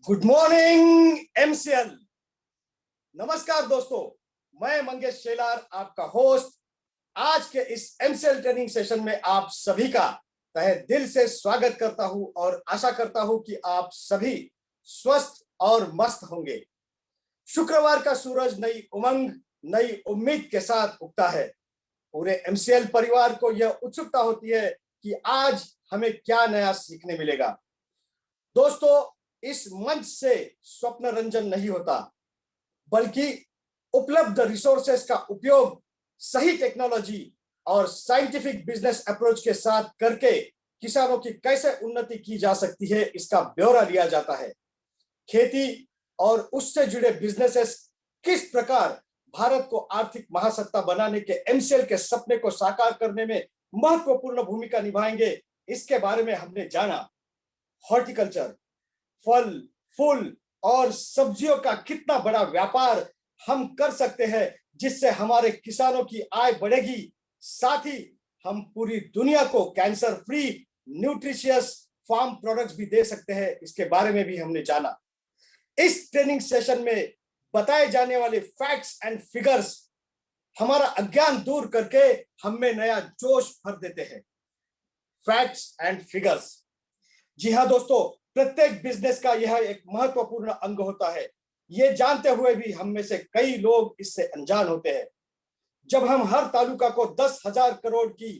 Good morning MCL. नमस्कार दोस्तों, मैं मंगेश शेलार आपका होस्ट आज के इस एमसीएल ट्रेनिंग सेशन में आप सभी का तहे दिल से स्वागत करता हूं और आशा करता हूं कि आप सभी स्वस्थ और मस्त होंगे। शुक्रवार का सूरज नई उमंग नई उम्मीद के साथ उगता है। पूरे एमसीएल परिवार को यह उत्सुकता होती है कि आज हमें क्या नया सीखने मिलेगा। दोस्तों, इस मंच से स्वप्न रंजन नहीं होता, बल्कि उपलब्ध रिसोर्सेस का उपयोग सही टेक्नोलॉजी और साइंटिफिक बिजनेस अप्रोच के साथ करके किसानों की कैसे उन्नति की जा सकती है, इसका ब्यौरा लिया जाता है। खेती और उससे जुड़े बिजनेसेस किस प्रकार भारत को आर्थिक महासत्ता बनाने के एमसीएल के सपने को साकार करने में महत्वपूर्ण भूमिका निभाएंगे, इसके बारे में हमने जाना। हॉर्टिकल्चर, फल फूल और सब्जियों का कितना बड़ा व्यापार हम कर सकते हैं, जिससे हमारे किसानों की आय बढ़ेगी, साथ ही हम पूरी दुनिया को cancer free nutritious farm products भी दे सकते हैं, इसके बारे में भी हमने जाना। इस ट्रेनिंग सेशन में बताए जाने वाले फैक्ट्स एंड फिगर्स हमारा अज्ञान दूर करके हम में नया जोश भर देते हैं। फैक्ट्स एंड फिगर्स, जी हाँ दोस्तों, प्रत्येक बिजनेस का यह एक महत्वपूर्ण अंग होता है। ये जानते हुए भी हम में से कई लोग इससे अनजान होते हैं। जब हम हर तालुका को 10,000 करोड़ की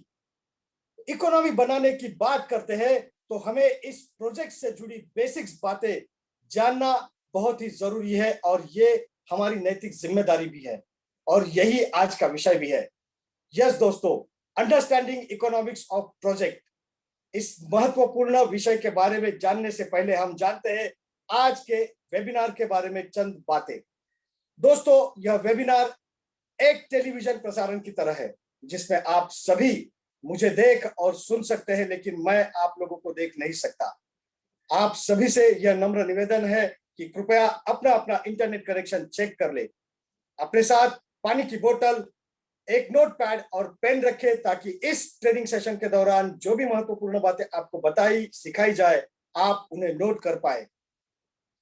इकोनॉमी बनाने की बात करते हैं, तो हमें इस प्रोजेक्ट से जुड़ी बेसिक्स बातें जानना बहुत ही जरूरी है और ये हमारी नैतिक जिम्मेदारी भी है और यही आज का विषय भी है। यस दोस्तों, अंडरस्टैंडिंग इकोनॉमिक्स ऑफ प्रोजेक्ट, इस महत्वपूर्ण विषय के बारे में जानने से पहले हम जानते हैं आज के वेबिनार के बारे में चंद बातें। दोस्तों, यह वेबिनार एक टेलीविजन प्रसारण की तरह है, जिसमें आप सभी मुझे देख और सुन सकते हैं, लेकिन मैं आप लोगों को देख नहीं सकता। आप सभी से यह नम्र निवेदन है कि कृपया अपना अपना इंटरनेट कनेक्शन चेक कर ले। अपने साथ पानी की बोतल, एक नोटपैड और पेन रखें, ताकि इस ट्रेनिंग सेशन के दौरान जो भी महत्वपूर्ण बातें आपको बताई सिखाई जाए, आप उन्हें नोट कर पाए।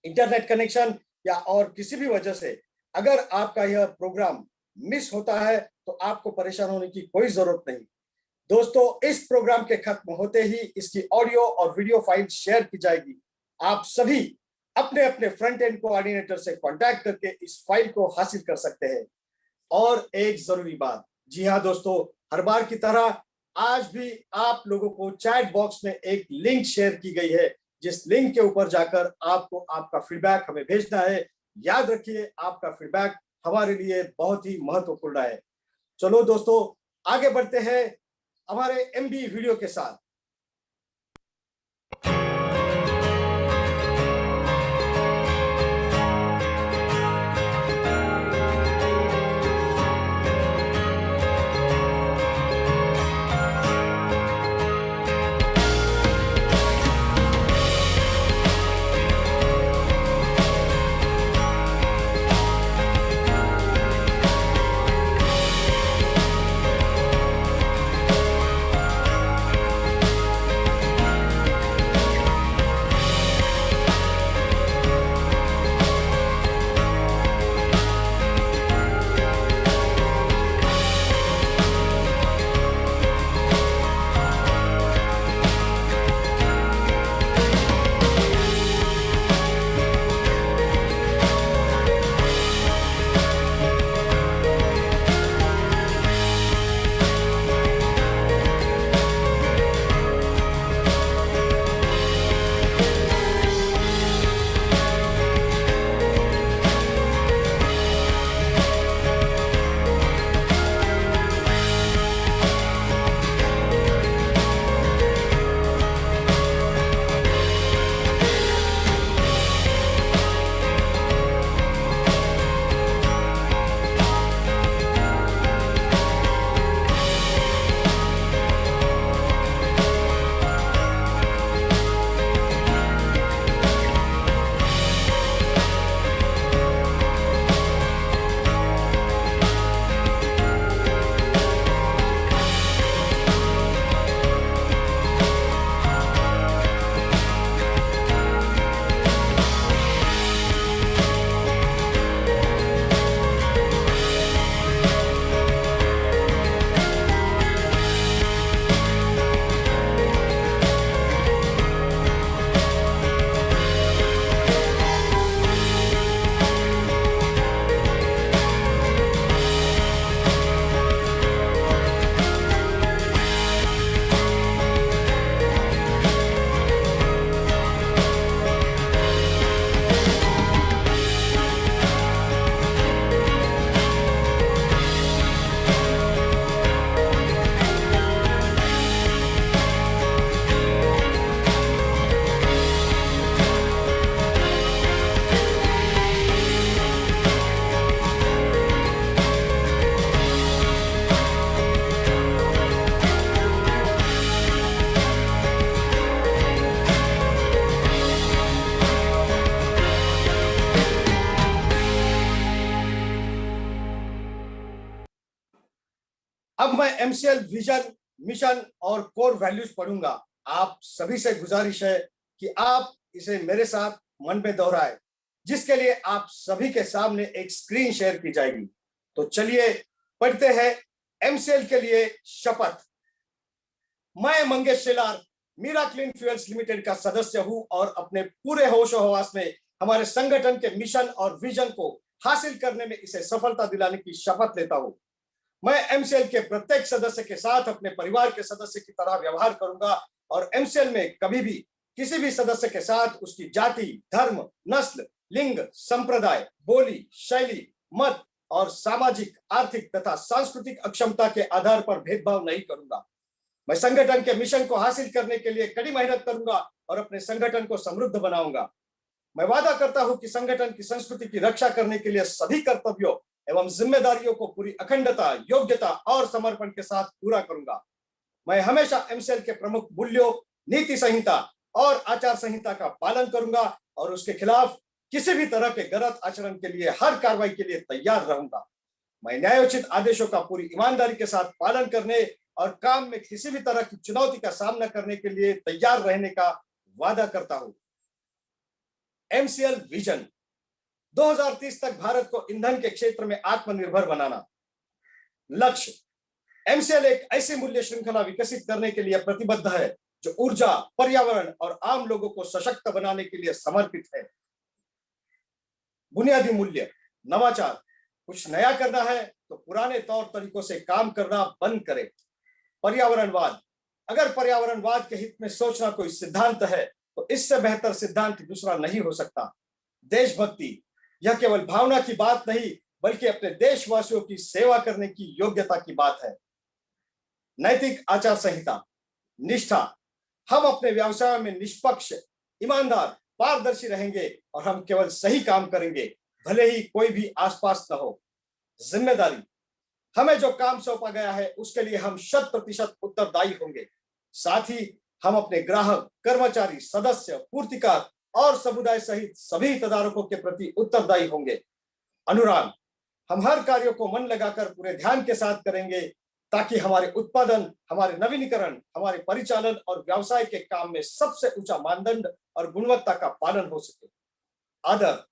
इंटरनेट कनेक्शन या और किसी भी वजह से अगर आपका यह प्रोग्राम मिस होता है, तो आपको परेशान होने की कोई जरूरत नहीं। दोस्तों, इस प्रोग्राम के खत्म होते ही इसकी ऑडियो और वीडियो फाइल शेयर की जाएगी। आप सभी अपने अपने फ्रंट एंड कोऑर्डिनेटर से कांटेक्ट करके इस फाइल को हासिल कर सकते हैं। और एक जरूरी बात, जी हाँ दोस्तों, हर बार की तरह आज भी आप लोगों को चैट बॉक्स में एक लिंक शेयर की गई है, जिस लिंक के ऊपर जाकर आपको आपका फीडबैक हमें भेजना है। याद रखिए, आपका फीडबैक हमारे लिए बहुत ही महत्वपूर्ण है। चलो दोस्तों, आगे बढ़ते हैं हमारे एमबी वीडियो के साथ। मैं एमसीएल विजन, मिशन और कोर वैल्यूज पढ़ूंगा। आप सभी से गुजारिश है कि आप इसे मेरे साथ मन में दोहराए, जिसके लिए आप सभी के सामने एक स्क्रीन शेयर की जाएगी। तो चलिए पढ़ते हैं एमसीएल के लिए शपथ। मैं Mangesh Shelar Meera clean fuels limited का सदस्य हूं और अपने पूरे होशो हवास में हमारे संगठन के मिशन और विजन को हासिल करने में इसे सफलता दिलाने की शपथ लेता हूं। मैं एमसीएल के प्रत्येक सदस्य के साथ अपने परिवार के सदस्य की तरह व्यवहार करूंगा और एमसीएल में कभी भी किसी भी सदस्य के साथ उसकी जाति, धर्म, नस्ल, लिंग, संप्रदाय, बोली, शैली, मत और सामाजिक, आर्थिक तथा सांस्कृतिक अक्षमता के आधार पर भेदभाव नहीं करूंगा। मैं संगठन के मिशन को हासिल करने के लिए कड़ी मेहनत करूंगा और अपने संगठन को समृद्ध बनाऊंगा। मैं वादा करता हूं कि संगठन की संस्कृति की रक्षा करने के लिए सभी कर्तव्यों एवं जिम्मेदारियों को पूरी अखंडता, योग्यता और समर्पण के साथ पूरा करूंगा। मैं हमेशा एमसीएल के प्रमुख मूल्यों, नीति संहिता और आचार संहिता का पालन करूंगा और उसके खिलाफ किसी भी तरह के गलत आचरण के लिए हर कार्रवाई के लिए तैयार रहूंगा। मैं न्यायोचित आदेशों का पूरी ईमानदारी के साथ पालन करने और काम में किसी भी तरह की चुनौती का सामना करने के लिए तैयार रहने का वादा करता हूं। एमसीएल विजन 2030 तक भारत को ईंधन के क्षेत्र में आत्मनिर्भर बनाना। लक्ष्य, एमसीएल एक ऐसी मूल्य श्रृंखला विकसित करने के लिए प्रतिबद्ध है जो ऊर्जा, पर्यावरण और आम लोगों को सशक्त बनाने के लिए समर्पित है। बुनियादी मूल्य, नवाचार, कुछ नया करना है तो पुराने तौर तरीकों से काम करना बंद करें। पर्यावरणवाद, अगर पर्यावरणवाद के हित में सोचना कोई सिद्धांत है तो इससे बेहतर सिद्धांत दूसरा नहीं हो सकता। देशभक्ति, यह केवल भावना की बात नहीं बल्कि अपने देशवासियों की सेवा करने की योग्यता की बात है। नैतिक आचार संहिता, निष्ठा, हम अपने व्यवसाय में निष्पक्ष, ईमानदार, पारदर्शी रहेंगे और हम केवल सही काम करेंगे, भले ही कोई भी आसपास न हो। जिम्मेदारी, हमें जो काम सौंपा गया है उसके लिए हम 100% उत्तरदायी होंगे। साथ ही हम अपने ग्राहक, कर्मचारी, सदस्य, पूर्तिकार और समुदाय सहित सभी हितधारकों के प्रति उत्तरदायी होंगे। अनुराग, हम हर कार्यों को मन लगाकर पूरे ध्यान के साथ करेंगे ताकि हमारे उत्पादन, हमारे नवीनीकरण, हमारे परिचालन और व्यवसाय के काम में सबसे ऊंचा मानदंड और गुणवत्ता का पालन हो सके। आदर,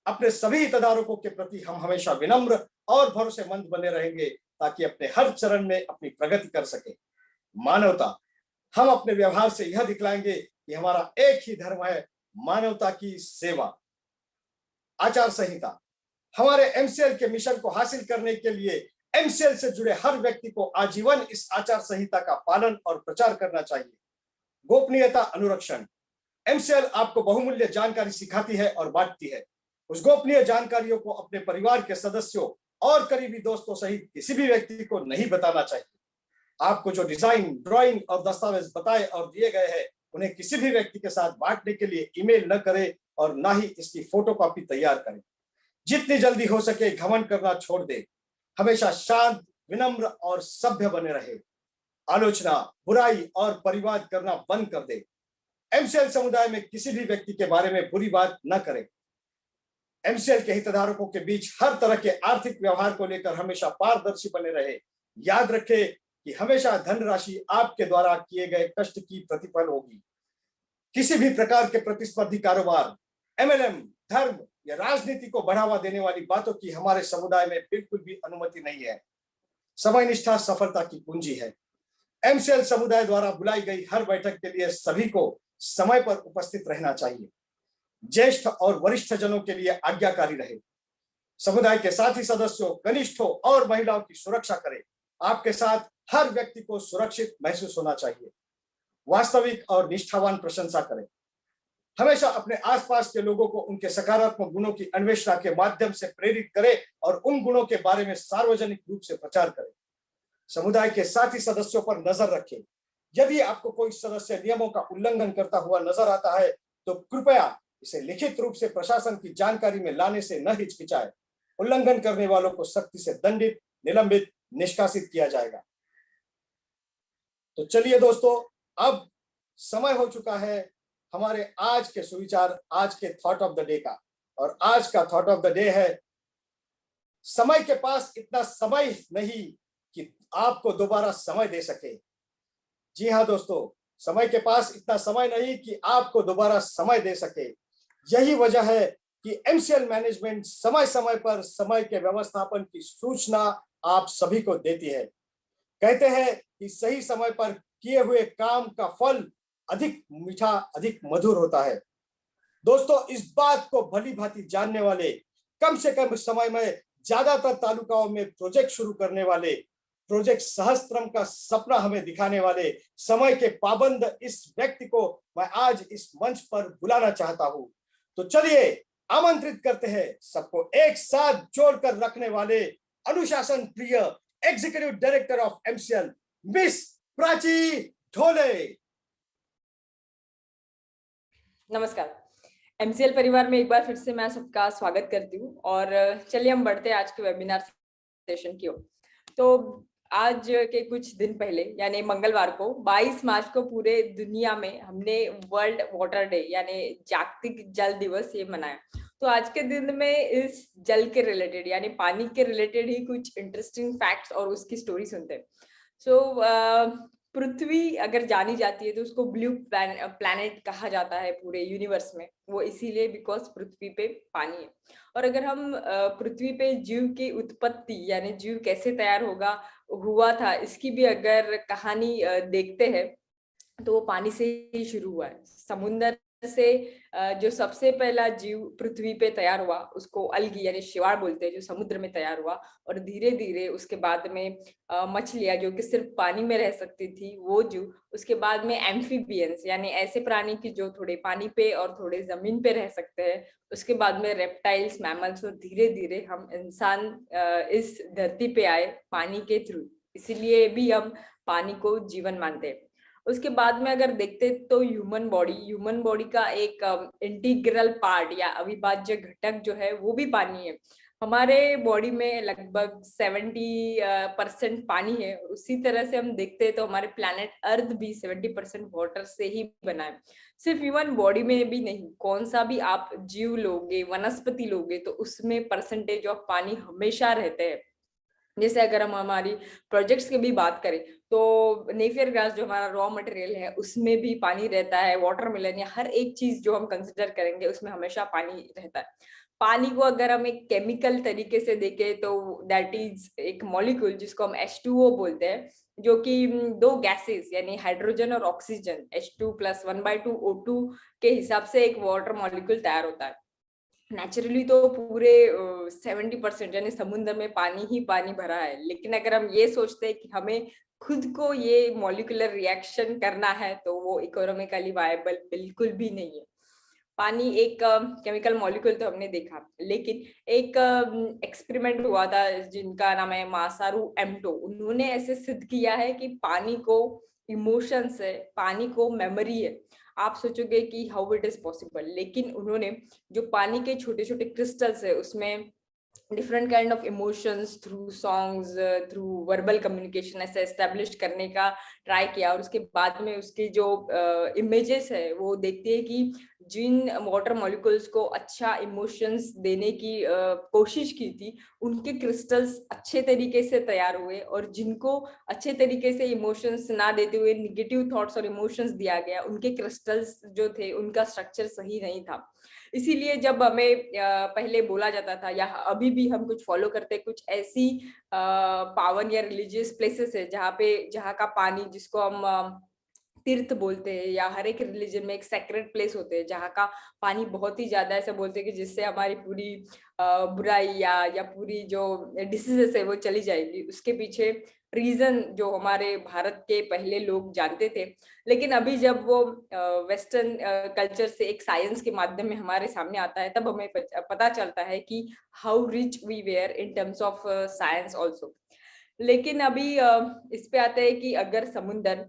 अपने सभी हितधारकों के प्रति हम हमेशा विनम्र और भरोसेमंद बने रहेंगे ताकि अपने हर चरण में अपनी प्रगति कर सके। मानवता, हम अपने व्यवहार से यह दिखलाएंगे कि हमारा एक ही धर्म है, मानवता की सेवा। आचार संहिता, हमारे एमसीएल के मिशन को हासिल करने के लिए एमसीएल से जुड़े हर व्यक्ति को आजीवन इस आचार संहिता का पालन और प्रचार करना चाहिए। गोपनीयता अनुरक्षण, एमसीएल आपको बहुमूल्य जानकारी सिखाती है और बांटती है। उस गोपनीय जानकारियों को अपने परिवार के सदस्यों और करीबी दोस्तों सहित किसी भी व्यक्ति को नहीं बताना चाहिए। आपको जो डिजाइन, ड्राइंग और दस्तावेज बताए और दिए गए हैं उन्हें किसी भी व्यक्ति के साथ बांटने के लिए ईमेल न करें और ना ही इसकी फोटोकॉपी तैयार करें। जितनी जल्दी हो सके घमंड करना छोड़ दे। हमेशा शांत, विनम्र और सभ्य बने रहे। आलोचना, बुराई और परिवाद करना बंद कर दे। एमसीएल समुदाय में किसी भी व्यक्ति के बारे में बुरी बात न करें। एमसीएल के हितधारकों के बीच हर तरह के आर्थिक व्यवहार को लेकर हमेशा पारदर्शी बने रहे। याद रखें कि हमेशा धनराशि आपके द्वारा किए गए कष्ट की प्रतिफल होगी। किसी भी प्रकार के प्रतिस्पर्धी कारोबार, एमएलएम, धर्म या राजनीति को बढ़ावा देने वाली बातों की हमारे समुदाय में बिल्कुल भी अनुमति नहीं है। समय निष्ठा सफलता की कुंजी है। एमसीएल समुदाय द्वारा बुलाई गई हर बैठक के लिए सभी को समय पर उपस्थित रहना चाहिए। ज्येष्ठ और वरिष्ठ जनों के लिए आज्ञाकारी रहे। समुदाय के साथी सदस्यों, कनिष्ठों और महिलाओं की सुरक्षा करें। आपके साथ हर व्यक्ति को सुरक्षित महसूस होना चाहिए। वास्तविक और निष्ठावान प्रशंसा करें। हमेशा अपने आसपास के लोगों को उनके सकारात्मक गुणों की अन्वेषणा के माध्यम से प्रेरित करें और उन गुणों के बारे में सार्वजनिक रूप से प्रचार करें। समुदाय के साथी सदस्यों पर नजर रखें। यदि आपको कोई सदस्य नियमों का उल्लंघन करता हुआ नजर आता है तो कृपया इसे लिखित रूप से प्रशासन की जानकारी में लाने से न हिचकिचाएं। उल्लंघन करने वालों को सख्ती से दंडित, निलंबित, निष्कासित किया जाएगा। तो चलिए दोस्तों, अब समय हो चुका है हमारे आज के सुविचार, आज के थॉट ऑफ द डे का। और आज का थॉट ऑफ द डे है, समय के पास इतना समय नहीं कि आपको दोबारा समय दे सके। जी हाँ दोस्तों, समय के पास इतना समय नहीं कि आपको दोबारा समय दे सके। यही वजह है कि एमसीएल मैनेजमेंट समय समय पर समय के व्यवस्थापन की सूचना आप सभी को देती है। कहते हैं कि सही समय पर किए हुए काम का फल अधिक मीठा, अधिक मधुर होता है। दोस्तों, इस बात को भली भांति जानने वाले, कम से कम समय में ज्यादातर तालुकाओं में प्रोजेक्ट शुरू करने वाले, प्रोजेक्ट सहस्त्रम का सपना हमें दिखाने वाले समय के पाबंद इस व्यक्ति को मैं आज इस मंच पर बुलाना चाहता हूं। तो चलिए आमंत्रित करते हैं सबको एक साथ जोड़कर रखने वाले अनुशासन प्रिय executive director of MCL miss Prachi Dhole. नमस्कार। एमसीएल परिवार में एक बार फिर से मैं सबका स्वागत करती हूँ और चलिए हम बढ़ते हैं आज के वेबिनार सेशन की ओर। तो आज के कुछ दिन पहले यानी मंगलवार को 22 मार्च को पूरे दुनिया में हमने वर्ल्ड वाटर डे यानी जागतिक जल दिवस ये मनाया। तो आज के दिन में इस जल के रिलेटेड यानी पानी के रिलेटेड ही कुछ इंटरेस्टिंग फैक्ट्स और उसकी स्टोरी सुनते हैं। पृथ्वी अगर जानी जाती है तो उसको ब्लू प्लैनेट कहा जाता है पूरे यूनिवर्स में, वो इसीलिए बिकॉज पृथ्वी पे पानी है। और अगर हम पृथ्वी पे जीव की उत्पत्ति यानी जीव कैसे तैयार हुआ था इसकी भी अगर कहानी देखते हैं तो वो पानी से ही शुरू हुआ है। समुद्र से जो सबसे पहला जीव पृथ्वी पे तैयार हुआ उसको अलगी यानी शिवाड़ बोलते हैं, जो समुद्र में तैयार हुआ। और धीरे धीरे उसके बाद में मछलियां जो कि सिर्फ पानी में रह सकती थी वो जीव, उसके बाद में एम्फीबियंस यानी ऐसे प्राणी की जो थोड़े पानी पे और थोड़े जमीन पे रह सकते हैं, उसके बाद में रेप्टाइल्स, मैमल्स, और धीरे धीरे हम इंसान इस धरती पे आए पानी के थ्रू, इसीलिए भी हम पानी को जीवन मानते हैं। उसके बाद में अगर देखते तो ह्यूमन बॉडी का एक इंटीग्रल पार्ट या अविभाज्य घटक जो है वो भी पानी है। हमारे बॉडी में लगभग 70% पानी है। उसी तरह से हम देखते हैं तो हमारे प्लैनेट अर्थ भी 70% वाटर से ही बना है। सिर्फ ह्यूमन बॉडी में भी नहीं, कौन सा भी आप जीव लोगे, वनस्पति लोगे तो उसमें परसेंटेज ऑफ पानी हमेशा रहते हैं। जैसे अगर हम हमारी प्रोजेक्ट्स की भी बात करें तो नेपियर ग्रास जो हमारा रॉ मटेरियल है उसमें भी पानी रहता है। वाटरमेलन या हर एक चीज जो हम कंसिडर करेंगे उसमें हमेशा पानी रहता है। पानी को अगर हम एक केमिकल तरीके से देखें तो दैट इज एक मॉलिक्यूल जिसको हम H2O बोलते हैं, जो कि दो गैसेस यानी हाइड्रोजन और ऑक्सीजन H2 + 1/2 O2 के हिसाब से एक वाटर मॉलिक्यूल तैयार होता है। नेचुरली तो पूरे 70% यानी समुद्र में पानी ही पानी भरा है, लेकिन अगर हम ये सोचते हैं कि हमें खुद को ये मॉलिक्यूलर रिएक्शन करना है तो वो इकोनॉमिकली वायबल बिल्कुल भी नहीं है। पानी एक केमिकल मॉलिक्यूल तो हमने देखा, लेकिन एक एक्सपेरिमेंट हुआ था जिनका नाम है मासारू एमटो। उन्होंने ऐसे सिद्ध किया है कि पानी को इमोशंस है, पानी को मेमोरी है। आप सोचोगे कि हाउ इट इज पॉसिबल, लेकिन उन्होंने जो पानी के छोटे छोटे क्रिस्टल्स है उसमें different kind of emotions through songs, through verbal communication ऐसे एस्टेब्लिश करने का ट्राई किया। और उसके बाद में उसकी जो इमेजेस है वो देखती है कि जिन वाटर मॉलिक्यूल्स को अच्छा इमोशंस देने की कोशिश की थी उनके क्रिस्टल्स अच्छे तरीके से तैयार हुए, और जिनको अच्छे तरीके से इमोशंस ना देते हुए निगेटिव थॉट्स और इमोशंस दिया गया उनके क्रिस्टल्स जो थे उनका स्ट्रक्चर सही नहीं था। इसीलिए जब हमें पहले बोला जाता था या अभी भी हम कुछ फॉलो करते हैं, कुछ ऐसी पावन या रिलीजियस प्लेसेस है जहाँ का पानी जिसको हम तीर्थ बोलते हैं, या हर एक रिलीजन में एक सेक्रेड प्लेस होते हैं जहाँ का पानी बहुत ही ज्यादा ऐसा बोलते हैं कि जिससे हमारी पूरी बुराई या पूरी जो डिसीजेस है वो चली जाएगी। उसके पीछे रीजन जो हमारे भारत के पहले लोग जानते थे, लेकिन अभी जब वो वेस्टर्न कल्चर से एक साइंस के माध्यम में हमारे सामने आता है तब हमें पता चलता है कि how rich we were in terms of science also. लेकिन अभी इस पे आते हैं कि अगर समुद्र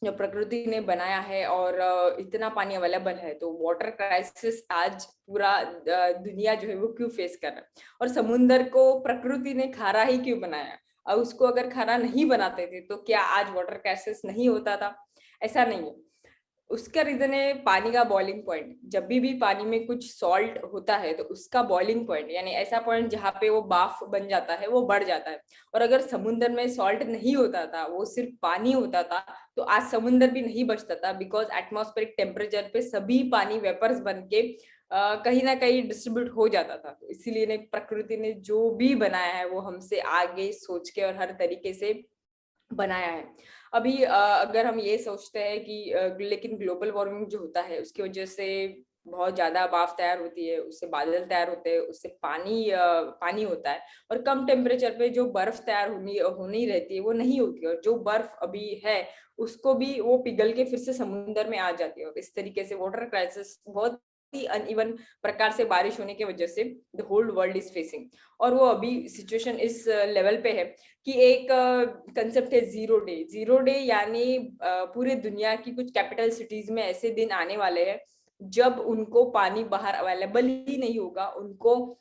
जो प्रकृति ने बनाया है और इतना पानी अवेलेबल है तो वाटर क्राइसिस आज पूरा दुनिया जो है वो क्यों फेस कर रहा है, और समुद्र को प्रकृति ने खारा ही क्यों बनाया। और उसको अगर खारा नहीं बनाते थे तो क्या आज वाटर क्राइसिस नहीं होता था? ऐसा नहीं है। उसका रीजन है पानी का बॉइलिंग पॉइंट। जब भी पानी में कुछ सॉल्ट होता है तो उसका बॉइलिंग पॉइंट यानी ऐसा पॉइंट जहाँ पे वो बाफ बन जाता है वो बढ़ जाता है। और अगर समुद्र में सॉल्ट नहीं होता था, वो सिर्फ पानी होता था, तो आज समुद्र भी नहीं बचता था, बिकॉज एटमॉस्फेरिक टेम्परेचर पे सभी पानी वेपर्स बन के कहीं ना कहीं डिस्ट्रीब्यूट हो जाता था। तो इसीलिए ने प्रकृति ने जो भी बनाया है वो हमसे आगे सोच के और हर तरीके से बनाया है। अभी अगर हम ये सोचते हैं कि लेकिन ग्लोबल वार्मिंग जो होता है उसकी वजह से बहुत ज्यादा भाप तैयार होती है, उससे बादल तैयार होते हैं, उससे पानी होता है, और कम टेम्परेचर पे जो बर्फ तैयार होनी रहती है वो नहीं होती, और जो बर्फ अभी है उसको भी वो पिघल के फिर से समुद्र में आ जाती है। और इस तरीके से वाटर क्राइसिस बहुत ही अनइवन प्रकार से बारिश होने की वजह से the whole world is facing. और वो अभी सिचुएशन इस लेवल पे है कि एक कंसेप्ट है जीरो डे। जीरो डे यानी पूरे दुनिया की कुछ कैपिटल सिटीज में ऐसे दिन आने वाले हैं जब उनको पानी बाहर अवेलेबल ही नहीं होगा, उनको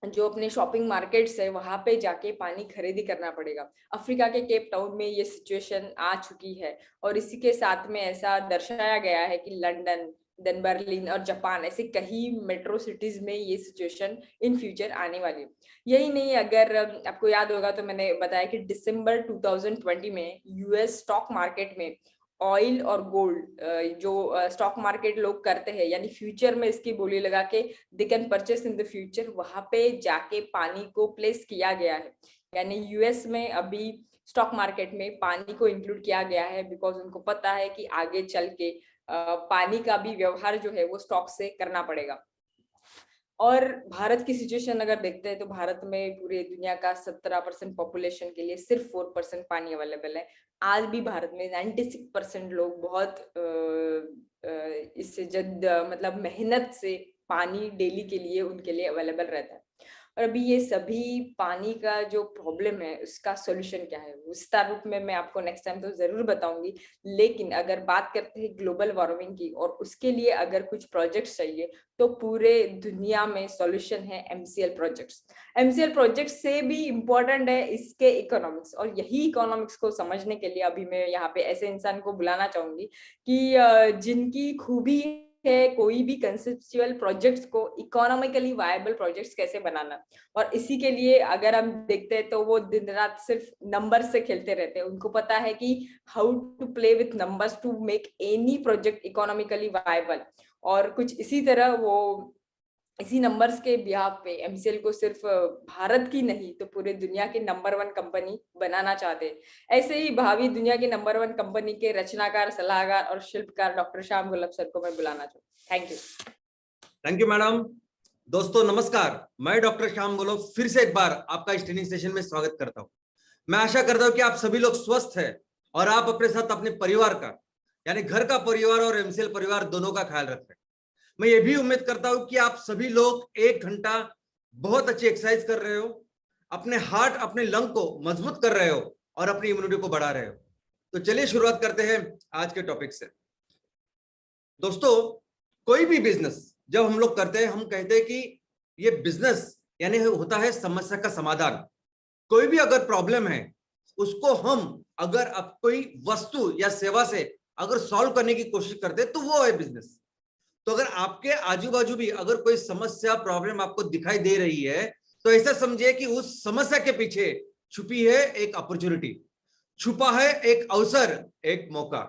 जो अपने शॉपिंग मार्केट्स है वहां पे जाके पानी खरीदी करना पड़ेगा। अफ्रीका के केप टाउन में ये सिचुएशन आ चुकी है, और इसी के साथ में ऐसा दर्शाया गया है कि लंदन, देन बर्लिन और जापान, ऐसे कई मेट्रो सिटीज में ये सिचुएशन इन फ्यूचर आने वाली है। यही नहीं, अगर आपको याद होगा तो मैंने बताया कि दिसंबर 2020 में यूएस स्टॉक मार्केट में ऑयल और गोल्ड, जो स्टॉक मार्केट लोग करते हैं यानी फ्यूचर में इसकी बोली लगा के they can purchase in the future, वहां पे जाके पानी को प्लेस किया गया है। यानी यूएस में अभी स्टॉक मार्केट में पानी को इंक्लूड किया गया है, बिकॉज उनको पता है कि आगे चल के पानी का भी व्यवहार जो है वो स्टॉक से करना पड़ेगा। और भारत की सिचुएशन अगर देखते हैं तो भारत में पूरे दुनिया का 17% पॉपुलेशन के लिए सिर्फ 4% पानी अवेलेबल है। आज भी भारत में 96% लोग बहुत इससे जद मतलब मेहनत से पानी डेली के लिए उनके लिए अवेलेबल रहता है। और अभी ये सभी पानी का जो प्रॉब्लम है उसका सॉल्यूशन क्या है विस्तार रूप में मैं आपको नेक्स्ट टाइम तो जरूर बताऊंगी। लेकिन अगर बात करते हैं ग्लोबल वार्मिंग की और उसके लिए अगर कुछ प्रोजेक्ट्स चाहिए तो पूरे दुनिया में सॉल्यूशन है एमसीएल प्रोजेक्ट्स। एमसीएल प्रोजेक्ट से भी इम्पोर्टेंट है इसके इकोनॉमिक्स, और यही इकोनॉमिक्स को समझने के लिए अभी मैं यहाँ पे ऐसे इंसान को बुलाना चाहूंगी कि जिनकी खूबी है कोई भी कंसेप्चुअल प्रोजेक्ट्स को इकोनॉमिकली वायबल प्रोजेक्ट्स कैसे बनाना। और इसी के लिए अगर हम देखते हैं तो वो दिन रात सिर्फ नंबर से खेलते रहते हैं। उनको पता है कि how to play with numbers to make any project economically viable. और कुछ इसी तरह वो इसी नंबर्स के बिहाफ पे एमसीएल को सिर्फ भारत की नहीं तो पूरे दुनिया की नंबर 1 कंपनी बनाना चाहते हैं। ऐसे ही भावी दुनिया की नंबर 1 कंपनी के रचनाकार, सलाहकार और शिल्पकार डॉक्टर श्याम गुलाब सर को मैं बुलाना चाहूँ। Thank you madam. दोस्तों नमस्कार, मैं डॉक्टर श्याम गोलब फिर से एक बार आपका इस ट्रेनिंग सेशन में स्वागत करता हूं। मैं आशा करता हूं कि आप सभी लोग स्वस्थ हैं और आप अपने साथ अपने परिवार का यानी घर का परिवार और एमसीएल परिवार दोनों का ख्याल रख रहे हैं। मैं ये भी उम्मीद करता हूं कि आप सभी लोग 1 घंटा बहुत अच्छी एक्सरसाइज कर रहे हो, अपने हार्ट अपने लंग को मजबूत कर रहे हो और अपनी इम्यूनिटी को बढ़ा रहे हो। तो चलिए शुरुआत करते हैं आज के टॉपिक से। दोस्तों, कोई भी बिजनेस जब हम लोग करते हैं हम कहते हैं कि ये बिजनेस यानी होता है समस्या का समाधान। कोई भी अगर प्रॉब्लम है उसको हम अगर अब कोई वस्तु या सेवा से अगर सॉल्व करने की कोशिश करते हैं तो वो है बिजनेस। तो अगर आपके आजू बाजू भी अगर कोई समस्या प्रॉब्लम आपको दिखाई दे रही है तो ऐसा समझिए कि उस समस्या के पीछे छुपी है एक अपॉर्चुनिटी, छुपा है एक अवसर, एक मौका।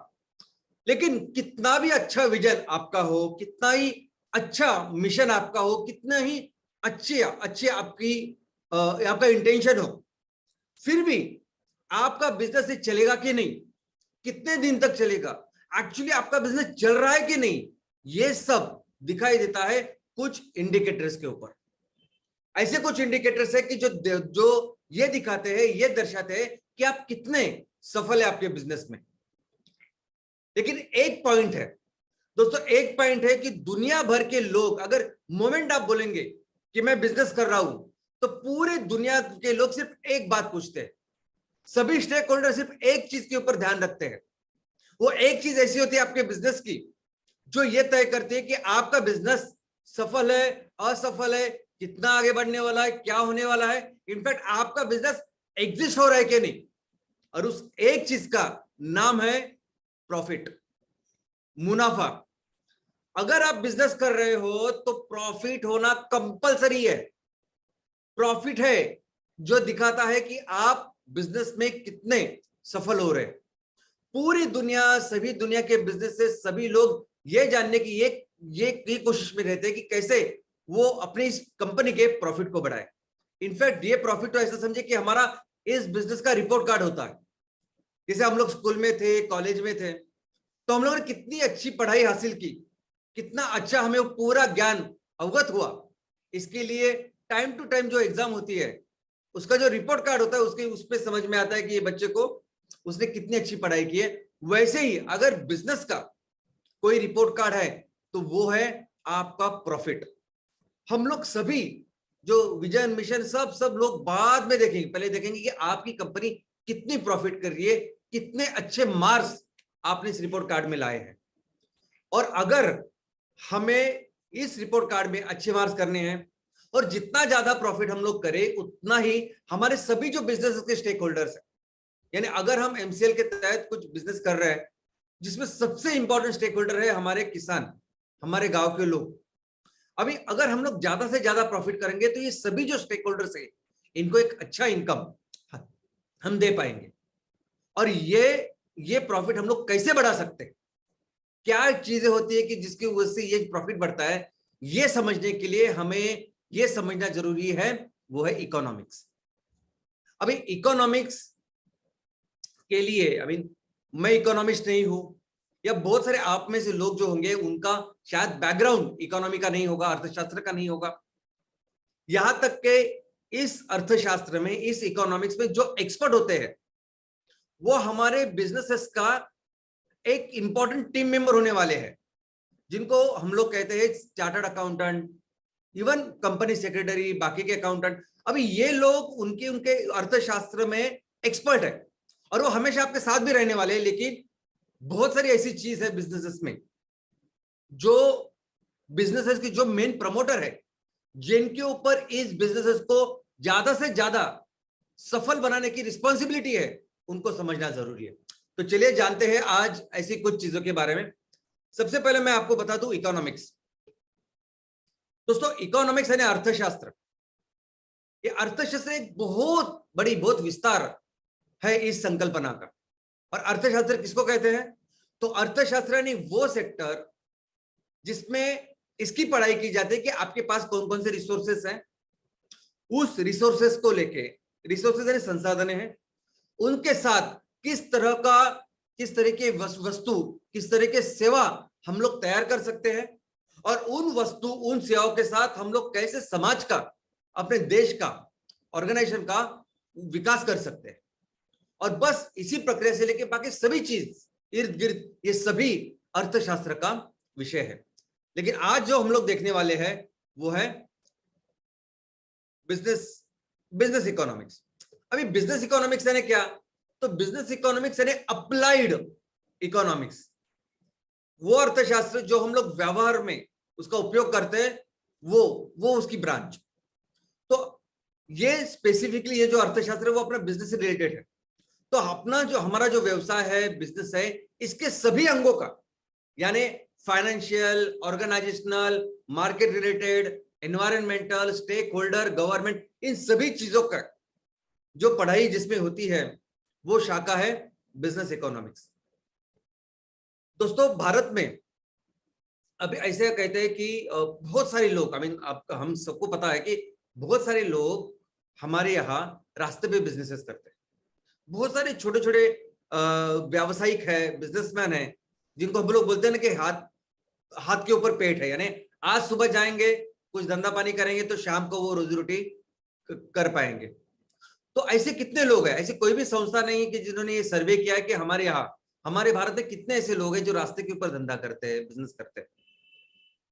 लेकिन कितना भी अच्छा विजन आपका हो, कितना ही अच्छा मिशन आपका हो, कितना ही अच्छे आपका इंटेंशन हो, फिर भी आपका बिजनेस चलेगा कि नहीं, कितने दिन तक चलेगा, एक्चुअली आपका बिजनेस चल रहा है कि नहीं, ये सब दिखाई देता है कुछ इंडिकेटर्स के ऊपर। ऐसे कुछ इंडिकेटर्स है कि जो ये दिखाते हैं, ये दर्शाते हैं कि आप कितने सफल है आपके बिजनेस में। लेकिन एक पॉइंट है दोस्तों, एक पॉइंट है कि दुनिया भर के लोग अगर मोमेंट आप बोलेंगे कि मैं बिजनेस कर रहा हूं तो पूरे दुनिया के लोग सिर्फ एक बात पूछते हैं। सभी स्टेक होल्डर सिर्फ एक चीज के ऊपर ध्यान रखते हैं। वो एक चीज ऐसी होती है आपके बिजनेस की जो ये तय करती है कि आपका बिजनेस सफल है, असफल है, कितना आगे बढ़ने वाला है, क्या होने वाला है, इनफैक्ट आपका बिजनेस एग्जिस्ट हो रहा है कि नहीं। और उस एक चीज का नाम है प्रॉफिट। मुनाफा। अगर आप बिजनेस कर रहे हो तो प्रॉफिट होना कंपलसरी है। प्रॉफिट है जो दिखाता है कि आप बिजनेस में कितने सफल हो रहे हैं। पूरी दुनिया, सभी दुनिया के बिजनेस से सभी लोग ये जानने की ये कोशिश में रहते हैं कि कैसे वो अपनी इस कंपनी के प्रॉफिट को बढ़ाए। इनफैक्ट ये प्रॉफिट तो ऐसा समझे कि हमारा इस बिजनेस का रिपोर्ट कार्ड होता है। जैसे हम लोग स्कूल में थे, कॉलेज में थे, तो हम लोगों ने कितनी अच्छी पढ़ाई हासिल की, कितना अच्छा हमें वो पूरा ज्ञान अवगत हुआ, इसके लिए टाइम टू टाइम जो एग्जाम होती है उसका जो रिपोर्ट कार्ड होता है उसके उस पर समझ में आता है कि ये बच्चे को उसने कितनी अच्छी पढ़ाई की है। वैसे ही अगर बिजनेस का कोई रिपोर्ट कार्ड है तो वो है आपका प्रॉफिट। हम लोग सभी जो विजन मिशन सब लोग बाद में देखेंगे, पहले देखेंगे कि आपकी कंपनी कितनी प्रॉफिट कर रही है, कितने अच्छे मार्क्स आपने इस रिपोर्ट कार्ड में लाए हैं। और अगर हमें इस रिपोर्ट कार्ड में अच्छे मार्क्स करने हैं और जितना ज्यादा प्रॉफिट हम लोग करें उतना ही हमारे सभी जो बिजनेस के स्टेक होल्डर्स हैं, यानी अगर हम एमसीएल के तहत कुछ बिजनेस कर रहे हैं जिसमें सबसे इंपॉर्टेंट स्टेक होल्डर है हमारे किसान, हमारे गांव के लोग, अभी अगर हम लोग ज्यादा से ज्यादा प्रॉफिट करेंगे तो ये सभी जो स्टेक होल्डर्स है इनको एक अच्छा इनकम हम दे पाएंगे। और ये प्रॉफिट हम लोग कैसे बढ़ा सकते हैं, क्या चीजें होती है कि जिसकी वजह से ये प्रॉफिट बढ़ता है, ये समझने के लिए हमें ये समझना जरूरी है, वो है इकोनॉमिक्स। अभी इकोनॉमिक्स के लिए, अभी मैं इकोनॉमिस्ट नहीं हूं, या बहुत सारे आप में से लोग जो होंगे उनका शायद बैकग्राउंड इकोनॉमी का नहीं होगा, अर्थशास्त्र का नहीं होगा। यहां तक के इस अर्थशास्त्र में, इस इकोनॉमिक्स में जो एक्सपर्ट होते हैं वो हमारे बिजनेसेस का एक इंपॉर्टेंट टीम मेंबर होने वाले हैं, जिनको हम लोग कहते हैं chartered accountant, even company secretary, बाकी के अकाउंटेंट। अभी ये लोग उनके अर्थशास्त्र में एक्सपर्ट है और वो हमेशा आपके साथ भी रहने वाले हैं। लेकिन बहुत सारी ऐसी चीज है बिजनेसेस में, जो बिजनेसेस की जो मेन प्रमोटर है, जिनके ऊपर इस बिजनेसेस को ज्यादा से ज्यादा सफल बनाने की रिस्पॉन्सिबिलिटी है, उनको समझना जरूरी है। तो चलिए जानते हैं आज ऐसी कुछ चीजों के बारे में। सबसे पहले मैं आपको बता दूं इकोनॉमिक्स। दोस्तों इकोनॉमिक्स है ना अर्थशास्त्र, ये अर्थशास्त्र एक बहुत बड़ी, बहुत विस्तार है इस संकल्पना का। और अर्थशास्त्र किसको कहते हैं? तो अर्थशास्त्र यानी वो सेक्टर जिसमें इसकी पढ़ाई की जाती है कि आपके पास कौन कौन से रिसोर्सेस हैं, उस रिसोर्सेस को लेके, रिसोर्सेस यानी संसाधन हैं, उनके साथ किस तरह के वस्तु, किस तरह के सेवा हम लोग तैयार कर सकते हैं, और उन वस्तु, उन सेवाओं के साथ हम लोग कैसे समाज का, अपने देश का, ऑर्गेनाइजेशन का विकास कर सकते हैं। और बस इसी प्रक्रिया से लेके बाकी सभी चीज इर्द गिर्द, ये सभी अर्थशास्त्र का विषय है। लेकिन आज जो हम लोग देखने वाले हैं वो है बिजनेस इकोनॉमिक्स। अभी बिजनेस इकोनॉमिक्स यानी क्या? तो बिजनेस इकोनॉमिक्स यानी अप्लाइड इकोनॉमिक्स, वो अर्थशास्त्र जो हम लोग व्यवहार में उसका उपयोग करते हैं, वो उसकी ब्रांच। तो ये स्पेसिफिकली ये जो अर्थशास्त्र है वो अपना बिजनेस से रिलेटेड है। तो हमारा जो व्यवसाय है, बिजनेस है, इसके सभी अंगों का, यानी financial, organisational, market related, environmental, stakeholder, government, इन सभी चीजों का जो पढ़ाई जिसमें होती है वो शाखा है बिजनेस इकोनॉमिक्स। दोस्तों भारत में अभी ऐसे कहते हैं कि बहुत सारे लोग, हम सबको पता है कि बहुत सारे लोग हमारे यहाँ रास्ते पे बिजनेसेस करते हैं। बहुत सारे छोटे छोटे व्यावसायिक है, बिजनेसमैन है, जिनको हम लोग बोलते हैं ना कि हाथ के ऊपर पेट है, यानी आज सुबह जाएंगे, कुछ धंधा पानी करेंगे तो शाम को वो रोजी रोटी कर पाएंगे। तो ऐसे कितने लोग हैं? ऐसी कोई भी संस्था नहीं है कि जिन्होंने ये सर्वे किया है कि हमारे भारत में कितने ऐसे लोग हैं जो रास्ते के ऊपर धंधा करते हैं, बिजनेस करते हैं।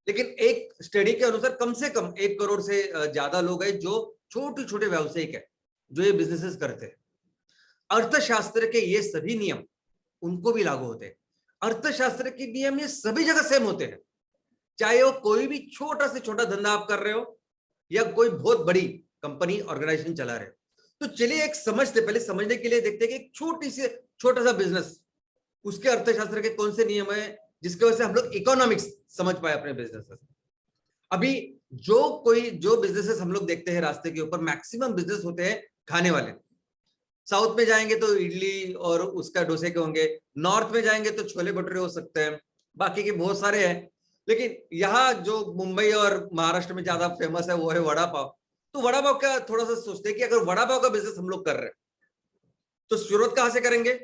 लेकिन एक स्टडी के अनुसार कम से कम 1 करोड़ से ज्यादा लोग हैं जो छोटे छोटे व्यावसायिक है, जो ये बिजनेसेस करते हैं। अर्थशास्त्र के ये सभी नियम उनको भी लागू होते हैं। अर्थशास्त्र के नियम ये सभी जगह सेम होते हैं, चाहे वो कोई भी छोटा से छोटा धंधा आप कर रहे हो या कोई बहुत बड़ी कंपनी, ऑर्गेनाइजेशन चला रहे हो। तो चलिए पहले समझने के लिए देखते हैं कि एक छोटा सा बिजनेस, उसके अर्थशास्त्र के कौन से नियम है, जिसकी वजह से हम लोग इकोनॉमिक्स समझ पाए अपने बिजनेसेस। अभी जो बिजनेसेस हम लोग देखते हैं रास्ते के ऊपर, मैक्सिमम बिजनेस होते हैं खाने वाले। साउथ में जाएंगे तो इडली और उसका डोसे के होंगे, नॉर्थ में जाएंगे तो छोले भटूरे हो सकते हैं, बाकी के बहुत सारे हैं। लेकिन यहाँ जो मुंबई और महाराष्ट्र में ज्यादा फेमस है वो है वड़ा पाव। तो वड़ा पाव का थोड़ा सा सोचते हैं कि अगर वड़ा पाव का बिजनेस हम लोग कर रहे हैं तो शुरुआत कहां से करेंगे?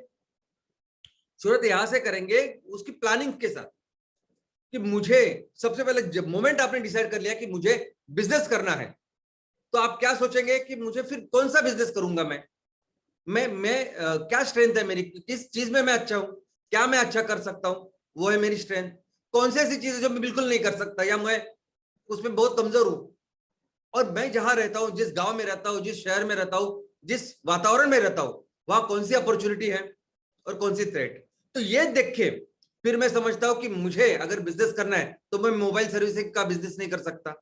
शुरुआत यहां से करेंगे उसकी प्लानिंग के साथ, कि मुझे सबसे पहले जब मोमेंट आपने डिसाइड कर लिया कि मुझे बिजनेस करना है, तो आप क्या सोचेंगे कि मुझे फिर कौन सा बिजनेस करूंगा क्या स्ट्रेंथ है मेरी, किस चीज में मैं अच्छा हूं, क्या मैं अच्छा कर सकता हूं, वो है मेरी स्ट्रेंथ। कौन सी ऐसी चीजें जो मैं बिल्कुल नहीं कर सकता या मैं उसमें बहुत कमजोर हूं, और मैं जहां रहता हूं, जिस गांव में रहता हूं, जिस शहर में रहता हूं, जिस वातावरण में रहता हूं, वहां कौन सी अपॉर्चुनिटी है और कौन सी थ्रेट। तो ये देख के फिर मैं समझता हूं कि मुझे अगर बिजनेस करना है तो मैं मोबाइल सर्विसिंग का बिजनेस नहीं कर सकता,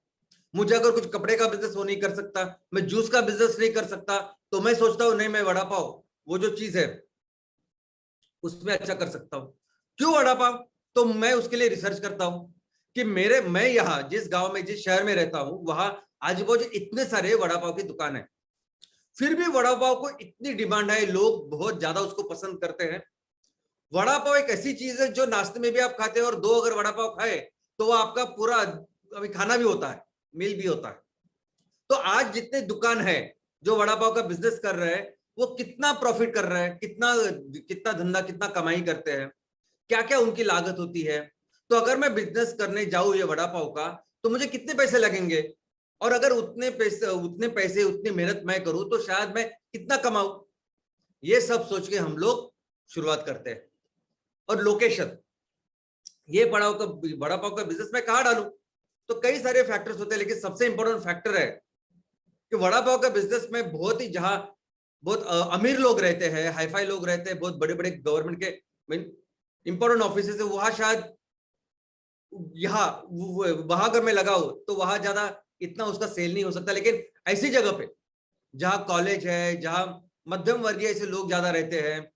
मुझे अगर कुछ कपड़े का बिजनेस वो नहीं कर सकता, मैं जूस का बिजनेस नहीं कर सकता, तो मैं सोचता हूं नहीं, मैं वड़ा पाव वो जो चीज है उसमें अच्छा कर सकता हूं। क्यों वड़ा पाव? तो मैं उसके लिए रिसर्च करता हूं कि मैं यहाँ जिस गांव में, जिस शहर में रहता हूं, वहां आजू बाजू इतने सारे वड़ा पाव की दुकान है, फिर भी वड़ा पाव को इतनी डिमांड है, लोग बहुत ज्यादा उसको पसंद करते हैं। वड़ा पाव एक ऐसी चीज है जो नाश्ते में भी आप खाते हैं, और दो अगर वड़ा पाव खाए तो वो आपका पूरा अभी खाना भी होता है, मील भी होता है। तो आज जितने दुकान है जो वड़ा पाव का बिजनेस कर रहे हैं, वो कितना प्रॉफिट कर रहे हैं, कितना कितना धंधा, कितना कमाई करते हैं, क्या क्या उनकी लागत होती है। तो अगर मैं बिजनेस करने जाऊं ये वड़ा पाव का, तो मुझे कितने पैसे लगेंगे, और अगर उतने पैसे उतनी मेहनत मैं करूं तो शायद मैं कितना कमाऊं। ये सब सोच के हम लोग शुरुआत करते हैं। और लोकेशन, ये वड़ा पाव का बिजनेस मैं कहाँ डालूं? तो कई सारे फैक्टर्स होते हैं, लेकिन सबसे इंपॉर्टेंट फैक्टर है कि वड़ा पाव का बिजनेस में बहुत ही, जहां बहुत अमीर लोग रहते हैं, हाईफाई लोग रहते हैं, बहुत बड़े बड़े गवर्नमेंट के इंपॉर्टेंट ऑफिस है, वहां शायद यहाँ वहां अगर मैं लगाऊं तो वहां ज्यादा इतना उसका सेल नहीं हो सकता। लेकिन ऐसी जगह पे जहां कॉलेज है, जहां मध्यम वर्गीय ऐसे लोग ज्यादा रहते हैं,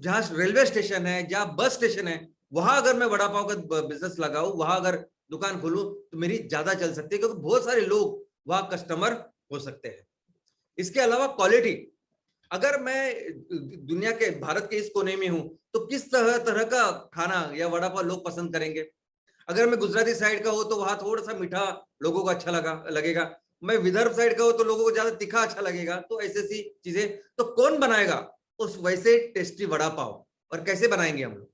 जहां रेलवे स्टेशन है, जहां बस स्टेशन है, वहां अगर मैं वड़ा पाव का बिजनेस लगाऊं, वहां अगर दुकान खोलूं, तो मेरी ज्यादा चल सकती है, क्योंकि बहुत सारे लोग वहां कस्टमर हो सकते हैं। इसके अलावा क्वालिटी, अगर मैं दुनिया के, भारत के इस कोने में हूं, तो किस तरह तरह का खाना या वड़ा पाव लोग पसंद करेंगे। अगर मैं गुजराती साइड का हूं तो वहां थोड़ा सा मीठा लोगों को अच्छा लगेगा। मैं विदर्भ साइड का हूं तो लोगों को ज्यादा तीखा अच्छा लगेगा। तो ऐसी सी चीजें तो कौन बनाएगा उस वैसे टेस्टी वड़ा पाव, और कैसे बनाएंगे हम लोग?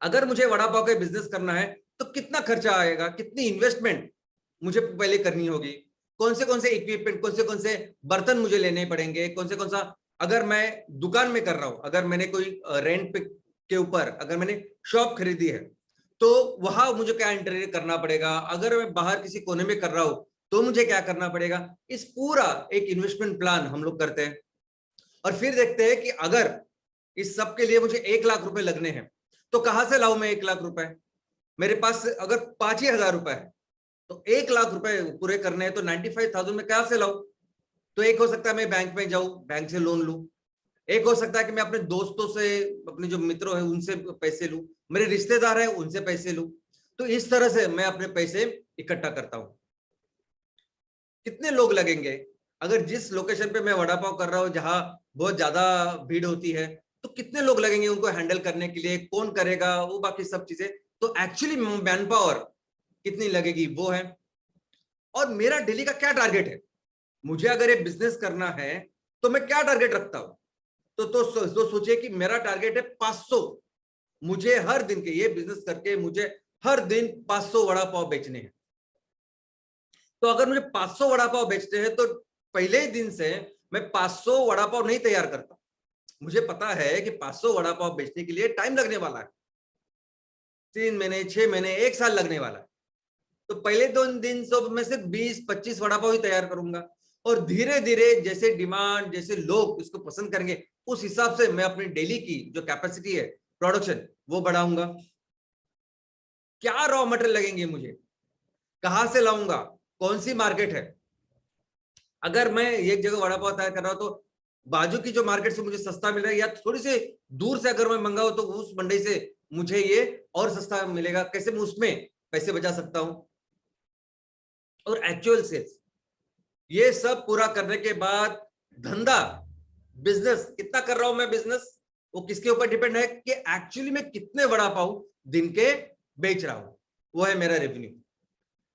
अगर मुझे वड़ा पाव का बिजनेस करना है तो कितना खर्चा आएगा, कितनी इन्वेस्टमेंट मुझे पहले करनी होगी, कौन से इक्विपमेंट, कौन से बर्तन मुझे लेने पड़ेंगे, कौन सा, अगर मैं दुकान में कर रहा हूं, अगर मैंने कोई रेंट पे के ऊपर अगर मैंने शॉप खरीदी है, तो वहां मुझे क्या इंटीरियर करना पड़ेगा, अगर मैं बाहर किसी कोने में कर रहा हूं तो मुझे क्या करना पड़ेगा। इस पूरा एक इन्वेस्टमेंट प्लान हम लोग करते हैं, और फिर देखते हैं कि अगर इस सब के लिए मुझे 1 लाख रुपए लगने हैं, तो कहां से लाऊं मैं 1 लाख रुपए? मेरे पास अगर 5,000 रुपए है, तो 1 लाख रुपए पूरे करने हैं, तो 95,000 में कहां से लाऊं? तो एक हो सकता है मैं बैंक में जाऊं, बैंक से लोन लूं, एक हो सकता है कि मैं अपने दोस्तों से, अपने जो मित्रों हैं उनसे पैसे लूं, मेरे रिश्तेदार हैं उनसे पैसे लूं। तो इस तरह से मैं अपने पैसे इकट्ठा करता हूं। कितने लोग लगेंगे? अगर जिस लोकेशन पे मैं वड़ा पाव कर रहा हूं, जहां बहुत ज्यादा भीड़ होती है, तो कितने लोग लगेंगे उनको हैंडल करने के लिए, कौन करेगा वो बाकी सब चीजें। तो एक्चुअली मैन पावर कितनी लगेगी वो है। और मेरा डेली का क्या टारगेट है, मुझे अगर ये बिजनेस करना है तो मैं क्या टारगेट रखता हूं? तो सोचिए कि मेरा टारगेट है 500। मुझे हर दिन के ये बिजनेस करके मुझे हर दिन 500 वड़ा पाव बेचने हैं। तो अगर मुझे 500 वड़ा पाव बेचते हैं, तो पहले ही दिन से मैं 500 वड़ा पाव नहीं तैयार करता। मुझे पता है कि 500 वड़ा पाव बेचने के लिए टाइम लगने वाला है, 3 महीने, 6 महीने, 1 साल लगने वाला है। तो पहले 2 दिन सब में से 20-25 वड़ा पाव ही तैयार करूंगा, और धीरे धीरे जैसे डिमांड, जैसे लोग इसको पसंद करेंगे, उस हिसाब से मैं अपनी डेली की जो कैपेसिटी है प्रोडक्शन वो बढ़ाऊंगा। क्या रॉ मटेरियल लगेंगे मुझे, कहां से लाऊंगा, कौन सी मार्केट है। अगर मैं एक जगह वड़ा पाव तैयार कर रहा हूं तो बाजू की जो मार्केट से मुझे सस्ता मिल रहा है, या थोड़ी सी दूर से अगर मैं मंगाऊं तो उस मंडी से मुझे ये और सस्ता मिलेगा, कैसे मैं उसमें पैसे बचा सकता हूं। और एक्चुअल सेल्स, ये सब पूरा करने के बाद धंधा, बिजनेस कितना कर रहा हूं मैं बिजनेस, वो किसके ऊपर डिपेंड है कि एक्चुअली मैं कितने वड़ा पाव दिन के बेच रहा हूं, वो है मेरा रेवेन्यू।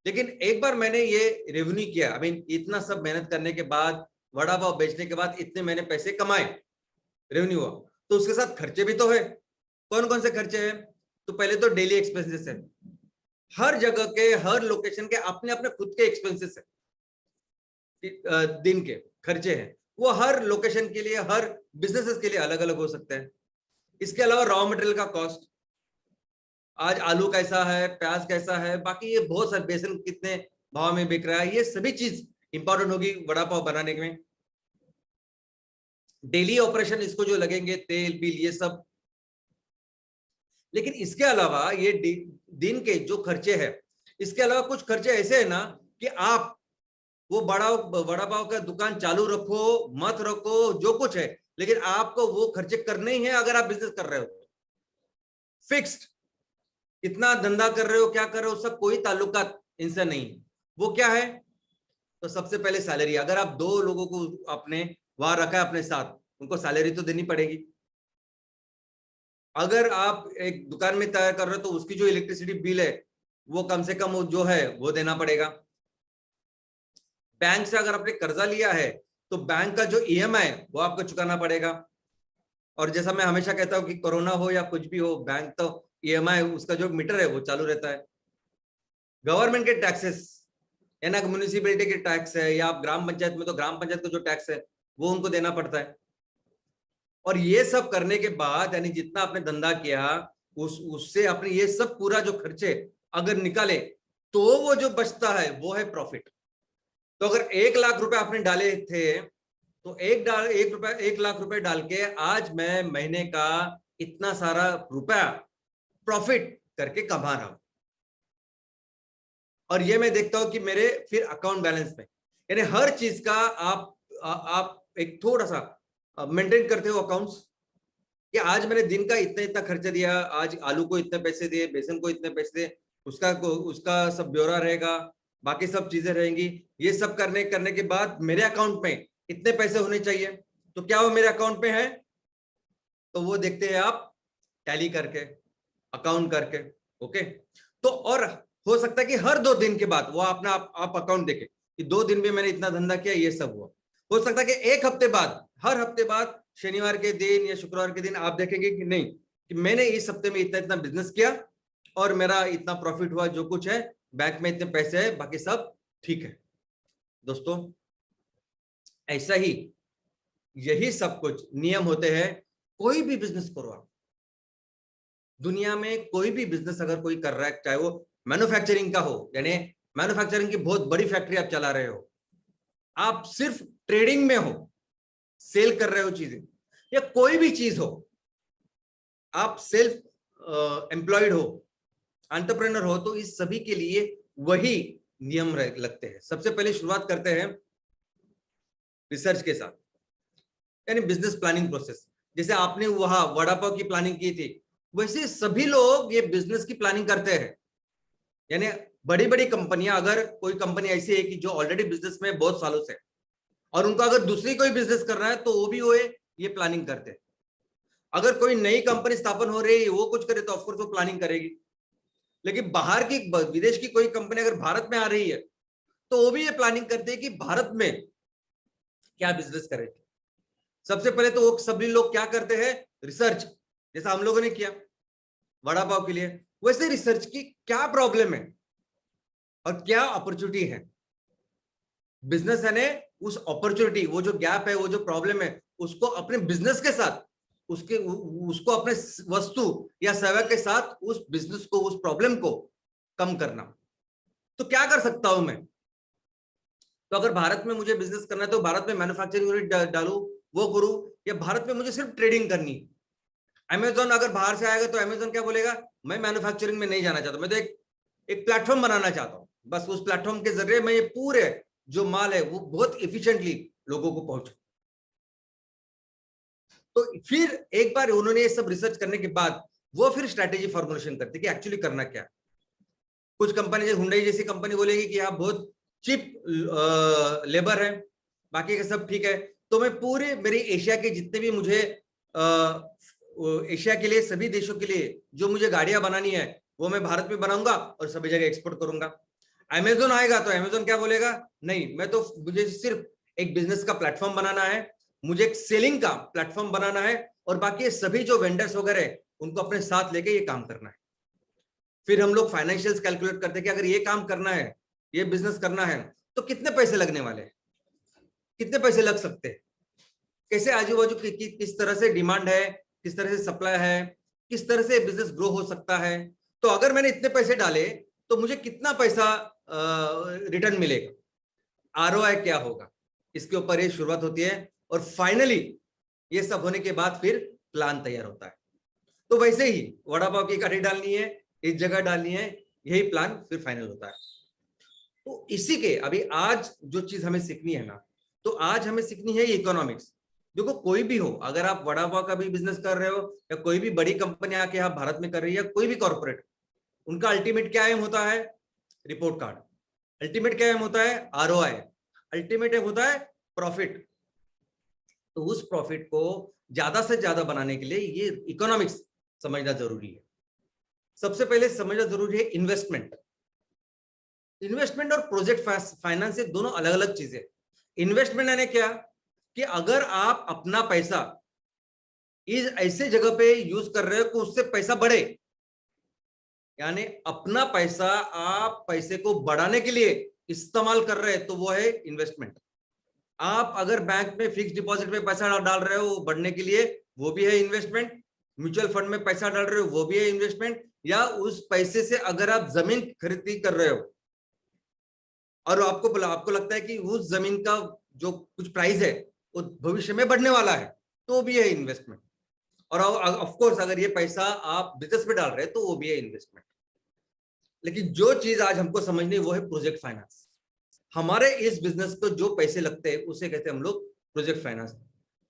लेकिन एक बार मैंने ये रेवेन्यू किया, आई मीन इतना सब मेहनत करने के बाद, वड़ा पाव बेचने के बाद इतने मैंने पैसे कमाए, रेवेन्यू हुआ, तो उसके साथ खर्चे भी तो है। कौन कौन से खर्चे हैं? तो पहले तो डेली एक्सपेंसेस है, हर जगह के हर लोकेशन के अपने अपने खुद के एक्सपेंसेस है, दिन के खर्चे हैं, वो हर लोकेशन के लिए, हर बिजनेसेस के लिए अलग अलग हो सकते हैं। इसके अलावा रॉ मटेरियल का कॉस्ट, आज आलू कैसा है, प्याज कैसा है, बाकी ये बहुत सारे, बेसन कितने भाव में बिक रहा है, ये सभी चीज इंपॉर्टेंट होगी वड़ा पाव बनाने में। डेली ऑपरेशन इसको जो लगेंगे, तेल बिल ये सब। लेकिन इसके अलावा ये दिन के जो खर्चे हैं, इसके अलावा कुछ खर्चे ऐसे है ना कि आप वो वड़ा पाव का दुकान चालू रखो मत रखो जो कुछ है, लेकिन आपको वो खर्चे करने ही है अगर आप बिजनेस कर रहे हो। फिक्स्ड, इतना धंधा कर रहे हो, क्या कर रहे हो, सब कोई ताल्लुकात इनसे नहीं। वो क्या है? तो सबसे पहले सैलरी, अगर आप 2 लोगों को अपने वहां रखा है अपने साथ, उनको सैलरी तो देनी पड़ेगी। अगर आप एक दुकान में तैयार कर रहे हो तो उसकी जो इलेक्ट्रिसिटी बिल है वो कम से कम जो है वो देना पड़ेगा। बैंक से अगर आपने कर्जा लिया है तो बैंक का जो ईएमआई वो आपको चुकाना पड़ेगा। और जैसा मैं हमेशा कहता हूं कि कोरोना हो या कुछ भी हो, बैंक तो ईएमआई उसका जो मीटर है वो चालू रहता है। गवर्नमेंट के टैक्सेस, यानी म्युनिसिपैलिटी के टैक्स है, या आप ग्राम पंचायत में तो ग्राम पंचायत का जो टैक्स है वो उनको देना पड़ता है। और ये सब करने के बाद, यानी जितना आपने धंधा किया उससे अपने ये सब पूरा जो खर्चे अगर निकाले तो वो जो बचता है वो है प्रॉफिट। तो अगर 1 लाख रुपए आपने डाले थे तो 1 लाख रुपए डाल के आज मैं महीने का इतना सारा रुपया प्रॉफिट करके कमा रहा हूं। और ये मैं देखता हूं कि मेरे फिर अकाउंट बैलेंस में, यानी हर चीज का आप एक थोड़ा सा मेंटेन करते हो अकाउंट्स, कि आज मैंने दिन का इतना इतना खर्चा दिया, आज आलू को इतने पैसे दिए, बेसन को इतने पैसे दिए, उसका सब ब्यौरा रहेगा, बाकी सब चीजें रहेंगी। ये सब करने के बाद मेरे अकाउंट में इतने पैसे होने चाहिए, तो क्या वो मेरे अकाउंट में है? तो वो देखते हैं आप टैली करके, अकाउंट करके। ओके, तो और हो सकता है कि हर 2 दिन के बाद वो अपना आप अकाउंट देखें कि 2 दिन में मैंने इतना धंधा किया, ये सब हुआ। हो सकता है कि 1 हफ्ते बाद, हर हफ्ते बाद शनिवार के दिन या शुक्रवार के दिन आप देखेंगे कि नहीं, कि मैंने इस हफ्ते में इतना इतना बिजनेस किया और मेरा इतना प्रॉफिट हुआ, जो कुछ है बैंक में इतने पैसे है, बाकी सब ठीक है। दोस्तों ऐसा ही, यही सब कुछ नियम होते हैं। कोई भी बिजनेस करो आप, दुनिया में कोई भी बिजनेस अगर कोई कर रहा है, चाहे वो मैन्युफैक्चरिंग का हो, यानी मैन्युफैक्चरिंग की बहुत बड़ी फैक्ट्री आप चला रहे हो, आप सिर्फ ट्रेडिंग में हो, सेल कर रहे हो चीजें, या कोई भी चीज हो, आप सेल्फ एम्प्लॉयड हो, एंटरप्रेन्योर हो, तो इस सभी के लिए वही नियम लगते हैं। सबसे पहले शुरुआत करते हैं रिसर्च के साथ, यानी बिजनेस प्लानिंग प्रोसेस। जैसे आपने वहां वड़ा पाव की प्लानिंग की थी, वैसे सभी लोग ये बिजनेस की प्लानिंग करते हैं। यानी बड़ी बड़ी कंपनियां, अगर कोई कंपनी ऐसी है कि जो ऑलरेडी बिजनेस में बहुत सालों से, और उनको अगर दूसरी कोई बिजनेस करना है तो वो भी वो ये प्लानिंग करते हैं। अगर कोई नई कंपनी स्थापन हो रही है, वो कुछ करे तो ऑफकोर्स वो प्लानिंग करेगी। लेकिन बाहर की, विदेश की कोई कंपनी अगर भारत में आ रही है तो वो भी ये प्लानिंग करते हैं कि भारत में क्या बिजनेस करें। सबसे पहले तो वो सभी लोग क्या करते हैं? रिसर्च, जैसा हम लोगों ने किया वड़ा पाव के लिए, वैसे रिसर्च की क्या प्रॉब्लम है और क्या अपॉर्चुनिटी है। बिजनेस है उस अपॉर्चुनिटी, वो जो गैप है, वो जो प्रॉब्लम है, उसको अपने बिजनेस के साथ, उसको अपने वस्तु या सेवा के साथ उस बिजनेस को, उस प्रॉब्लम को कम करना। तो क्या कर सकता हूं मैं? तो अगर भारत में मुझे बिजनेस करना है तो भारत में मैन्युफैक्चरिंग यूनिट डालू, वो करूं, या भारत में मुझे सिर्फ ट्रेडिंग करनी। अमेजोन अगर बाहर से आएगा तो अमेजोन क्या बोलेगा? मैं मैन्युफैक्चरिंग में नहीं जाना चाहता, मैं तो एक प्लेटफॉर्म बनाना चाहता हूं, बस उस प्लेटफॉर्म के जरिए मैं ये पूरे जो माल है वो बहुत एफिशिएंटली लोगों को पहुंचे। तो फिर एक बार उन्होंने ये सब रिसर्च करने के बाद वो फिर स्ट्रैटेजी फॉर्मुलेशन करते कि एक्चुअली करना क्या। कुछ कंपनी जैसे हुंडई जैसी कंपनी बोलेगी कि यहाँ बहुत चीप लेबर है, बाकी का सब ठीक है, तो मैं पूरे मेरी एशिया के जितने भी मुझे एशिया के लिए सभी देशों के लिए जो मुझे गाड़ियां बनानी है वो मैं भारत में बनाऊंगा और सभी जगह एक्सपोर्ट करूंगा। अमेज़न आएगा तो अमेज़न क्या बोलेगा, नहीं मैं तो मुझे सिर्फ एक बिजनेस का प्लेटफॉर्म बनाना है, मुझे एक सेलिंग का प्लेटफॉर्म बनाना है और बाकी सभी जो वेंडर्स वगैरह उनको अपने साथ लेके ये काम करना है। फिर हम लोग फाइनेंशियल्स कैलकुलेट करते हैं कि अगर ये काम करना है, ये बिजनेस करना है तो कितने पैसे लगने वाले हैं, कितने पैसे लग सकते हैं, कैसे आजू बाजू किस तरह से डिमांड है, किस तरह से सप्लाई है, किस तरह से बिजनेस ग्रो हो सकता है। तो अगर मैंने इतने पैसे डाले तो मुझे कितना पैसा रिटर्न मिलेगा, आरओआई क्या होगा, इसके ऊपर ये शुरुआत होती है और फाइनली ये सब होने के बाद फिर प्लान तैयार होता है। तो वैसे ही वड़ा पाव की गाड़ी डालनी है, इस जगह डालनी है, यही प्लान फिर फाइनल होता है। तो इसी के अभी आज जो चीज हमें सीखनी है ना, तो आज हमें सीखनी है इकोनॉमिक्स। देखो कोई भी हो, अगर आप वड़ा पाव का भी बिजनेस कर रहे हो या कोई भी बड़ी कंपनी आके आप भारत में कर रही है, कोई भी कॉर्पोरेट, उनका अल्टीमेट क्या एम होता है, रिपोर्ट कार्ड। अल्टीमेट क्या एम होता है, आरओआई। अल्टीमेट एम होता है प्रॉफिट। तो उस प्रॉफिट को ज्यादा से ज्यादा बनाने के लिए ये इकोनॉमिक्स समझना जरूरी है। सबसे पहले समझना जरूरी है इन्वेस्टमेंट। इन्वेस्टमेंट और प्रोजेक्ट फाइनेंस ये दोनों अलग अलग चीजें। इन्वेस्टमेंट यानी क्या कि अगर आप अपना पैसा इस ऐसे जगह पे यूज कर रहे हो कि उससे पैसा बढ़े, यानी अपना पैसा आप पैसे को बढ़ाने के लिए इस्तेमाल कर रहे हैं, तो वो है इन्वेस्टमेंट। आप अगर बैंक में फिक्स डिपॉजिट में पैसा डाल रहे हो बढ़ने के लिए, वो भी है इन्वेस्टमेंट। म्यूचुअल फंड में पैसा डाल रहे हो, वो भी है इन्वेस्टमेंट। या उस पैसे से अगर आप जमीन खरीदी कर रहे हो और आपको लगता है कि उस जमीन का जो कुछ प्राइस है वो भविष्य में बढ़ने वाला है, तो भी है इन्वेस्टमेंट। और ऑफ कोर्स अगर ये पैसा आप बिजनेस में डाल रहे हैं तो वो भी है इन्वेस्टमेंट। लेकिन जो चीज आज हमको समझनी वो है प्रोजेक्ट फाइनेंस। हमारे इस बिजनेस को जो पैसे लगते हैं उसे कहते हैं हम लोग प्रोजेक्ट फाइनेंस।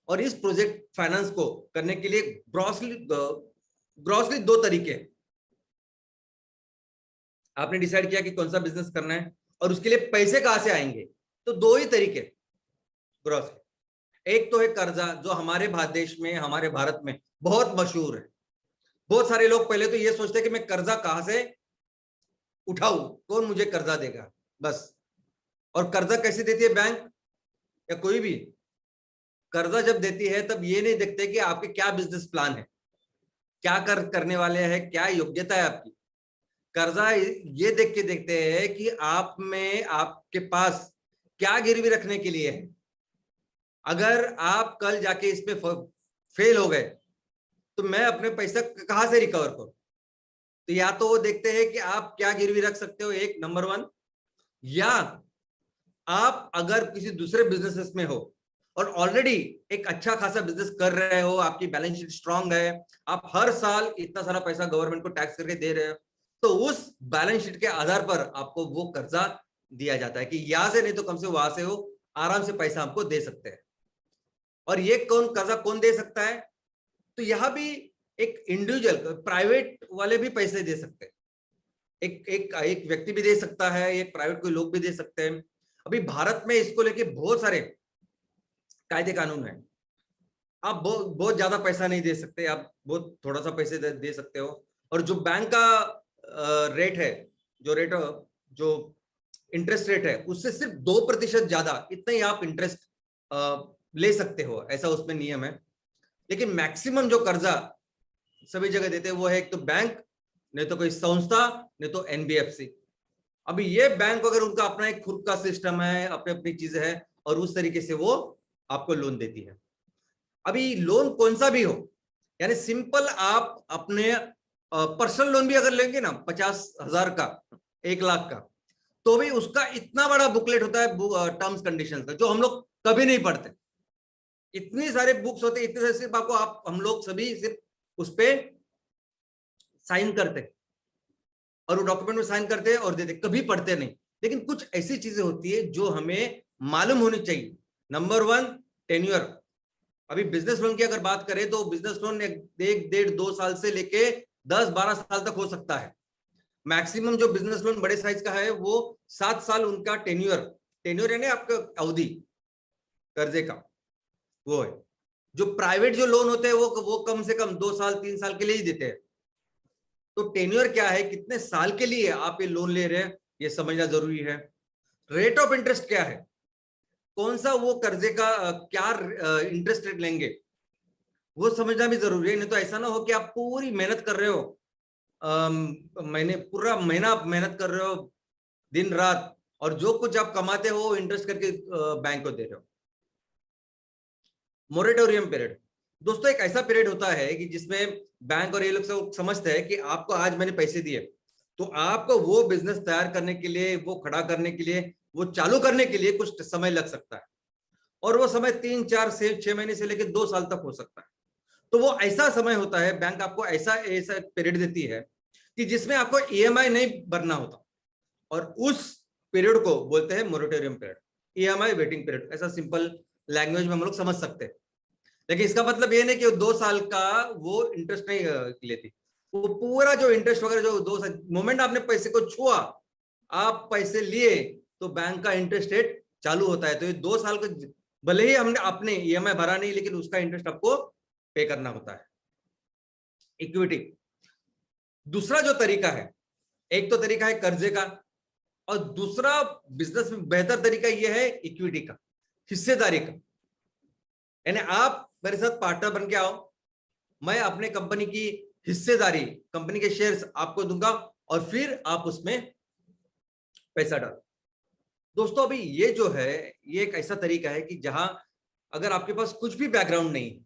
और इस प्रोजेक्ट फाइनेंस को करने के लिए ग्रॉसली दो तरीके। आपने डिसाइड किया कि कौन सा बिजनेस करना है और उसके लिए पैसे कहां से आएंगे, तो दो ही तरीके ग्रॉसली। एक तो है कर्जा, जो हमारे देश में, हमारे भारत में बहुत मशहूर है। बहुत सारे लोग पहले तो ये सोचते हैं कि मैं कर्जा कहां से उठाऊं, कौन मुझे कर्जा देगा, बस। और कर्जा कैसे देती है बैंक या कोई भी? कर्जा जब देती है तब ये नहीं देखते कि आपके क्या बिजनेस प्लान है, क्या करने वाले हैं, क्या योग्यता है आपकी। कर्जा ये देख के देखते हैं कि आप में आपके पास क्या गिरवी रखने के लिए है। अगर आप कल जाके इस पे फेल हो गए तो मैं अपने पैसा कहां से रिकवर करूं। तो या तो वो देखते हैं कि आप क्या गिरवी रख सकते हो, एक नंबर वन, या आप अगर किसी दूसरे बिजनेसेस में हो और ऑलरेडी एक अच्छा खासा बिजनेस कर रहे हो, आपकी बैलेंस शीट स्ट्रांग है, आप हर साल इतना सारा पैसा गवर्नमेंट को टैक्स करके दे रहे हो, तो उस बैलेंस शीट के आधार पर आपको वो कर्जा दिया जाता है कि यहां से नहीं तो कम से वहां से हो आराम से पैसा आपको दे सकते हैं। और ये कर्जा कौन दे सकता है? तो यहां भी एक इंडिविजुअल, प्राइवेट वाले भी पैसे दे सकते हैं। एक व्यक्ति भी दे सकता है, एक प्राइवेट कोई लोग भी दे सकते हैं। अभी भारत में इसको लेके बहुत सारे कायदे कानून है। आप बहुत ज्यादा पैसा नहीं दे सकते, आप बहुत थोड़ा सा पैसे दे सकते हो। और जो बैंक का रेट है, जो इंटरेस्ट रेट है, उससे सिर्फ 2% ज्यादा, इतना ही आप इंटरेस्ट ले सकते हो, ऐसा उसमें नियम है। लेकिन मैक्सिमम जो कर्जा सभी जगह देते हैं वो है एक तो बैंक, नहीं तो कोई संस्था, नहीं तो एनबीएफसी। अभी ये बैंक अगर उनका अपना एक खुद का सिस्टम है, अपनी चीजें है, और उस तरीके से वो आपको लोन देती है। अभी लोन कौन सा भी हो, यानी सिंपल आप अपने पर्सनल लोन भी अगर लेंगे ना 50,000 का, 1 लाख का, तो भी उसका इतना बड़ा बुकलेट होता है टर्म्स कंडीशन का, जो हम लोग कभी नहीं पढ़ते। इतने सारे बुक्स होते, इतने सारे, सिर्फ आपको हम लोग सभी सिर्फ उस पर साइन करते और वो डॉक्यूमेंट में साइन करते हैं और देते, कभी पढ़ते नहीं। लेकिन कुछ ऐसी चीजें होती है जो हमें मालूम होनी चाहिए। नंबर 1, टेन्योर, अभी बिजनेस लोन की अगर बात करें तो बिजनेस लोन 1.5-2 साल से लेके 10-12 साल तक हो सकता है। मैक्सिमम जो बिजनेस लोन बड़े साइज का है वो 7 साल उनका टेन्योर यानी आपका अवधि कर्जे का वो है। जो प्राइवेट जो लोन होते हैं वो कम से कम 2 साल 3 साल के लिए ही देते हैं। तो टेन्योर क्या है, कितने साल के लिए आप ये लोन ले रहे हैं, ये समझना जरूरी है। रेट ऑफ इंटरेस्ट क्या है, कौन सा वो कर्जे का क्या इंटरेस्ट रेट लेंगे, वो समझना भी जरूरी है। नहीं तो ऐसा ना हो कि आप पूरी मेहनत कर रहे हो, पूरा महीना आप मेहनत कर रहे हो दिन रात, और जो कुछ आप कमाते हो वो इंटरेस्ट करके बैंक को दे रहे हो। मोरेटोरियम पीरियड दोस्तों एक ऐसा पीरियड होता है कि जिसमें बैंक और ये लोग सब समझते हैं कि आपको आज मैंने पैसे दिए तो आपको वो बिजनेस तैयार करने के लिए, वो खड़ा करने के लिए, वो चालू करने के लिए कुछ समय लग सकता है, और वो समय 3-4 से 6 महीने से लेकर 2 साल तक हो सकता है। तो वो ऐसा समय होता है, बैंक आपको ऐसा पीरियड देती है कि जिसमें आपको ईएमआई नहीं भरना होता, और उस पीरियड को बोलते हैं moratorium period, EMI waiting period. ऐसा सिंपल लैंग्वेज में हम लोग समझ सकते हैं। लेकिन इसका मतलब ये नहीं कि 2 साल का वो इंटरेस्ट नहीं लेती, वो पूरा जो इंटरेस्ट वगैरह जो 2 साल मोमेंट आपने पैसे को छुआ, आप पैसे लिए तो बैंक का इंटरेस्ट रेट चालू होता है। तो ये 2 साल का भले ही हमने अपने ईएमआई भरा नहीं, लेकिन उसका इंटरेस्ट आपको पे करना होता है। इक्विटी दूसरा जो तरीका है, एक तो तरीका है कर्जे का, और दूसरा बिजनेस में बेहतर तरीका यह है इक्विटी का, हिस्सेदारी का। यानी आप मेरे साथ पार्टनर बन के आओ, मैं अपने कंपनी की हिस्सेदारी, कंपनी के शेयर्स आपको दूंगा, और फिर आप उसमें पैसा डालो। दोस्तों अभी ये जो है ये एक ऐसा तरीका है कि जहां अगर आपके पास कुछ भी बैकग्राउंड नहीं है,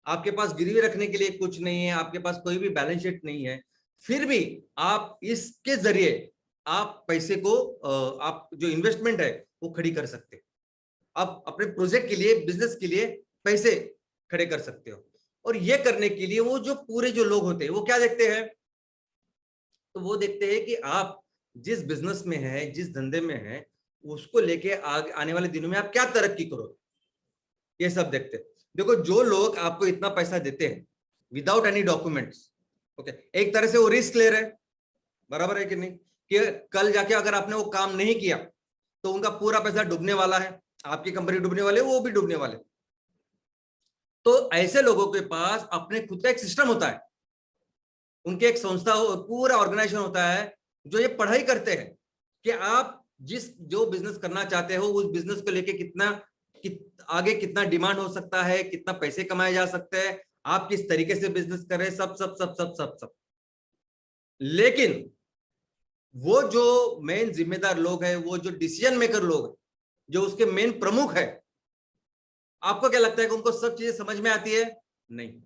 आपके पास गिरवी रखने के लिए कुछ नहीं है, आपके पास कोई भी बैलेंस शीट नहीं है, फिर भी आप इसके जरिए आप पैसे को आप जो इन्वेस्टमेंट है वो खड़ी कर सकते हैं। आप अपने प्रोजेक्ट के लिए, बिजनेस के लिए पैसे खड़े कर सकते हो। और ये करने के लिए वो जो पूरे जो लोग होते हैं वो क्या देखते हैं, तो वो देखते हैं कि आप जिस बिजनेस में है, जिस धंधे में है, उसको लेके आने वाले दिनों में आप क्या तरक्की करोगे, ये सब देखते हैं। देखो जो लोग आपको इतना पैसा देते हैं विदाउट एनी डॉक्यूमेंट्स, ओके, एक तरह से वो रिस्क ले रहे हैं, बराबर है कि नहीं, कि कल जाके अगर आपने वो काम नहीं किया तो उनका पूरा पैसा डूबने वाला है, आपकी कंपनी डूबने वाले, वो भी डूबने वाले। तो ऐसे लोगों के पास अपने खुद का एक सिस्टम होता है, उनके एक संस्था पूरा ऑर्गेनाइजेशन होता है जो ये पढ़ाई करते हैं कि आप जो बिजनेस करना चाहते हो उस बिजनेस को लेके आगे कितना डिमांड हो सकता है, कितना पैसे कमाए जा सकते हैं, आप किस तरीके से बिजनेस कर रहे हैं, सब सब सब सब सब सब। लेकिन वो जो मेन जिम्मेदार लोग हैं, वो जो डिसीजन मेकर लोग हैं, जो उसके मेन प्रमुख है, आपको क्या लगता है कि उनको सब चीजें समझ में आती है? नहीं।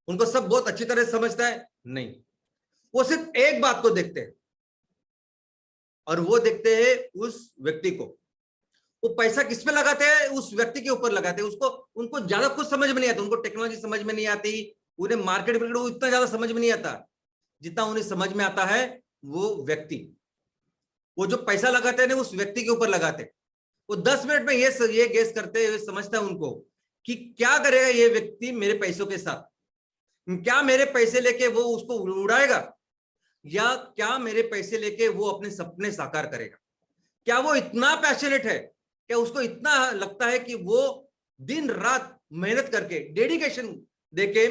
उनको सब बहुत अच्छी तरह से समझता है? नहीं। वो सिर्फ एक बात को देखते हैं, और वो देखते हैं उस व्यक्ति को। वो पैसा किस पे लगाते हैं? उस व्यक्ति के ऊपर लगाते हैं। उनको ज्यादा कुछ समझ में नहीं आता, उनको टेक्नोलॉजी समझ में नहीं आती, उन्हें मार्केट इतना ज्यादा समझ में नहीं आता, जितना उन्हें समझ में आता है वो व्यक्ति, वो जो पैसा लगाते हैं ना उस व्यक्ति के ऊपर लगाते हैं। वो 10 मिनट में ये गेस करते हुए समझता है उनको कि क्या करेगा ये व्यक्ति मेरे पैसों के साथ, क्या मेरे पैसे लेके वो उसको उड़ाएगा, या क्या मेरे पैसे लेके वो अपने सपने साकार करेगा। क्या वो इतना पैशनेट है, क्या उसको इतना लगता है कि वो दिन रात मेहनत करके, डेडिकेशन देके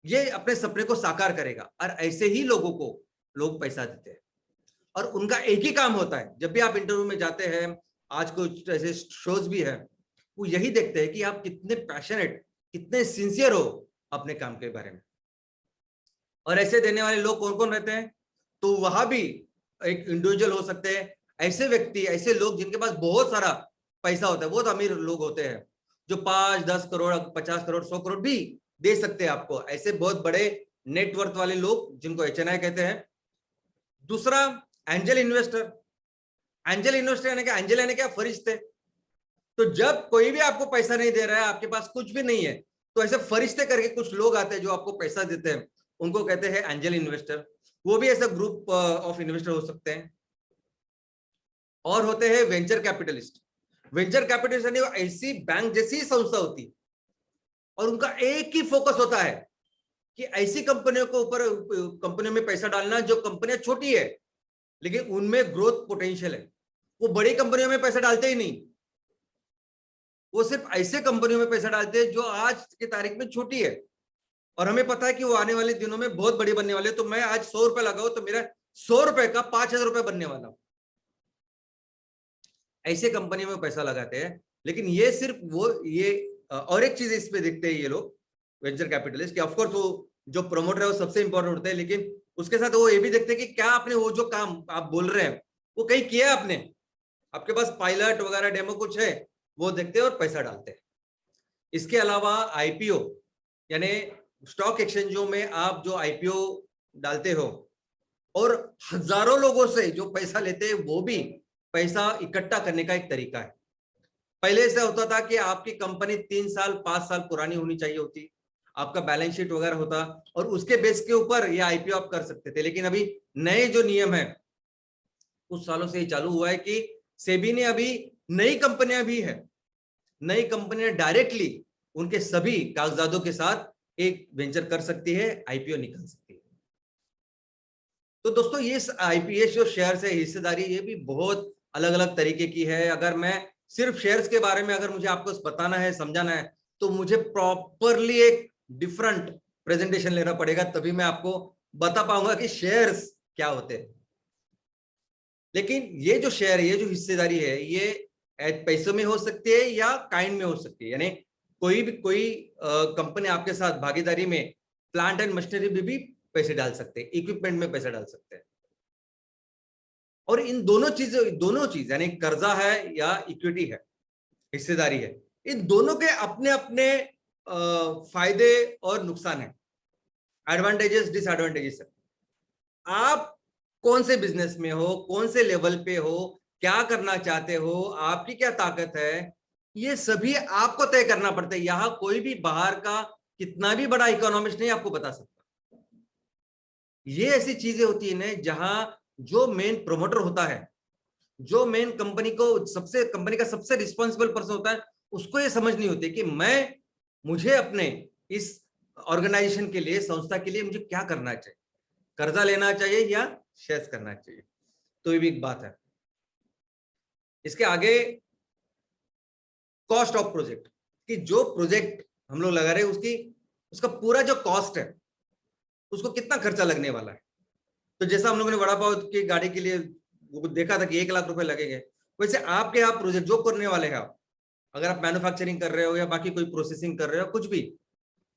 ये अपने सपने को साकार करेगा। और ऐसे ही लोगों को लोग पैसा देते हैं, और उनका एक ही काम होता है, जब भी आप इंटरव्यू में जाते हैं, आज कुछ ऐसे शोज भी है, वो यही देखते हैं कि आप कितने पैशनेट, कितने सिंसियर हो अपने काम के बारे में। और ऐसे देने वाले लोग कौन कौन रहते हैं? तो वहां भी एक इंडिविजुअल हो सकते हैं, ऐसे व्यक्ति, ऐसे लोग जिनके पास बहुत सारा पैसा होता है, बहुत अमीर लोग होते हैं जो 5-10 करोड़, 50 करोड़, 100 करोड़ भी दे सकते हैं आपको। ऐसे बहुत बड़े नेटवर्थ वाले लोग जिनको HNI कहते हैं। दूसरा angel investor. Angel investor angel यानी क्या? फरिश्ते। तो जब कोई भी आपको पैसा नहीं दे रहा है, आपके पास कुछ भी नहीं है, तो ऐसे फरिश्ते करके कुछ लोग आते हैं जो आपको पैसा देते हैं, उनको कहते हैं एंजल इन्वेस्टर। वो भी ऐसा ग्रुप ऑफ इन्वेस्टर हो सकते हैं। और होते हैं वेंचर कैपिटलिस्ट। वेंचर कैपिटलिस्ट यानी ऐसी बैंक जैसी संस्था होती है और उनका एक ही फोकस होता है कि ऐसी कंपनियों को ऊपर कंपनियों में पैसा डालना जो कंपनियां छोटी है लेकिन उनमें ग्रोथ पोटेंशियल है। वो बड़ी कंपनियों में पैसा डालते ही नहीं, वो सिर्फ ऐसे कंपनियों में पैसा डालते हैं जो आज की तारीख में छोटी है और हमें पता है कि वो आने वाले दिनों में बहुत बड़ी बनने वाले। तो मैं आज 100 रुपए लगाऊं तो मेरा 100 रुपए का 5,000 रुपए बनने वाला। ऐसे कंपनी में पैसा लगाते हैं। लेकिन ये सिर्फ वो ये और एक चीज इस पे देखते हैं ये लोग वेंचर कैपिटलिस्ट कि ऑफकोर्स वो जो प्रमोटर है वो सबसे इंपॉर्टेंट होता है, लेकिन उसके साथ वो ये भी देखते हैं कि क्या आपने वो जो काम आप बोल रहे हैं वो कहीं किया आपने, आपके पास पायलट वगैरह डेमो कुछ है, वो देखते हैं और पैसा डालते हैं। इसके अलावा आईपीओ यानी स्टॉक एक्सचेंजों में आप जो आईपीओ डालते हो और हजारों लोगों से जो पैसा लेते हैं वो भी पैसा इकट्ठा करने का एक तरीका है। पहले ऐसा होता था कि आपकी कंपनी 3 साल 5 साल पुरानी होनी चाहिए होती, आपका बैलेंस शीट वगैरह होता और उसके बेस के ऊपर ये आईपीओ आप कर सकते थे। लेकिन अभी नए जो नियम है कुछ सालों से ये चालू हुआ है कि सेबी ने अभी नई कंपनियां भी है, नई कंपनियां डायरेक्टली उनके सभी कागजातों के साथ एक वेंचर कर सकती है, आईपीओ निकाल सकती है। तो दोस्तों ये आईपीएस जो शेयर है हिस्सेदारी ये भी बहुत अलग अलग तरीके की है। अगर मैं सिर्फ शेयर्स के बारे में अगर मुझे आपको बताना है समझाना है तो मुझे प्रॉपरली एक डिफरेंट प्रेजेंटेशन लेना पड़ेगा, तभी मैं आपको बता पाऊंगा कि शेयर्स क्या होते हैं। लेकिन ये जो शेयर है, ये जो हिस्सेदारी है, ये पैसों में हो सकती है या काइंड में हो सकती है। यानी कोई कंपनी आपके साथ भागीदारी में प्लांट एंड मशीनरी में भी पैसे डाल सकते हैं, इक्विपमेंट में पैसा डाल सकते हैं। और इन दोनों चीज यानी कर्जा है या इक्विटी है, हिस्सेदारी है, इन दोनों के अपने अपने फायदे और नुकसान है, एडवांटेजेस डिसएडवांटेजेस है। आप कौन से बिजनेस में हो, कौन से लेवल पे हो, क्या करना चाहते हो, आपकी क्या ताकत है, ये सभी आपको तय करना पड़ता है। यहां कोई भी बाहर का कितना भी बड़ा इकोनॉमिस्ट नहीं आपको बता सकता। ये ऐसी चीजें होती है ना जहां जो मेन प्रोमोटर होता है, जो मेन कंपनी का सबसे रिस्पॉन्सिबल पर्सन होता है, उसको ये समझ नहीं होती कि मुझे अपने इस ऑर्गेनाइजेशन के लिए, संस्था के लिए मुझे क्या करना चाहिए, कर्जा लेना चाहिए या शेयर्स करना चाहिए। तो ये भी एक बात है। इसके आगे कॉस्ट ऑफ प्रोजेक्ट, कि जो प्रोजेक्ट हम लोग लगा रहे हैं उसका पूरा जो कॉस्ट है उसको कितना खर्चा लगने वाला है। तो जैसा हम लोगों ने वड़ा पाव की गाड़ी के लिए देखा था कि 1 लाख रुपए लगेंगे, वैसे आपके आप प्रोजेक्ट जो करने वाले हैं आप, अगर आप मैन्युफैक्चरिंग कर रहे हो या बाकी कोई प्रोसेसिंग कर रहे हो कुछ भी,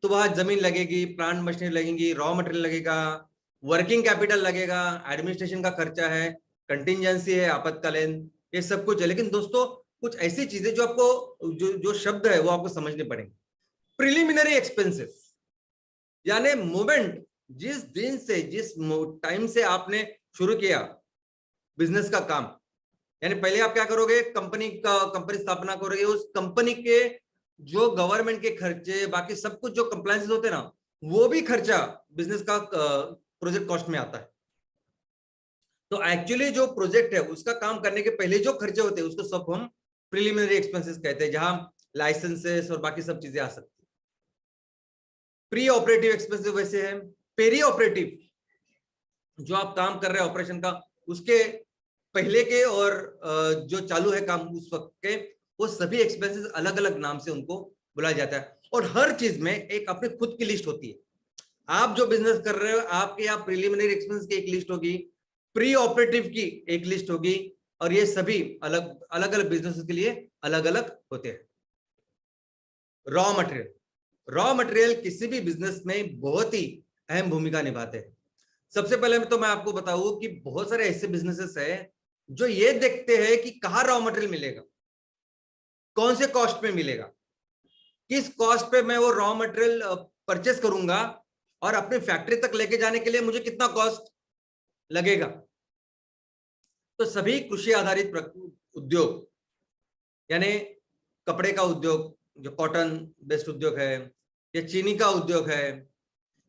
तो वहां जमीन लगेगी, प्लांट मशीनरी लगेंगी, रॉ मटेरियल लगेगा, वर्किंग कैपिटल लगेगा, एडमिनिस्ट्रेशन का खर्चा है, कंटिजेंसी है, आपातकालीन, ये सब कुछ है। लेकिन दोस्तों कुछ ऐसी चीजें जो आपको जो शब्द है वो आपको समझने पड़ेंगे। प्रिलिमिनरी एक्सपेंसेस यानी मोमेंट, जिस दिन से जिस टाइम से आपने शुरू किया बिजनेस का काम, यानी पहले आप क्या करोगे, कंपनी स्थापना करोगे, उस कंपनी के जो गवर्नमेंट के खर्चे बाकी सब कुछ जो कंप्लायंसेस होते हैं ना, वो भी खर्चा बिजनेस का प्रोजेक्ट कॉस्ट में आता है। तो एक्चुअली जो प्रोजेक्ट है उसका काम करने के पहले जो खर्चे होते हैं उसको सब हम प्रिलिमिनरी एक्सपेंसेस कहते हैं, जहां लाइसेंसेस और बाकी सब चीजें आ सकती है। प्री ऑपरेटिव एक्सपेंसेस वैसे है। पेरी ऑपरेटिव, जो आप काम कर रहे हैं ऑपरेशन का, उसके पहले के और जो चालू है काम उस वक्त के, वो सभी एक्सपेंसेस अलग अलग नाम से उनको बुलाया जाता है। और हर चीज में एक अपनी खुद की लिस्ट होती है। आप जो बिजनेस कर रहे हो आपके यहाँ प्रिलिमिनरी एक्सपेंसेस की एक लिस्ट होगी, प्री ऑपरेटिव की एक लिस्ट होगी, और ये सभी अलग अलग बिजनेस के लिए अलग अलग होते हैं। रॉ मटेरियल किसी भी बिजनेस में बहुत ही अहम भूमिका निभाते हैं। सबसे पहले तो मैं आपको बताऊं कि बहुत सारे ऐसे बिजनेसेस हैं जो ये देखते हैं कि कहाँ रॉ मटेरियल मिलेगा, कौन से कॉस्ट पे मिलेगा, किस कॉस्ट पे मैं वो रॉ मटेरियल परचेस करूंगा, और अपनी फैक्ट्री तक लेके जाने के लिए मुझे कितना कॉस्ट लगेगा। तो सभी कृषि आधारित उद्योग यानी कपड़े का उद्योग, जो कॉटन बेस्ड उद्योग है, या चीनी का उद्योग है,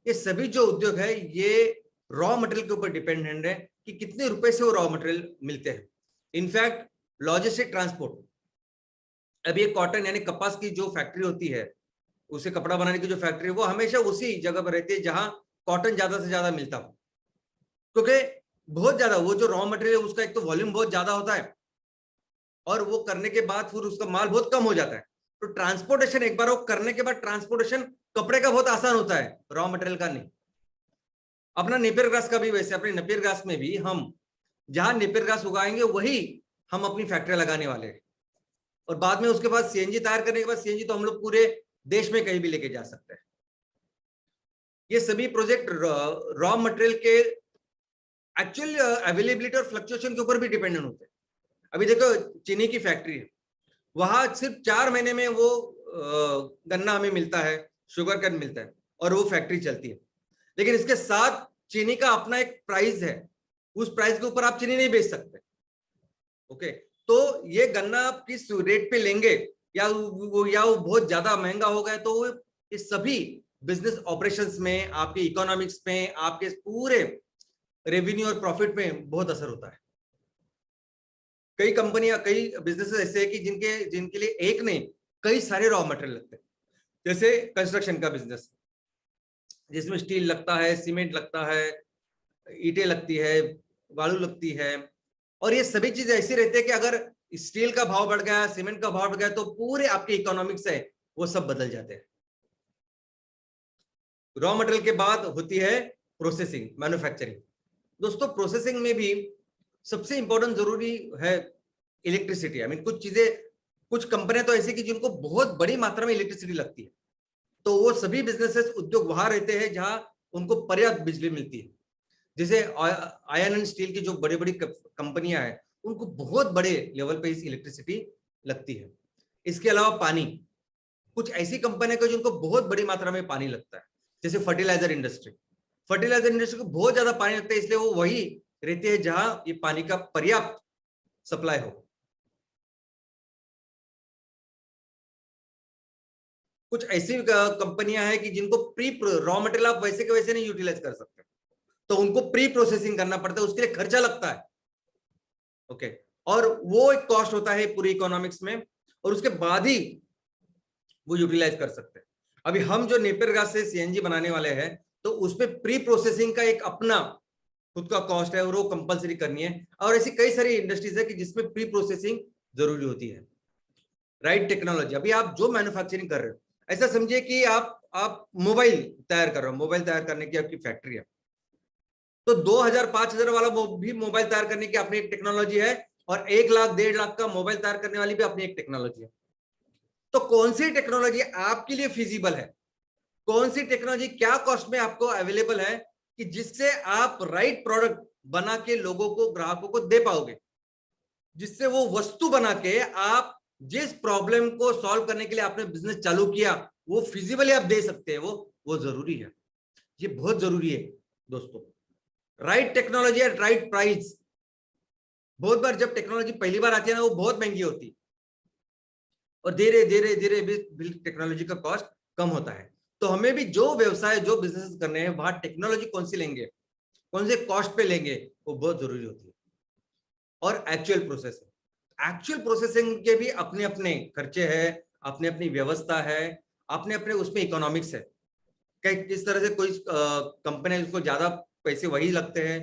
ये सभी जो उद्योग है ये रॉ मटेरियल के ऊपर डिपेंडेंट है कि कितने रुपए से वो रॉ मटेरियल मिलते हैं। इनफैक्ट लॉजिस्टिक ट्रांसपोर्ट, अब ये कॉटन यानी कपास की जो फैक्ट्री होती है उसे कपड़ा बनाने की जो फैक्ट्री है वो हमेशा उसी जगह पर रहती है जहां कॉटन ज्यादा से ज्यादा मिलता हो, क्योंकि बहुत ज्यादा वो जो रॉ मटेरियल है उसका एक तो वॉल्यूम बहुत ज्यादा होता है और वो करने के बाद फिर उसका माल बहुत कम हो जाता है। तो ट्रांसपोर्टेशन एक बार वो करने के बाद ट्रांसपोर्टेशन कपड़े का बहुत आसान होता है, रॉ मटेरियल का नहीं। अपना नेपियर ग्रास का भी वैसे, अपने नेपियर ग्रास में भी हम जहां नेपियर ग्रास उगाएंगे वही हम अपनी फैक्ट्री लगाने वाले हैं और बाद में उसके बाद सीएनजी तैयार करने के बाद सीएनजी तो हम लोग पूरे देश में कहीं भी लेके जा सकते हैं। ये सभी प्रोजेक्ट रॉ मटेरियल के एक्चुअल अवेलेबिलिटी और फ्लक्चुएशन के ऊपर भी डिपेंडेंट होते हैं। अभी देखो चीनी की फैक्ट्री है, वहां सिर्फ 4 महीने में वो गन्ना हमें मिलता है, शुगर कैन मिलता है और वो फैक्ट्री चलती है। लेकिन इसके साथ चीनी का अपना एक प्राइस है, उस प्राइस के ऊपर आप चीनी नहीं बेच सकते। ओके, तो ये गन्ना आप किस रेट पे लेंगे या वो बहुत ज्यादा महंगा हो गया, तो ये सभी बिजनेस ऑपरेशंस में, आपके इकोनॉमिक्स में, आपके पूरे रेवेन्यू और प्रॉफिट में बहुत असर होता है। कई कंपनियां, कई बिजनेसेस ऐसे हैं कि जिनके लिए एक नहीं कई सारे रॉ मटेरियल लगते हैं। जैसे कंस्ट्रक्शन का बिजनेस जिसमें स्टील लगता है, सीमेंट लगता है, ईंटें लगती है, बालू लगती है और ये सभी चीजें ऐसी रहती है कि अगर स्टील का भाव बढ़ गया, सीमेंट का भाव बढ़ गया तो पूरे आपके इकोनॉमिक्स है वो सब बदल जाते हैं। रॉ मटेरियल के बाद होती है प्रोसेसिंग, मैन्युफैक्चरिंग। दोस्तों प्रोसेसिंग में भी सबसे इंपॉर्टेंट जरूरी है इलेक्ट्रिसिटी। आई मीन कुछ चीजें, कुछ कंपनियां तो ऐसी कि जिनको बहुत बड़ी मात्रा में इलेक्ट्रिसिटी लगती है, तो वो सभी बिजनेसेस, उद्योग वहां रहते हैं जहां उनको पर्याप्त बिजली मिलती है। जैसे आयरन एंड स्टील की जो बड़ी बड़ी कंपनियां हैं उनको बहुत बड़े लेवल पे इस इलेक्ट्रिसिटी लगती है। इसके अलावा पानी, कुछ ऐसी कंपनियां को जिनको बहुत बड़ी मात्रा में पानी लगता है, जैसे फर्टिलाइजर इंडस्ट्री को बहुत ज्यादा पानी लगता है, इसलिए वो वही रहते हैं जहां ये पानी का पर्याप्त सप्लाई हो। कुछ ऐसी कंपनियां हैं कि जिनको प्री रॉ मटेरियल आप वैसे के वैसे नहीं यूटिलाइज कर सकते, तो उनको प्री प्रोसेसिंग करना पड़ता है, उसके लिए खर्चा लगता है। ओके, और वो एक कॉस्ट होता है पूरी इकोनॉमिक्स में और उसके बाद ही वो यूटिलाइज कर सकते हैं। अभी हम जो नेपियर ग्रास से सीएनजी बनाने वाले हैं तो उसमें प्री प्रोसेसिंग का एक अपना खुद का कॉस्ट है और वो कंपलसरी करनी है। और ऐसी कई सारी इंडस्ट्रीज है कि जिसमें प्री प्रोसेसिंग जरूरी होती है। राइट टेक्नोलॉजी, अभी आप जो मैन्युफैक्चरिंग कर रहे हो, ऐसा समझिए कि आप मोबाइल तैयार कर रहे हो, मोबाइल तैयार करने की आपकी फैक्ट्री है, तो 2000-5000 वाला भी मोबाइल तैयार करने की अपनी एक टेक्नोलॉजी है और 1 लाख 1.5 लाख का मोबाइल तैयार करने वाली भी अपनी एक टेक्नोलॉजी है। तो कौन सी टेक्नोलॉजी आपके लिए फिजिबल है, कौन सी टेक्नोलॉजी क्या कॉस्ट में आपको अवेलेबल है कि जिससे आप राइट प्रोडक्ट बना के लोगों को, ग्राहकों को दे पाओगे, जिससे वो वस्तु बना के आप जिस प्रॉब्लम को सॉल्व करने के लिए आपने बिजनेस चालू किया वो फिजिबली आप दे सकते हैं, वो जरूरी है। ये बहुत जरूरी है दोस्तों। Right technology at right price. बहुत बार जब टेक्नोलॉजी पहली बार आती है ना वो बहुत महंगी होती है और धीरे धीरे धीरे टेक्नोलॉजी का कॉस्ट कम होता है। तो हमें भी जो व्यवसाय, जो बिजनेस करने हैं वहां टेक्नोलॉजी कौन सी लेंगे, कौन से कॉस्ट पे लेंगे, वो बहुत जरूरी होती है। और एक्चुअल प्रोसेसिंग के भी अपने अपने खर्चे हैं, अपने अपनी व्यवस्था है, अपने अपने उसमें इकोनॉमिक्स है। किस तरह से कोई कंपनी उसको ज्यादा पैसे वही लगते हैं,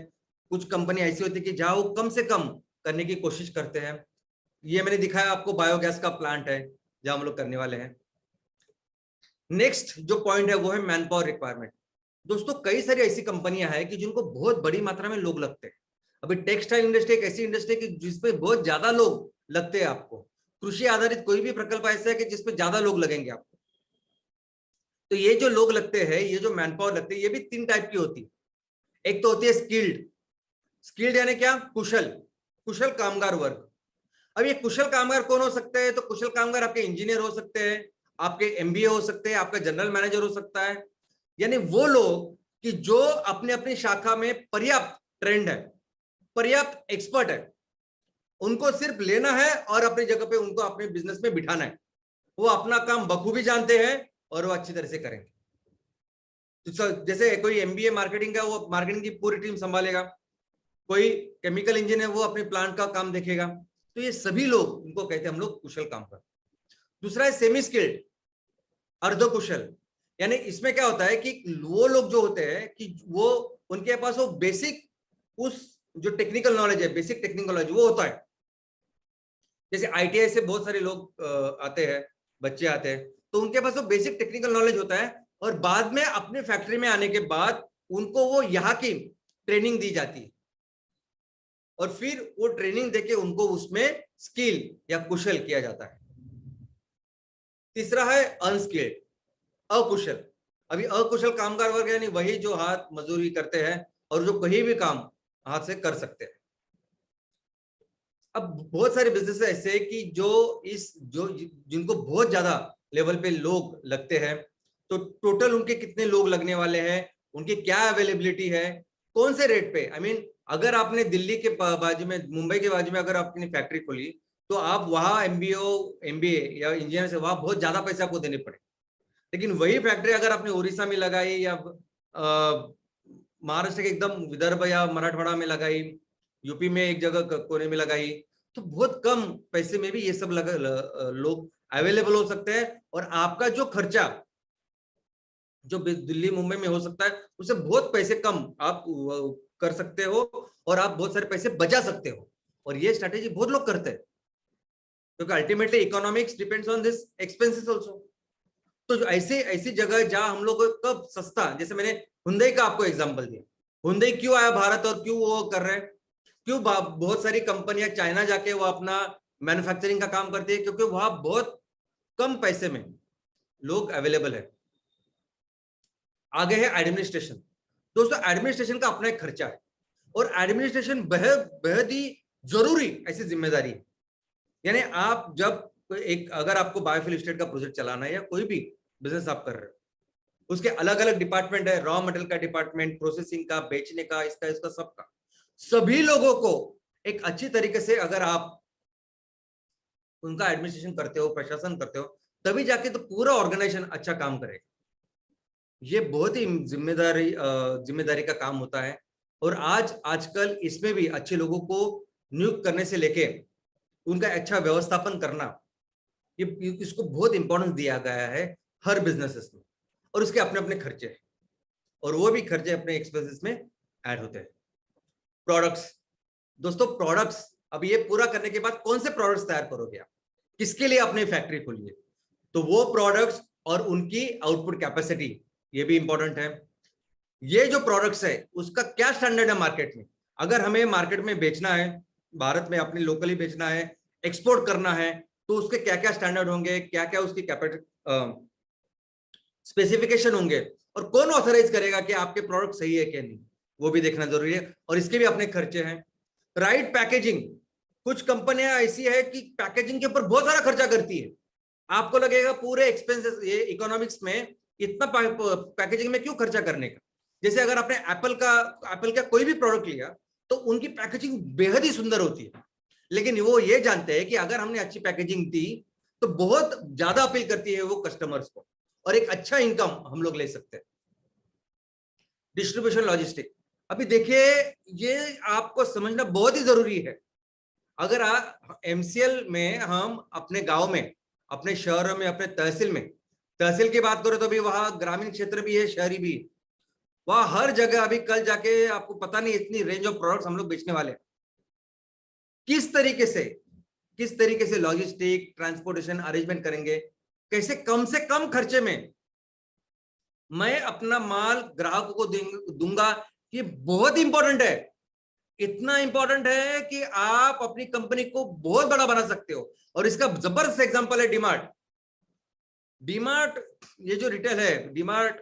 कुछ कंपनी ऐसी होती है कि जहां वो कम से कम करने की कोशिश करते हैं। ये मैंने दिखाया आपको, बायोगैस का प्लांट है जहां हम लोग करने वाले हैं। नेक्स्ट जो पॉइंट है वो है मैन पावर रिक्वायरमेंट। दोस्तों कई सारी ऐसी कंपनियां हैं कि जिनको बहुत बड़ी मात्रा में लोग लगते हैं। अभी टेक्सटाइल इंडस्ट्री एक ऐसी इंडस्ट्री है कि जिसमें बहुत ज्यादा लोग लगते हैं आपको। कृषि आधारित कोई भी प्रकल्प ऐसा है कि जिसमें ज्यादा लोग लगेंगे आपको। तो ये जो लोग लगते हैं, ये जो मैन पावर लगते हैं, ये भी 3 टाइप की होती है। एक तो होती है स्किल्ड यानी क्या, कुशल कामगार वर्ग। अब ये कुशल कामगार कौन हो सकते हैं, तो कुशल कामगार आपके इंजीनियर हो सकते हैं, आपके एमबीए हो सकते हैं, आपका जनरल मैनेजर हो सकता है। यानी वो लोग कि जो अपने अपनी शाखा में पर्याप्त ट्रेंड है, पर्याप्त एक्सपर्ट है, उनको सिर्फ लेना है और अपनी जगह पे उनको अपने बिजनेस में बिठाना है। वो अपना काम बखूबी जानते हैं और वो अच्छी तरह से करेंगे। तो जैसे कोई एमबीए मार्केटिंग का, वो मार्केटिंग की पूरी टीम संभालेगा, कोई केमिकल इंजीनियर वो अपने प्लांट का काम देखेगा। तो ये सभी लोग, इनको कहते हैं हम लोग कुशल कामगार। दूसरा है सेमी स्किल्ड। अर्धकुशल, यानी इसमें क्या होता है कि वो लोग जो होते हैं कि वो उनके पास वो बेसिक उस जो टेक्निकल नॉलेज है, बेसिक टेक्निकल नॉलेज वो होता है। जैसे आईटीआई से बहुत सारे लोग आते हैं, बच्चे आते हैं, तो उनके पास वो बेसिक टेक्निकल नॉलेज होता है और बाद में अपने फैक्ट्री में आने के बाद उनको वो यहाँ की ट्रेनिंग दी जाती है और फिर वो ट्रेनिंग देके उनको उसमें स्किल या कुशल किया जाता है। तीसरा है अनस्किल्ड, अकुशल। अभी अकुशल कामगार वर्ग यानी वही जो हाथ मजदूरी करते हैं और जो कहीं भी काम हाथ से कर सकते हैं। अब बहुत सारे बिजनेस ऐसे हैं कि जो जिनको बहुत ज्यादा लेवल पे लोग लगते हैं, तो टोटल उनके कितने लोग लगने वाले हैं, उनकी क्या अवेलेबिलिटी है, कौन से रेट पे। आई मीन अगर आपने दिल्ली के बाजू में, मुंबई के बाजू में अगर आपने फैक्ट्री खोली तो आप वहां एमबीए या इंजीनियर से वहां बहुत ज्यादा पैसे आपको देने पड़े। लेकिन वही फैक्ट्री अगर आपने उड़ीसा में लगाई या महाराष्ट्र के एकदम विदर्भ या मराठवाड़ा में लगाई, यूपी में एक जगह कोने में लगाई, तो बहुत कम पैसे में भी ये सब लोग अवेलेबल हो सकते हैं और आपका जो खर्चा जो दिल्ली मुंबई में हो सकता है उससे बहुत पैसे कम आप कर सकते हो और आप बहुत सारे पैसे बचा सकते हो। और ये स्ट्रेटेजी बहुत लोग करते हैं क्योंकि ultimately economics depends on this expenses also. तो ऐसी जगह जहां हम लोग कब सस्ता, जैसे मैंने हुंडई का आपको एग्जांपल दिया, हुंडई क्यों आया भारत और क्यों वो कर रहे हैं, क्यों बहुत सारी कंपनियां चाइना जाके वो अपना मैन्युफैक्चरिंग का काम करती है, क्योंकि वहां बहुत कम पैसे में लोग अवेलेबल है। आगे है एडमिनिस्ट्रेशन। दोस्तों एडमिनिस्ट्रेशन का अपना एक खर्चा है और एडमिनिस्ट्रेशन बेहद ही जरूरी ऐसी जिम्मेदारी है। यानी आप जब अगर आपको बायोफ्यूल स्टेट का प्रोजेक्ट चलाना है या कोई भी बिजनेस आप कर रहे हो, उसके अलग अलग डिपार्टमेंट है, रॉ मटेरियल का डिपार्टमेंट, प्रोसेसिंग का, बेचने का, इसका सबका, सभी लोगों को एक अच्छी तरीके से अगर आप उनका एडमिनिस्ट्रेशन करते हो, प्रशासन करते हो, तभी जाके तो पूरा ऑर्गेनाइजेशन अच्छा काम करेगा। ये बहुत ही जिम्मेदारी का काम होता है और आजकल इसमें भी अच्छे लोगों को नियुक्त करने से लेके उनका अच्छा व्यवस्थापन करना, ये इसको बहुत इंपॉर्टेंस दिया गया है हर बिजनेसेस में और उसके अपने अपने खर्चे हैं और वो भी खर्चे अपने एक्सपेंसेस में ऐड होते हैं। प्रोडक्ट्स, दोस्तों प्रोडक्ट्स, अब ये पूरा करने के बाद कौन से प्रोडक्ट्स तैयार करोगे आप, किसके लिए अपनी फैक्ट्री खोलिए, तो वो प्रोडक्ट्स और उनकी आउटपुट कैपेसिटी ये भी इंपॉर्टेंट है। ये जो प्रोडक्ट्स है उसका क्या स्टैंडर्ड है मार्केट में, अगर हमें मार्केट में बेचना है, भारत में अपने लोकली बेचना है, एक्सपोर्ट करना है, तो उसके क्या क्या स्टैंडर्ड होंगे, क्या क्या उसकी स्पेसिफिकेशन होंगे और कौन ऑथराइज करेगा कि आपके प्रोडक्ट सही है कि नहीं, वो भी देखना जरूरी है और इसके भी अपने खर्चे हैं। राइट पैकेजिंग, कुछ कंपनियां ऐसी है कि पैकेजिंग के ऊपर बहुत सारा खर्चा करती है, आपको लगेगा पूरे एक्सपेंसेस ये इकोनॉमिक्स में इतना पैकेजिंग में क्यों खर्चा करने का। जैसे अगर आपने एप्पल का कोई भी प्रोडक्ट लिया तो उनकी पैकेजिंग बेहद ही सुंदर होती है, लेकिन वो ये जानते हैं कि अगर हमने अच्छी पैकेजिंग दी तो बहुत ज्यादा अपील करती है वो कस्टमर्स को और एक अच्छा इनकम हम लोग ले सकते हैं। डिस्ट्रीब्यूशन लॉजिस्टिक, अभी देखिए ये आपको समझना बहुत ही जरूरी है। अगर एमसीएल में हम अपने गांव में, अपने शहरों में, अपने तहसील की बात करें तो भी वहां ग्रामीण क्षेत्र भी है, शहरी भी, वहां हर जगह अभी कल जाके आपको पता नहीं इतनी रेंज ऑफ प्रोडक्ट्स हम लोग बेचने वाले हैं। किस तरीके से लॉजिस्टिक ट्रांसपोर्टेशन अरेंजमेंट करेंगे, कैसे कम से कम खर्चे में मैं अपना माल ग्राहकों को दूंगा, ये बहुत इंपॉर्टेंट है। इतना इंपॉर्टेंट है कि आप अपनी कंपनी को बहुत बड़ा बना सकते हो और इसका जबरदस्त एग्जांपल है डीमार्ट। ये जो रिटेल है डीमार्ट,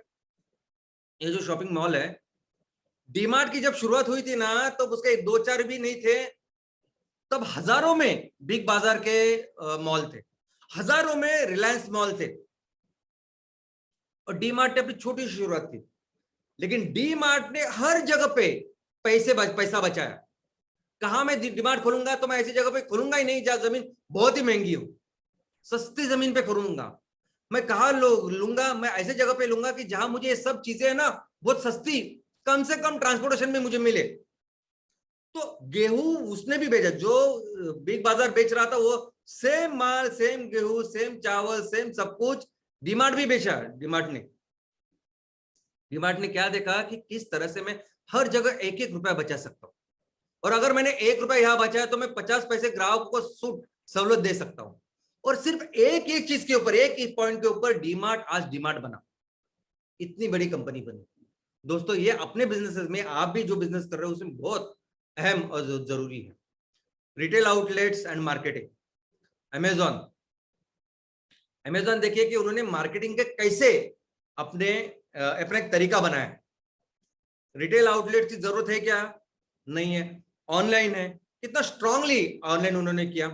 ये जो शॉपिंग मॉल है, डीमार्ट की जब शुरुआत हुई थी ना, तो उसके 2-4 भी नहीं थे, तब हजारों में बिग बाजार के मॉल थे, हजारों में रिलायंस मॉल थे और डीमार्ट ने अपनी छोटी शुरुआत की, लेकिन डीमार्ट ने हर जगह पे पैसा बचाया। कहा मैं डीमार्ट खोलूंगा तो मैं ऐसी जगह पे खोलूंगा ही नहीं जहां जमीन बहुत ही महंगी हो, सस्ती जमीन पे खोलूंगा। मैं कहा लूंगा, मैं ऐसे जगह पे लूंगा कि जहां मुझे ये सब चीजें है ना बहुत सस्ती, कम से कम ट्रांसपोर्टेशन में मुझे मिले। तो गेहूं उसने भी भेजा, जो बिग बाजार बेच रहा था वो सेम माल, सेम गेहूं, सेम चावल, सेम सब कुछ डीमार्ट भी बेचा। डीमार्ट ने क्या देखा कि किस तरह से मैं हर जगह 1-1 रुपया बचा सकता हूँ, और अगर मैंने 1 रुपया यहाँ बचाया तो मैं 50 पैसे ग्राहक को सहूलियत दे सकता हूँ। और सिर्फ एक चीज के ऊपर, एक पॉइंट के ऊपर डीमार्ट आज डीमार्ट बना, इतनी बड़ी कंपनी बनी। दोस्तों ये अपने बिजनेसेस में, आप भी जो बिजनेस कर रहे हो उसमें बहुत अहम और जरूरी है। Retail outlets and marketing. Amazon देखिए कि उन्होंने मार्केटिंग के कैसे अपना एक तरीका बनाया। रिटेल आउटलेट की जरूरत है क्या? नहीं है, ऑनलाइन है। कितना स्ट्रांगली ऑनलाइन उन्होंने किया,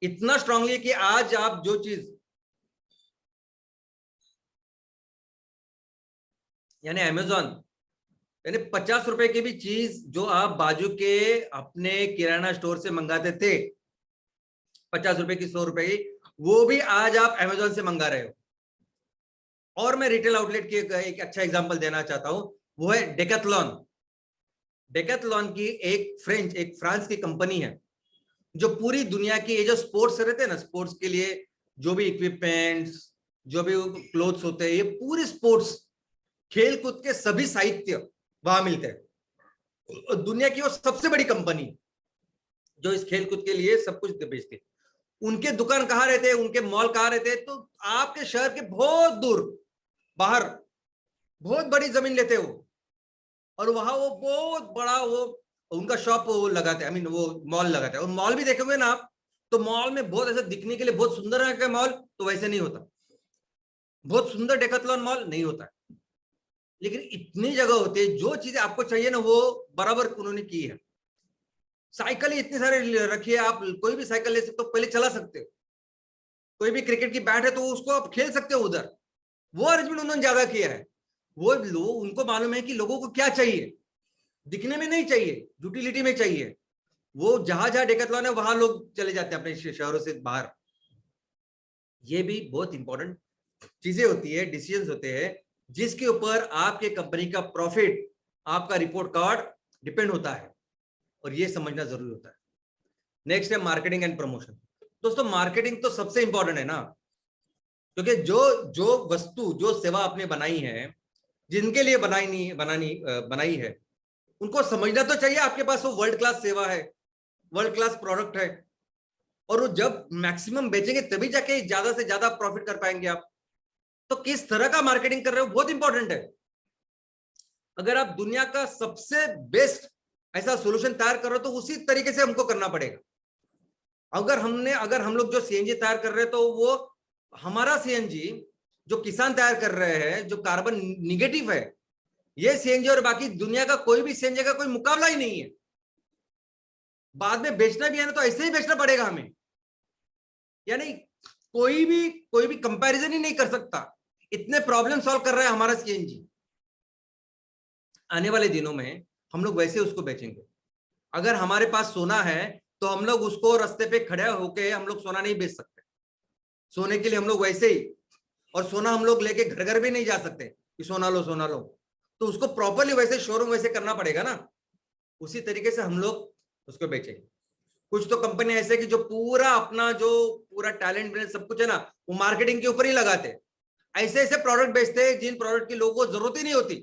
इतना स्ट्रांगली कि आज आप जो चीज यानी अमेजॉन यानी 50 रुपए की भी चीज जो आप बाजू के अपने किराना स्टोर से मंगाते थे, 50 रुपए की, 100 रुपए की, वो भी आज आप अमेजॉन से मंगा रहे हो। और मैं रिटेल आउटलेट की एक अच्छा एग्जांपल देना चाहता हूं, वो है डेकाथलॉन। डेकाथलॉन की एक फ्रांस की कंपनी है जो पूरी दुनिया की, ये जो स्पोर्ट्स रहते हैं ना, स्पोर्ट्स के लिए जो भी इक्विपमेंट्स, जो भी क्लोथ्स होते हैं, ये पूरे स्पोर्ट्स खेल कूद के सभी साहित्य वहां मिलते हैं। दुनिया की वो सबसे बड़ी कंपनी जो इस खेल कूद के लिए सब कुछ बेचती है। उनके दुकान कहाँ रहते हैं, उनके मॉल कहाँ रहते हैं, तो आपके शहर के बहुत दूर बाहर बहुत बड़ी जमीन लेते हो, और वहां वो बहुत बड़ा वो उनका शॉप वो लगाते हैं, आई मीन वो मॉल लगाते हैं। और मॉल भी देखोगे ना आप, तो मॉल में बहुत ऐसा दिखने के लिए बहुत सुंदर है मॉल, तो वैसे नहीं होता, बहुत सुंदर डेकाथलॉन मॉल नहीं होता है। लेकिन इतनी जगह होती है, जो चीजें आपको चाहिए ना वो बराबर उन्होंने की है। साइकिल इतनी सारी रखी है, आप कोई भी साइकिल ले सकते हो, पहले चला सकते हो। कोई भी क्रिकेट की बैट है तो उसको आप खेल सकते हो उधर, वो अरेंजमेंट उन्होंने ज्यादा किया है। वो लोग, उनको मालूम है कि लोगों को क्या चाहिए, दिखने में नहीं चाहिए, यूटिलिटी में चाहिए। वो जहां जहां डेकाथलॉन है वहां लोग चले जाते हैं अपने शहरों से बाहर। ये भी बहुत इंपॉर्टेंट चीजें होती है, डिसीजंस होते हैं, जिसके ऊपर आपके कंपनी का प्रॉफिट, आपका रिपोर्ट कार्ड डिपेंड होता है, और ये समझना जरूरी होता है। नेक्स्ट है मार्केटिंग एंड प्रमोशन। दोस्तों मार्केटिंग तो सबसे इंपॉर्टेंट है ना, क्योंकि जो वस्तु, जो सेवा आपने बनाई है, जिनके लिए बनाई है, उनको समझना तो चाहिए आपके पास वो वर्ल्ड क्लास सेवा है, वर्ल्ड क्लास प्रोडक्ट है, और वो जब मैक्सिमम बेचेंगे तभी जाके ज्यादा से ज्यादा प्रॉफिट कर पाएंगे आप। तो किस तरह का मार्केटिंग कर रहे हो बहुत इंपॉर्टेंट है। अगर आप दुनिया का सबसे बेस्ट ऐसा सोल्यूशन तैयार कर रहे हो तो उसी तरीके से हमको करना पड़ेगा। अगर हम लोग जो सीएनजी तैयार कर रहे हैं, तो वो हमारा सीएनजी जो किसान तैयार कर रहे हैं, जो कार्बन निगेटिव है, ये सीएनजी और बाकी दुनिया का कोई भी सीएनजी का कोई मुकाबला ही नहीं है। बाद में बेचना भी है ना तो ऐसे ही बेचना पड़ेगा हमें, यानी कोई भी कंपैरिजन ही नहीं कर सकता। इतने प्रॉब्लम सॉल्व कर रहा है हमारा सीएनजी। आने वाले दिनों में हम लोग वैसे उसको बेचेंगे। अगर हमारे पास सोना है तो हम लोग उसको रास्ते पे खड़े होके हम लोग सोना नहीं बेच सकते। सोने के लिए हम लोग वैसे ही, और सोना हम लोग लेके घर घर भी नहीं जा सकते कि सोना लो सोना लो, तो उसको प्रॉपरली वैसे शोरूम वैसे करना पड़ेगा ना। उसी तरीके से हम लोग उसको बेचेंगे। कुछ तो कंपनी ऐसे कि जो पूरा अपना जो पूरा टैलेंट सब कुछ है ना, वो मार्केटिंग के ऊपर ही लगाते, ऐसे ऐसे प्रोडक्ट बेचते हैं जिन प्रोडक्ट की लोगों को जरूरत ही नहीं होती,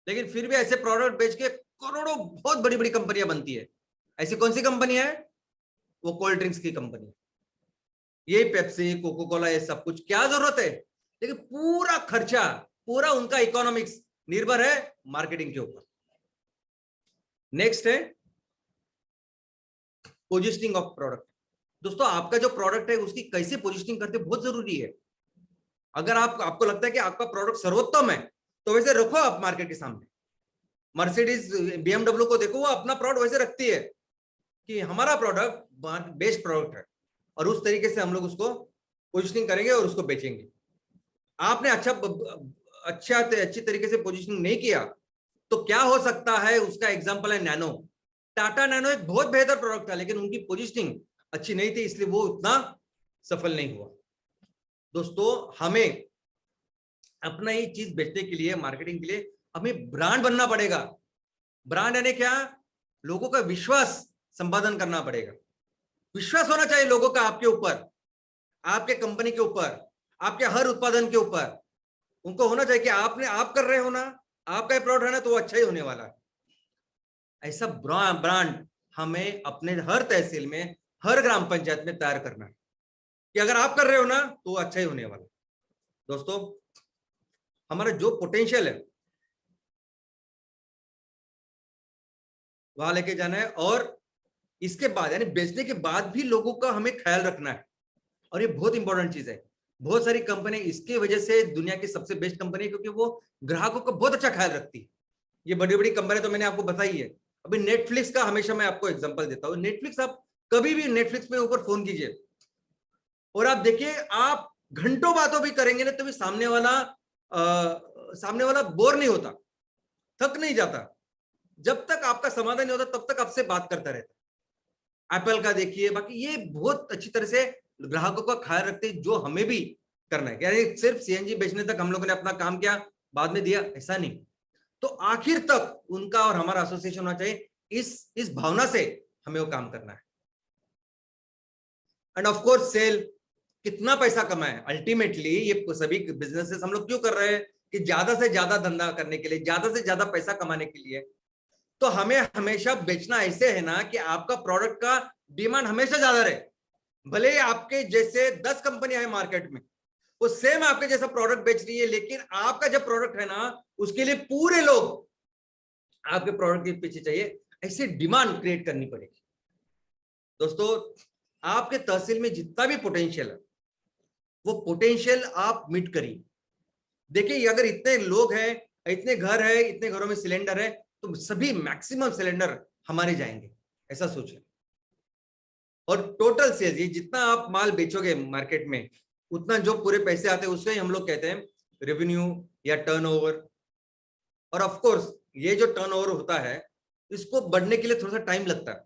लेकिन फिर भी ऐसे प्रोडक्ट बेच के करोड़ों बहुत बड़ी बड़ी कंपनियां बनती है। ऐसी कौन सी कंपनी है? वो कोल्ड ड्रिंक्स की कंपनी, ये पेप्सी, कोको कोला, ये सब कुछ क्या जरूरत है, लेकिन पूरा खर्चा, पूरा उनका इकोनॉमिक्स निर्भर है मार्केटिंग के ऊपर। नेक्स्ट है पोजिशनिंग ऑफ प्रोडक्ट। दोस्तों आपका जो प्रोडक्ट है उसकी कैसे पोजिशनिंग करते बहुत जरूरी है। अगर आपको लगता है कि आपका प्रोडक्ट सर्वोत्तम है तो वैसे रखो आप मार्केट के सामने। मर्सिडीज, बीएमडब्ल्यू को देखो, वो अपना प्रोडक्ट वैसे रखती है कि हमारा प्रोडक्ट बेस्ट प्रोडक्ट है, और उस तरीके से हम लोग उसको पोजिशनिंग करेंगे और उसको बेचेंगे। आपने अच्छी तरीके से पोजिशनिंग नहीं किया तो क्या हो सकता है, उसका एग्जांपल है नैनो। टाटा नैनो एक बहुत बेहतर प्रोडक्ट था, लेकिन उनकी पोजिशनिंग अच्छी नहीं थी, इसलिए वो उतना सफल नहीं हुआ। दोस्तों हमें अपना ही चीज बेचने के लिए, मार्केटिंग के लिए हमें ब्रांड बनना पड़ेगा। ब्रांड यानी क्या? लोगों का विश्वास संपादन करना पड़ेगा। विश्वास होना चाहिए लोगों का आपके ऊपर, आपके कंपनी के ऊपर, आपके हर उत्पादन के ऊपर उनको होना चाहिए कि आप कर रहे हो ना, आपका प्रोडक्ट है ना, तो वो अच्छा ही होने वाला है। ऐसा ब्रांड हमें अपने हर तहसील में, हर ग्राम पंचायत में तैयार करना है कि अगर आप कर रहे हो ना तो वो अच्छा ही होने वाला है। दोस्तों, हमारा जो पोटेंशियल है वहां लेके जाना है, और इसके बाद यानी बेचने के बाद भी लोगों का हमें ख्याल रखना है, और ये बहुत इंपॉर्टेंट चीज है। बहुत सारी कंपनी इसकी वजह से दुनिया की सबसे बेस्ट कंपनी है, क्योंकि वो ग्राहकों का बहुत अच्छा ख्याल रखती है। ये बड़ी बड़ी कंपनी तो मैंने आपको बताई है। अभी नेटफ्लिक्स का हमेशा मैं आपको एग्जांपल देता हूँ। नेटफ्लिक्स, आप कभी भी नेटफ्लिक्स पे ऊपर फोन कीजिए और आप देखिए, आप घंटों बातों भी करेंगे ना, तभी सामने वाला बोर नहीं होता, थक नहीं जाता। जब तक आपका समाधान नहीं होता तब तक आपसे बात करता रहता। एप्पल का देखिए, बाकी ये बहुत अच्छी तरह से ग्राहकों का ख्याल रखते हैं, जो हमें भी करना है। यानी सिर्फ सीएनजी बेचने तक हम लोगों ने अपना काम किया, बाद में दिया, ऐसा नहीं। तो आखिर तक उनका और हमारा एसोसिएशन होना चाहिए। इस भावना से हमें वो काम करना है। एंड ऑफ कोर्स सेल, कितना पैसा कमाए, अल्टीमेटली ये सभी बिजनेसेस हम लोग क्यों कर रहे हैं कि ज्यादा से ज्यादा धंधा करने के लिए, ज्यादा से ज्यादा पैसा कमाने के लिए। तो हमें हमेशा बेचना ऐसे है ना कि आपका प्रोडक्ट का डिमांड हमेशा ज्यादा रहे। भले ही आपके जैसे 10 कंपनियां हैं मार्केट में, वो सेम आपके जैसा प्रोडक्ट बेच रही है, लेकिन आपका जब प्रोडक्ट है ना, उसके लिए पूरे लोग आपके प्रोडक्ट के पीछे चाहिए। ऐसी डिमांड क्रिएट करनी पड़ेगी। दोस्तों, आपके तहसील में जितना भी पोटेंशियल है, वो पोटेंशियल आप मीट करिए। देखिए, अगर इतने लोग हैं, इतने घर है, इतने घरों में सिलेंडर है, तो सभी मैक्सिमम सिलेंडर हमारे जाएंगे, ऐसा सोचिए। और टोटल सेल्स, ये जितना आप माल बेचोगे मार्केट में, उतना जो पूरे पैसे आते हैं उससे ही हम लोग कहते हैं रेवेन्यू या टर्नओवर। और ऑफ कोर्स ये जो टर्नओवर होता है, इसको बढ़ने के लिए थोड़ा सा टाइम लगता है।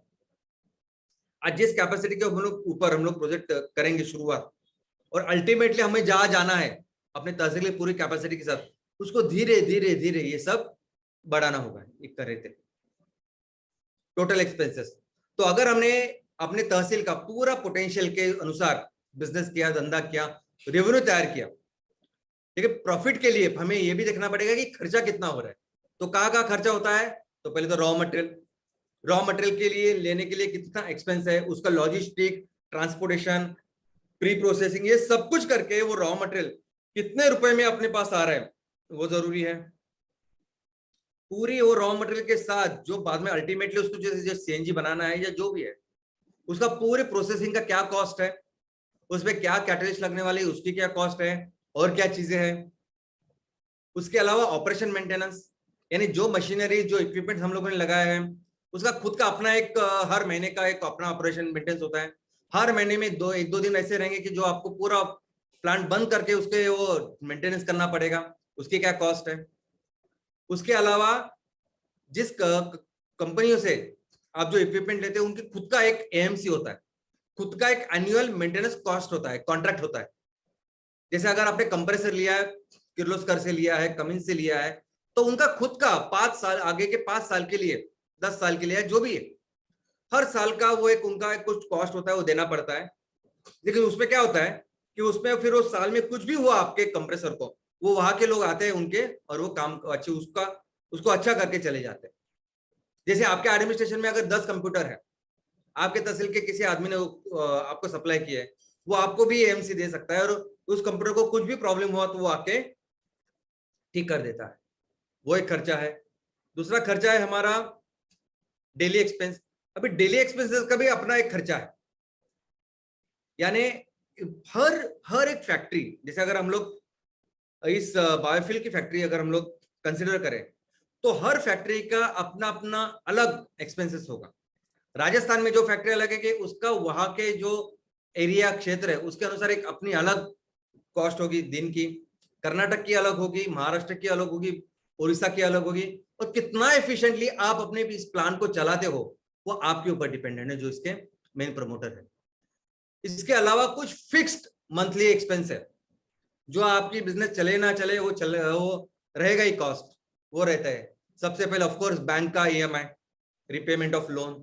आज जिस कैपेसिटी के ऊपर हम लोग प्रोजेक्ट करेंगे शुरुआत, और अल्टीमेटली हमें जहां जाना है अपने तहसील की पूरी कैपेसिटी के साथ, उसको धीरे धीरे धीरे ये सब बढ़ाना होगा। एक कर रहे थे टोटल एक्सपेंसेस। तो अगर हमने अपने तहसील का पूरा पोटेंशियल के अनुसार बिजनेस किया, धंधा किया, रेवेन्यू तैयार किया, ठीक है, प्रॉफिट के लिए हमें यह भी देखना पड़ेगा कि खर्चा कितना हो रहा है। तो कहाँ खर्चा होता है? तो पहले तो रॉ मटेरियल के लिए लेने के लिए कितना एक्सपेंस है, उसका लॉजिस्टिक, ट्रांसपोर्टेशन, प्री प्रोसेसिंग, ये सब कुछ करके वो रॉ मटेरियल कितने रुपए में अपने पास आ रहा है वो जरूरी है। पूरी वो रॉ मटेरियल के साथ जो बाद में अल्टीमेटली उसको जो सीएनजी बनाना है या जो भी है, उसका पूरे प्रोसेसिंग का क्या कॉस्ट है, उसमें क्या कैटलिस्ट लगने वाली है, उसकी क्या कॉस्ट है, और क्या चीजें हैं। उसके अलावा ऑपरेशन मेंटेनेंस, यानी जो मशीनरी, जो इक्विपमेंट हम लोगों ने लगाया है, उसका खुद का अपना एक हर महीने का एक अपना ऑपरेशन मेंटेनेंस होता है। हर महीने में एक दो दिन ऐसे रहेंगे कि जो आपको पूरा प्लांट बंद करके उसके वो मेंटेनेंस करना पड़ेगा, उसकी क्या कॉस्ट है। उसके अलावा जिस कंपनियों से आप जो इक्विपमेंट लेते हैं, उनकी खुद का एक एएमसी होता है, खुद का एक एनुअल मेंटेनेंस कॉस्ट होता है, कॉन्ट्रैक्ट होता है। जैसे अगर आपने कंप्रेसर लिया है, किर्लोस्कर से लिया है, कमिंस से लिया है, तो उनका खुद का 5 साल आगे के 5 साल के लिए, 10 साल के लिए, जो भी है, हर साल का वो एक उनका एक कुछ कॉस्ट होता है, वो देना पड़ता है। लेकिन उसमें क्या होता है कि उसमें फिर उस साल में कुछ भी हुआ आपके कंप्रेसर को, वो वहां के लोग आते हैं उनके, और वो काम अच्छे उसको अच्छा करके चले जाते हैं। जैसे आपके एडमिनिस्ट्रेशन में अगर 10 कंप्यूटर है, आपके तहसील के किसी आदमी ने आपको सप्लाई किया है, वो आपको भी एएमसी दे सकता है, और उस कंप्यूटर को कुछ भी प्रॉब्लम हुआ तो वो आके ठीक कर देता है। वो एक खर्चा है। दूसरा खर्चा है हमारा डेली एक्सपेंस। अभी डेली एक्सपेंसेस का भी अपना एक खर्चा है। यानी हर एक फैक्ट्री, जैसे अगर हम लोग इस बायोफ्यूल की फैक्ट्री अगर हम लोग कंसिडर करें, तो हर फैक्ट्री का अपना अपना अलग एक्सपेंसेस होगा। राजस्थान में जो फैक्ट्री अलग है कि उसका वहां के जो एरिया क्षेत्र है उसके अनुसार एक अपनी अलग कॉस्ट होगी दिन की। कर्नाटक की अलग होगी, महाराष्ट्र की अलग होगी, उड़ीसा की अलग होगी। और कितना एफिशिएंटली आप अपने इस प्लान को चलाते हो वो आपके ऊपर डिपेंडेंट है, जो इसके मेन प्रमोटर है। इसके अलावा कुछ फिक्स्ड मंथली एक्सपेंस है, जो आपकी बिजनेस चले ना चले वो रहेगा ही, कॉस्ट वो रहता है। सबसे पहले ऑफकोर्स बैंक का ईएमआई, रिपेमेंट ऑफ लोन।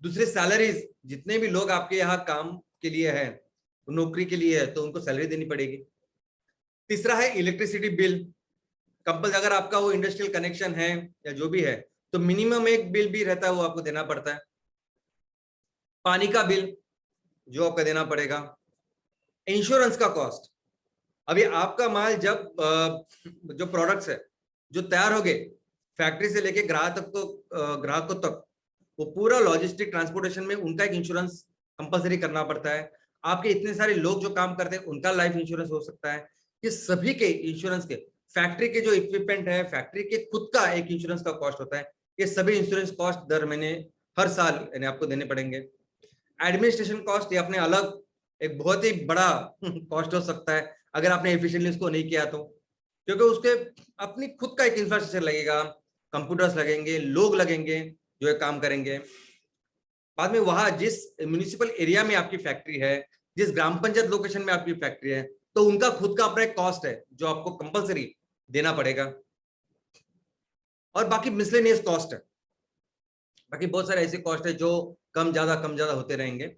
दूसरी सैलरीज, जितने भी लोग आपके यहाँ काम के लिए हैं, नौकरी के लिए है तो उनको सैलरी देनी पड़ेगी। तीसरा है इलेक्ट्रिसिटी बिल कंपल्सरी, अगर आपका वो इंडस्ट्रियल कनेक्शन है या जो भी है तो मिनिमम एक बिल भी रहता है वो आपको देना पड़ता है। पानी का बिल जो आपका देना पड़ेगा। इंश्योरेंस का कॉस्ट, अभी आपका माल जब जो प्रोडक्ट्स है जो तैयार हो गए फैक्ट्री से लेके ग्राहकों तक वो पूरा लॉजिस्टिक ट्रांसपोर्टेशन में उनका एक इंश्योरेंस कंपल्सरी करना पड़ता है। आपके इतने सारे लोग जो काम करते हैं उनका लाइफ इंश्योरेंस हो सकता है। ये सभी के इंश्योरेंस के, फैक्ट्री के जो इक्विपमेंट है, फैक्ट्री के खुद का एक इंश्योरेंस का कॉस्ट होता है। ये सभी इंश्योरेंस कॉस्ट दर महीने हर साल यानी आपको देने पड़ेंगे। एडमिनिस्ट्रेशन कॉस्ट ये अपने अलग एक बहुत ही बड़ा कॉस्ट हो सकता है अगर आपने एफिशिएंटली उसको नहीं किया तो, क्योंकि उसके अपनी खुद का एक इंफ्रास्ट्रक्चर लगेगा, कंप्यूटर्स लगेंगे, लोग लगेंगे जो ये काम करेंगे। बाद में वहां जिस म्युनिसिपल एरिया में आपकी फैक्ट्री है, जिस ग्राम पंचायत लोकेशन में आपकी फैक्ट्री है, तो उनका खुद का अपना एक कॉस्ट है जो आपको कंपलसरी देना पड़ेगा। और बाकी मिसलेनियस कॉस्ट है, बाकी बहुत सारे ऐसे कॉस्ट है जो कम ज्यादा होते रहेंगे।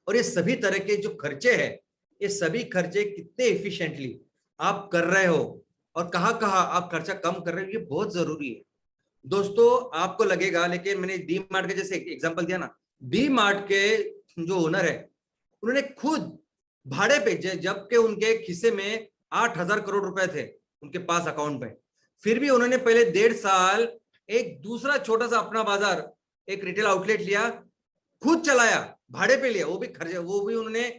और ये सभी तरह के जो खर्चे हैं, ये सभी खर्चे कितने एफिशिएंटली आप कर रहे हो और कहाँ आप खर्चा कम कर रहे हो, ये बहुत जरूरी है। दोस्तों आपको लगेगा, लेकिन मैंने डी मार्ट के जैसे एग्जांपल दिया ना, डी मार्ट के जो ओनर है उन्होंने खुद भाड़े पे, जबकि उनके खिस्से में 8,000 करोड़ रुपए थे उनके पास अकाउंट में, फिर भी उन्होंने पहले 1.5 साल एक दूसरा छोटा सा अपना बाजार, एक रिटेल आउटलेट लिया, खुद चलाया, भाड़े पे लिया, वो भी उन्होंने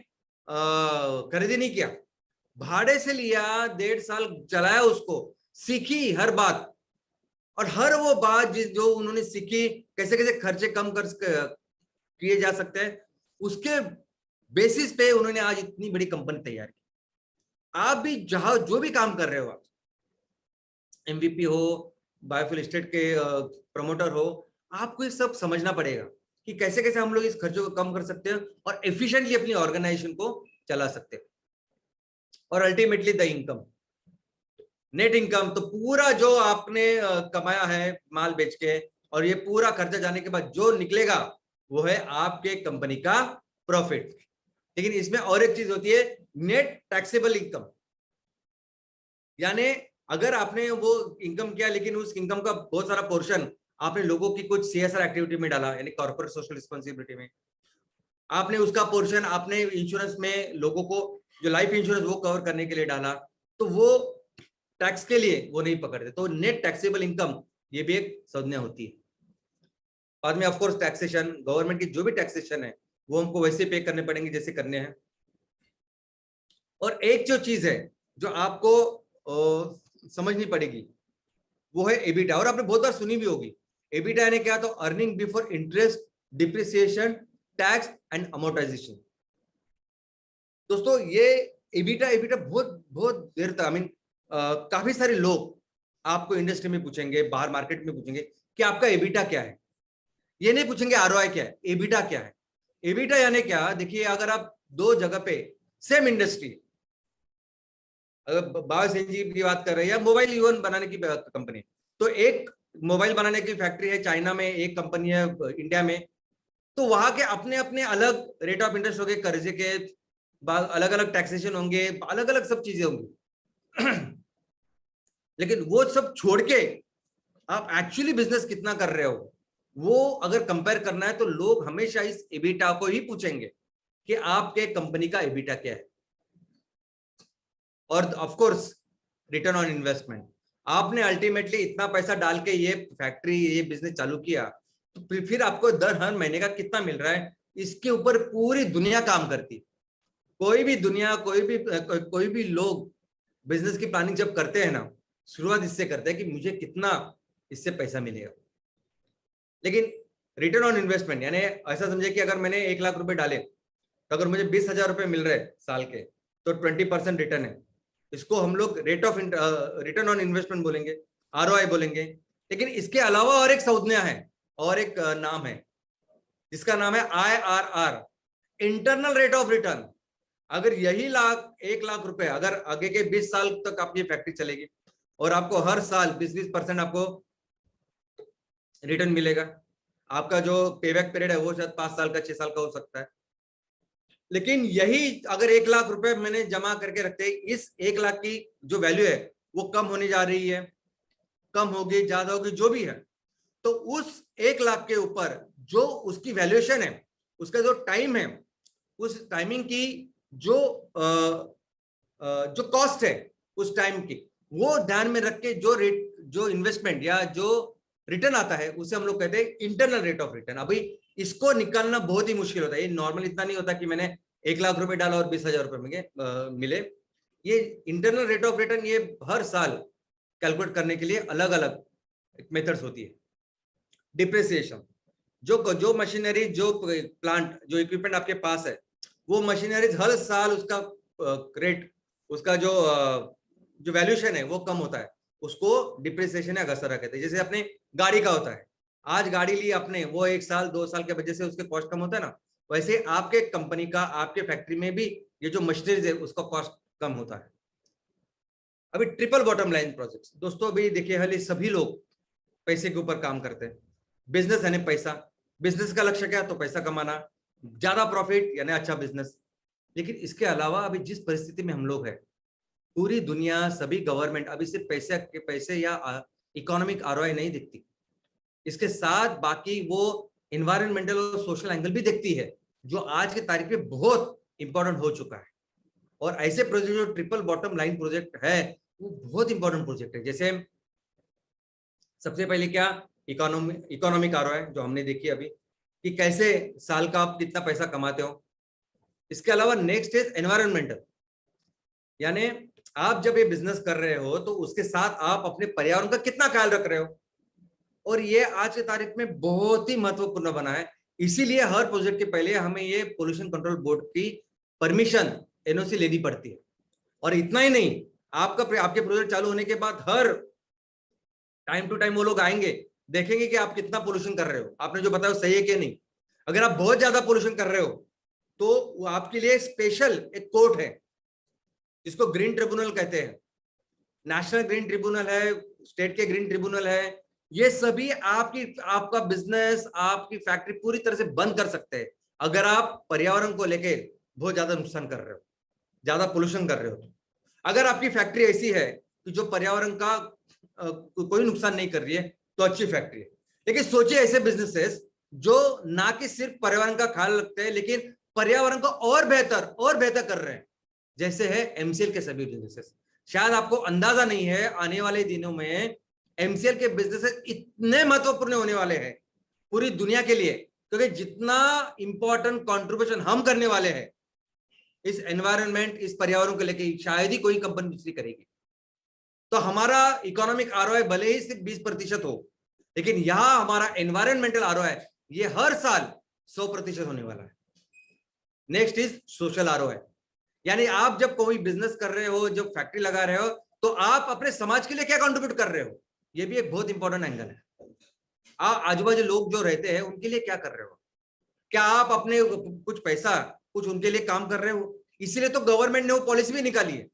खरीदी नहीं किया, भाड़े से लिया, 1.5 साल चलाया उसको, सीखी हर बात, और हर वो बात जो उन्होंने सीखी, कैसे कैसे खर्चे कम किए जा सकते हैं, उसके बेसिस पे उन्होंने आज इतनी बड़ी कंपनी तैयार की। आप भी जहां जो भी काम कर रहे हो, आप एमवीपी हो, बायोफ्यूल एस्टेट के प्रमोटर हो, आपको ये सब समझना पड़ेगा कि कैसे कैसे हम लोग इस खर्चों को कम कर सकते हैं और एफिशिएंटली अपनी ऑर्गेनाइजेशन को चला सकते हैं। और ultimately the income, net income, तो पूरा जो आपने कमाया है माल बेच के, और ये पूरा खर्चा जाने के बाद जो निकलेगा वो है आपके कंपनी का प्रॉफिट। लेकिन इसमें और एक चीज होती है, नेट टैक्सेबल इनकम, यानी अगर आपने वो इनकम किया लेकिन उस इनकम का बहुत सारा पोर्शन आपने लोगों की कुछ सीएसआर एक्टिविटी में डाला, यानी कॉर्पोरेट सोशल रिस्पांसिबिलिटी में, आपने उसका पोर्शन आपने इंश्योरेंस में लोगों को जो लाइफ इंश्योरेंस वो कवर करने के लिए डाला, तो वो टैक्स के लिए वो नहीं पकड़ते। तो नेट टैक्सेबल इनकम ये भी एक संज्ञा होती है। बाद में ऑफकोर्स टैक्सेशन, गवर्नमेंट की जो भी टैक्सेशन है वो हमको वैसे पे करने पड़ेंगे जैसे करने हैं। और एक जो चीज है जो आपको समझनी पड़ेगी वो है एबिटा, और आपने बहुत बार सुनी भी होगी। एबिटा यानी क्या? तो earning before interest, depreciation, tax and amortisation. दोस्तों ये एबिटा बहुत देर तक, आई मीन काफी सारे लोग आपको इंडस्ट्री में पूछेंगे, बाहर मार्केट में पूछेंगे कि आपका एबिटा क्या है। ये नहीं पूछेंगे आरओआई क्या है, एबिटा क्या है। एबिटा यानी क्या? देखिए, अगर आप दो जगह पे सेम इंडस्ट्री, अगर बायोसीएनजी की बात कर रहे हैं या मोबाइल इवन बनाने की कंपनी, तो एक मोबाइल बनाने की फैक्ट्री है चाइना में, एक कंपनी है इंडिया में, तो वहां के अपने अपने अलग रेट ऑफ इंटरेस्ट होंगे, कर्जे के अलग अलग टैक्सेशन होंगे, अलग अलग सब चीजें होंगी। लेकिन वो सब छोड़ के आप एक्चुअली बिजनेस कितना कर रहे हो वो अगर कंपेयर करना है तो लोग हमेशा इस एबिटा को ही पूछेंगे कि आपके कंपनी का एबिटा क्या है। और of course return on investment, आपने अल्टीमेटली इतना पैसा डाल के ये फैक्ट्री, ये बिजनेस चालू किया, तो फिर आपको हर महीने का कितना मिल रहा है, इसके ऊपर पूरी दुनिया काम करती है। कोई भी लोग बिजनेस की प्लानिंग जब करते हैं ना, शुरुआत इससे करते हैं कि मुझे कितना इससे पैसा मिलेगा। लेकिन रिटर्न ऑन इन्वेस्टमेंट यानी ऐसा समझे कि अगर मैंने 1 लाख रुपए डाले तो अगर मुझे 20,000 रुपए मिल रहे साल के, तो 20% रिटर्न है। इसको हम लोग रिटर्न ऑन इन्वेस्टमेंट बोलेंगे, आरओआई बोलेंगे। लेकिन इसके अलावा और एक संज्ञा है और एक नाम है जिसका नाम है IRR, internal rate of return. अगर यही 1 लाख रुपए अगर आगे के 20 साल तक आपकी फैक्ट्री चलेगी और आपको हर साल 20% आपको रिटर्न मिलेगा, आपका जो पेबैक पीरियड है वो शायद 5 साल का, 6 साल का हो सकता है, लेकिन यही अगर 1 लाख रुपए मैंने जमा करके रखते, इस 1 लाख की जो वैल्यू है वो कम होने जा रही है, कम होगी, ज्यादा होगी, जो भी है, तो उस 1 लाख के ऊपर जो उसकी वैल्यूएशन है, उसका जो टाइम है, उस टाइमिंग की जो जो कॉस्ट है उस टाइम की, वो ध्यान में रख के जो रेट, जो इन्वेस्टमेंट या जो रिटर्न आता है, उसे हम लोग कहते हैं इंटरनल रेट ऑफ रिटर्न। अभी इसको निकालना बहुत ही मुश्किल होता है। ये नॉर्मल इतना नहीं होता कि मैंने 1 लाख रुपए डाला और 20,000 रुपए मिले। ये इंटरनल रेट ऑफ रिटर्न ये हर साल कैलकुलेट करने के लिए अलग अलग मेथड्स होती है। डिप्रिसिएशन, जो मशीनरी, जो प्लांट, जो इक्विपमेंट आपके पास है, वो मशीनरीज हर साल उसका रेट, उसका जो वैल्यूएशन है वो कम होता है, उसको डिप्रिसिएशन या घसारा कहते हैं। जैसे अपने गाड़ी का होता है, आज गाड़ी ली आपने, वो 1 साल 2 साल के वजह से उसके कॉस्ट कम होता है ना, वैसे आपके कंपनी का, आपके फैक्ट्री में भी ये जो मशीनरीज है उसका कॉस्ट कम होता है। अभी ट्रिपल बॉटम लाइन प्रोजेक्ट्स, दोस्तों अभी देखिए, हाल सभी लोग पैसे के ऊपर काम करते हैं। बिजनेस यानी पैसा, बिजनेस का लक्ष्य क्या, तो पैसा कमाना, ज्यादा प्रॉफिट यानी अच्छा बिजनेस। लेकिन इसके अलावा अभी जिस परिस्थिति में हम लोग हैं, पूरी दुनिया, सभी गवर्नमेंट अभी सिर्फ पैसे या इकोनॉमिक आरओआई नहीं देखती, इसके साथ बाकी वो एनवायरमेंटल और सोशल एंगल भी देखती है, जो आज की तारीख में बहुत इंपॉर्टेंट हो चुका है। और ऐसे प्रोजेक्ट जो ट्रिपल बॉटम लाइन प्रोजेक्ट है, वो बहुत इंपॉर्टेंट प्रोजेक्ट है। जैसे सबसे पहले क्या, इकोनॉमिक आरओआई जो हमने देखी अभी, कि कैसे साल का आप कितना पैसा कमाते हो। इसके अलावा नेक्स्ट इज एनवायरमेंटल, यानी आप जब ये बिजनेस कर रहे हो तो उसके साथ आप अपने पर्यावरण का कितना ख्याल रख रहे हो, और ये आज की तारीख में बहुत ही महत्वपूर्ण बना है। इसीलिए हर प्रोजेक्ट के पहले हमें ये पोल्यूशन कंट्रोल बोर्ड की परमिशन, एनओसी लेनी पड़ती है। और इतना ही नहीं, आपके प्रोजेक्ट चालू होने के बाद हर टाइम टू टाइम वो लोग आएंगे, देखेंगे कि आप कितना पोल्यूशन कर रहे हो, आपने जो बताया सही है कि नहीं। अगर आप बहुत ज्यादा पोल्यूशन कर रहे हो तो आपके लिए स्पेशल एक कोर्ट है, जिसको ग्रीन ट्रिब्यूनल कहते हैं। नेशनल ग्रीन ट्रिब्यूनल है, स्टेट के ग्रीन ट्रिब्यूनल है, ये सभी आपका बिजनेस, आपकी फैक्ट्री पूरी तरह से बंद कर सकते हैं अगर आप पर्यावरण को लेके बहुत ज्यादा नुकसान कर रहे हो, ज्यादा पोल्यूशन कर रहे हो। तो अगर आपकी फैक्ट्री ऐसी है कि जो पर्यावरण का कोई नुकसान नहीं कर रही है, तो अच्छी फैक्ट्री है। लेकिन सोचिए ऐसे बिजनेसेस जो ना कि सिर्फ पर्यावरण का ख्याल रखते हैं, लेकिन पर्यावरण को और बेहतर कर रहे हैं, जैसे है एमसीएल के सभी बिजनेसेस। शायद आपको अंदाजा नहीं है, आने वाले दिनों में एमसीएल के बिजनेसेस इतने महत्वपूर्ण होने वाले हैं पूरी दुनिया के लिए, क्योंकि जितना इंपॉर्टेंट कंट्रीब्यूशन हम करने वाले हैं इस एनवायरनमेंट, इस पर्यावरण को लेकर, शायद ही कोई कंपनी दूसरी करेगी। तो हमारा इकोनॉमिक आरओआई भले ही सिर्फ 20% हो, लेकिन यहां हमारा एनवायरमेंटल आरओआई ये हर साल 100% होने वाला है। नेक्स्ट इज सोशल आरओआई, यानी आप जब कोई बिजनेस कर रहे हो, जब फैक्ट्री लगा रहे हो, तो आप अपने समाज के लिए क्या कंट्रीब्यूट कर रहे हो, ये भी एक बहुत इंपॉर्टेंट एंगल है। आजू बाजू लोग जो रहते हैं उनके लिए क्या कर रहे हो, क्या आप अपने कुछ पैसा, कुछ उनके लिए काम कर रहे हो। इसीलिए तो गवर्नमेंट ने वो पॉलिसी भी निकाली है,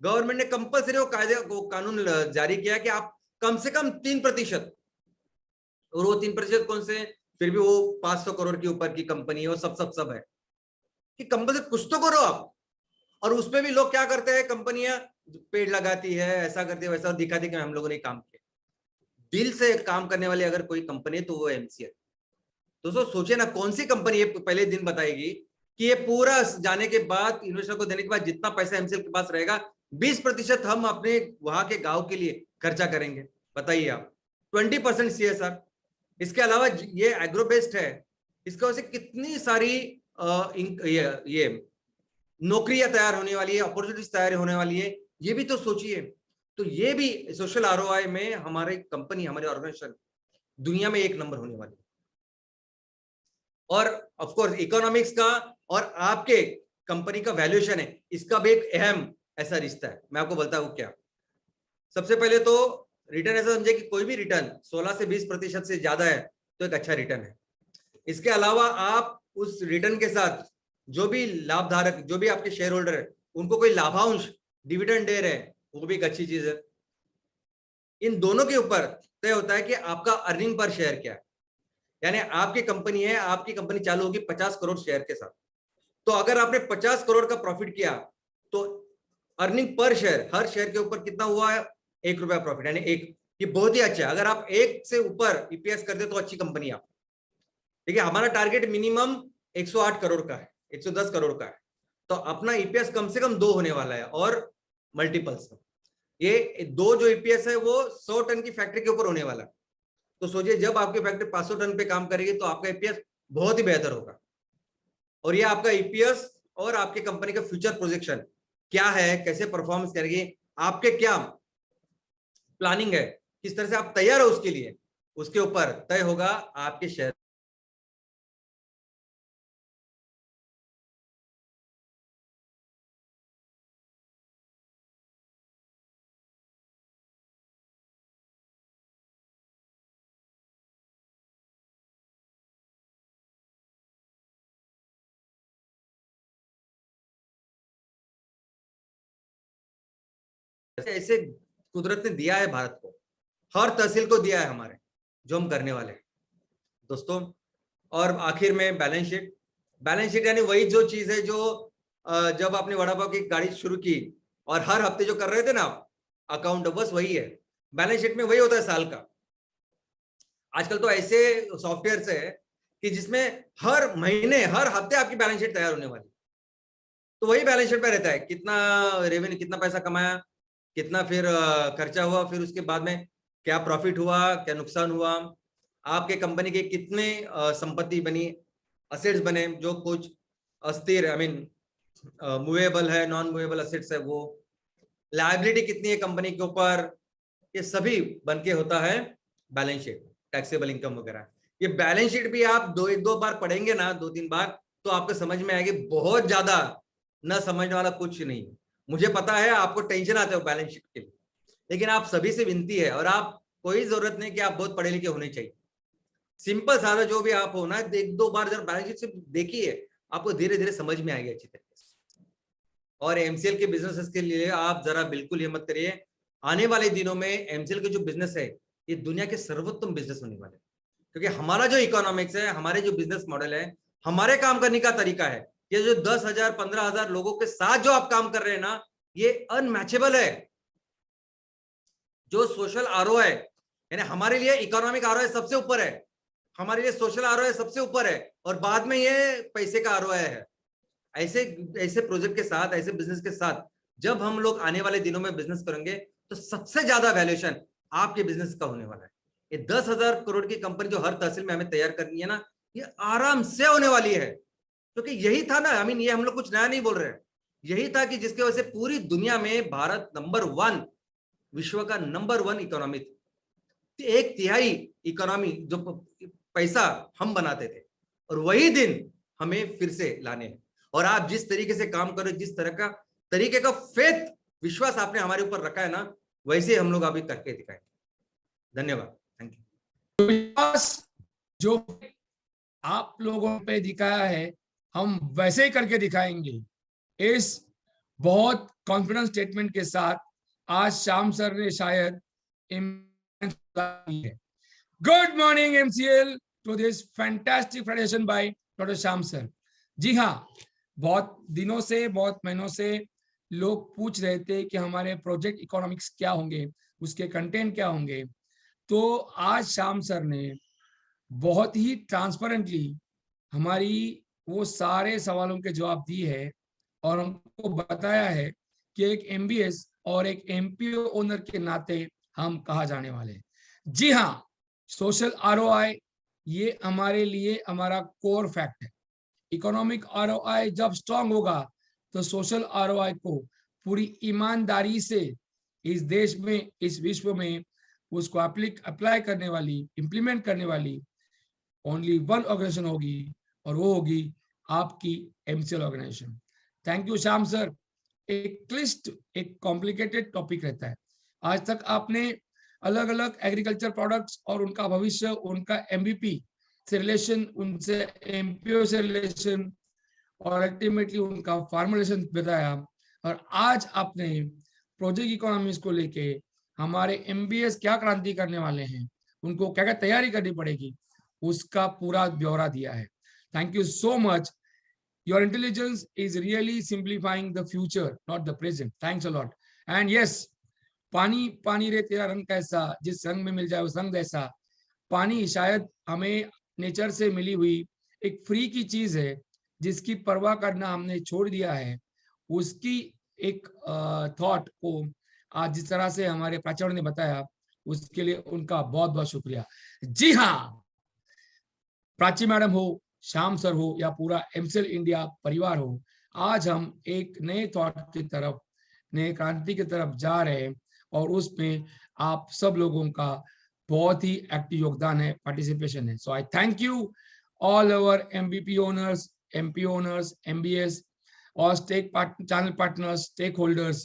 गवर्नमेंट ने कंपल्सरी वो कानून जारी किया कि आप कम से कम 3%, और वो 3% कौन से, फिर भी वो 500 करोड़ के ऊपर की कंपनी है, वो सब है कि कंपल्सरी कुछ तो करो आप। और उसमें भी लोग क्या करते हैं, कंपनियां पेड़ लगाती है, ऐसा करती है, वैसा दिखाती है कि हम लोगों ने काम किया। दिल से काम करने वाली अगर कोई कंपनी है तो वो एमसीएल। दोस्तों सोचिए ना, कौन सी कंपनी पहले दिन बताएगी कि ये पूरा जाने के बाद, इन्वेस्टर को देने के बाद जितना पैसा एमसीएल के पास रहेगा, 20% हम अपने वहां के गांव के लिए खर्चा करेंगे। बताइए आप, 20% सीएसआर। इसके अलावा ये एग्रो बेस्ड है, इसका वजह से कितनी सारी ये नौकरियां तैयार होने वाली है, अपॉर्चुनिटीज तैयार होने वाली है, ये भी तो सोचिए। तो ये भी सोशल आरओआई में हमारी कंपनी, हमारे ऑर्गेनाइजेशन दुनिया में 1 नंबर होने वाली है। और ऑफ कोर्स इकोनॉमिक्स का और आपके कंपनी का वैल्यूएशन है, इसका भी एक अहम ऐसा रिश्ता है। मैं आपको बताता हूं क्या। सबसे पहले तो रिटर्न ऐसा समझे कि कोई भी रिटर्न 16 से 20% से ज्यादा है तो एक अच्छा रिटर्न है। इसके अलावा आप उस रिटर्न के साथ जो भी लाभधारक, जो भी आपके शेयर होल्डर है, उनको कोई लाभांश, डिविडेंड दे रहे हैं, वो भी एक अच्छी चीज है। इन दोनों के ऊपर तय होता है कि आपका अर्निंग पर शेयर क्या है। यानी आपकी कंपनी है, आपकी कंपनी चालू होगी 50 करोड़ शेयर के साथ, तो अगर आपने 50 करोड़ का प्रॉफिट किया तो अर्निंग पर शेयर, हर शेयर के ऊपर कितना हुआ है? 1 रुपया प्रॉफिट, यानी एक, ये बहुत ही अच्छा है। अगर आप 1 से ऊपर ईपीएस करते तो अच्छी कंपनी आप। देखिए हमारा टारगेट मिनिमम 108 करोड़ का है, 110 करोड़ का है, तो अपना ईपीएस कम से कम 2 होने वाला है, और मल्टीपल्स ये 2 जो ईपीएस है वो 100 टन की फैक्ट्री के ऊपर होने वाला है। तो सोचिए जब आपकी फैक्ट्री 500 टन पे काम करेगी तो आपका ईपीएस बहुत ही बेहतर होगा। और ये आपका ईपीएस और आपकी कंपनी का फ्यूचर प्रोजेक्शन क्या है, कैसे परफॉर्मेंस करेगी, आपके क्या प्लानिंग है, किस तरह से आप तैयार हो उसके लिए, उसके ऊपर तय होगा आपके शेयर। ऐसे कुदरत ने दिया है भारत को, हर तहसील को दिया है हमारे, जो हम करने वाले हैं दोस्तों। और आखिर में बैलेंस शीट। बैलेंस शीट यानी वही जो चीज है जो जब आपने वड़ा पाव की गाड़ी शुरू की और हर हफ्ते जो कर रहे थे ना आप अकाउंट, बस वही है बैलेंस शीट में, वही होता है साल का। आजकल तो ऐसे सॉफ्टवेयर है कि जिसमें हर महीने हर हफ्ते आपकी बैलेंस शीट तैयार होने वाली, तो वही बैलेंस शीट पे रहता है कितना रेवेन्यू, कितना पैसा कमाया, कितना फिर खर्चा हुआ, फिर उसके बाद में क्या प्रॉफिट हुआ, क्या नुकसान हुआ, आपके कंपनी के कितने संपत्ति बनी, असेट्स बने, जो कुछ अस्थिर आई मीन मूवेबल है, नॉन मूवेबल असेट्स है, वो लायबिलिटी कितनी है कंपनी के ऊपर, ये सभी बन के होता है बैलेंस शीट, टैक्सेबल इनकम वगैरह। ये बैलेंस शीट भी आप एक दो बार पढ़ेंगे ना, 2-3 बार, तो आपको समझ में आएगी। बहुत ज्यादा न समझने वाला कुछ नहीं। मुझे पता है आपको टेंशन आते हो बैलेंस शीट के लिए, लेकिन आप सभी से विनती है, और आप कोई जरूरत नहीं कि आप बहुत पढ़े लिखे होने चाहिए, सिंपल सादा जो भी आप हो ना, 1-2 बार जब बैलेंस शीट से देखिए, आपको धीरे धीरे समझ में आएगी अच्छी तरीके से। और एमसीएल के बिजनेसेस के लिए आप जरा बिल्कुल ये मत करिए, आने वाले दिनों में एमसीएल के जो बिजनेस है ये दुनिया के सर्वोत्तम बिजनेस होने वाले, क्योंकि हमारा जो इकोनॉमिक्स है, हमारे जो बिजनेस मॉडल है, हमारे काम करने का तरीका है, ये जो 10,000 15,000 लोगों के साथ जो आप काम कर रहे हैं ना, ये अनमैचेबल है। जो सोशल आरओआई, यानी हमारे लिए इकोनॉमिक आरओआई सबसे ऊपर है, हमारे लिए सोशल आरओआई सबसे ऊपर है, और बाद में ये पैसे का आरओआई है। ऐसे ऐसे प्रोजेक्ट के साथ, ऐसे बिजनेस के साथ जब हम लोग आने वाले दिनों में बिजनेस करेंगे, तो सबसे ज्यादा वैल्यूएशन आपके बिजनेस का होने वाला है। ये 10,000 करोड़ की कंपनी जो हर तहसील में हमें तैयार करनी है ना, ये आराम से होने वाली है, क्योंकि यही था ना, आई मीन ये हम लोग कुछ नया नहीं बोल रहे हैं, यही था कि जिसकी वजह से पूरी दुनिया में भारत नंबर 1, विश्व का नंबर 1 इकोनॉमी थी। 1/3 इकोनॉमी जो पैसा हम बनाते थे, और वही दिन हमें फिर से लाने हैं। और आप जिस तरीके से काम करो, जिस तरीके का फेथ, विश्वास आपने हमारे ऊपर रखा है ना, वैसे हम लोग अभी करके दिखाएंगे। धन्यवाद, थैंक यू। विश्वास जो आप लोगों पे दिखाया है, हम वैसे ही करके दिखाएंगे। इस बहुत कॉन्फिडेंस स्टेटमेंट के साथ आज श्याम सर ने शायद good morning MCL to this fantastic presentation by doctor Shyam sir. जी हाँ, बहुत दिनों से, बहुत महीनों से लोग पूछ रहे थे कि हमारे प्रोजेक्ट इकोनॉमिक्स क्या होंगे, उसके कंटेंट क्या होंगे। तो आज श्याम सर ने बहुत ही ट्रांसपेरेंटली हमारी वो सारे सवालों के जवाब दिए है, और हमको बताया है कि एक एमबीएस और एक एमपीओ ओनर के नाते हम कहा जाने वाले हैं। जी हाँ, सोशल आरओआई ये हमारे लिए हमारा कोर फैक्ट है। इकोनॉमिक आरओआई जब स्ट्रांग होगा तो सोशल आरओआई को पूरी ईमानदारी से इस देश में, इस विश्व में उसको अप्लाई करने वाली, इंप्लीमेंट करने वाली ओनली 1 ऑर्गेनाइजेशन होगी, और वो होगी आपकी MCL organisation. Thank you Shyam sir. एक क्लिष्ट, एक कॉम्प्लिकेटेड टॉपिक रहता है। आज तक आपने अलग अलग एग्रीकल्चर प्रोडक्ट्स और उनका भविष्य, उनका एमबीपी से रिलेशन, उनसे एमपीओ से रिलेशन, और अल्टीमेटली उनका फार्मुलेशन बताया। और आज आपने प्रोजेक्ट इकोनॉमिक्स को लेके हमारे एमबीएस क्या क्रांति करने वाले हैं, उनको क्या क्या तैयारी करनी पड़ेगी, उसका पूरा ब्यौरा दिया है। Thank you so much. Your intelligence is really simplifying the future, not the present. Thanks a lot. And yes, पानी पानी रे तेरा रंग कैसा, जिस रंग में मिल जाए उस रंग जैसा। पानी शायद हमें नेचर से मिली हुई एक फ्री की चीज है, जिसकी परवाह करना हमने छोड़ दिया है। उसकी एक थॉट को आज जिस तरह से हमारे प्राचार्य ने बताया, उसके लिए उनका बहुत बहुत शुक्रिया। जी हाँ, प्राची मैडम हो, श्याम सर हो या पूरा एमसीएल इंडिया परिवार हो, आज हम एक नए थॉट की तरफ, नए क्रांति की तरफ जा रहे हैं और उसमें आप सब लोगों का बहुत ही एक्टिव योगदान है, पार्टिसिपेशन है। So I thank you all our MBP owners, MP owners, MBS और channel partners, stakeholders,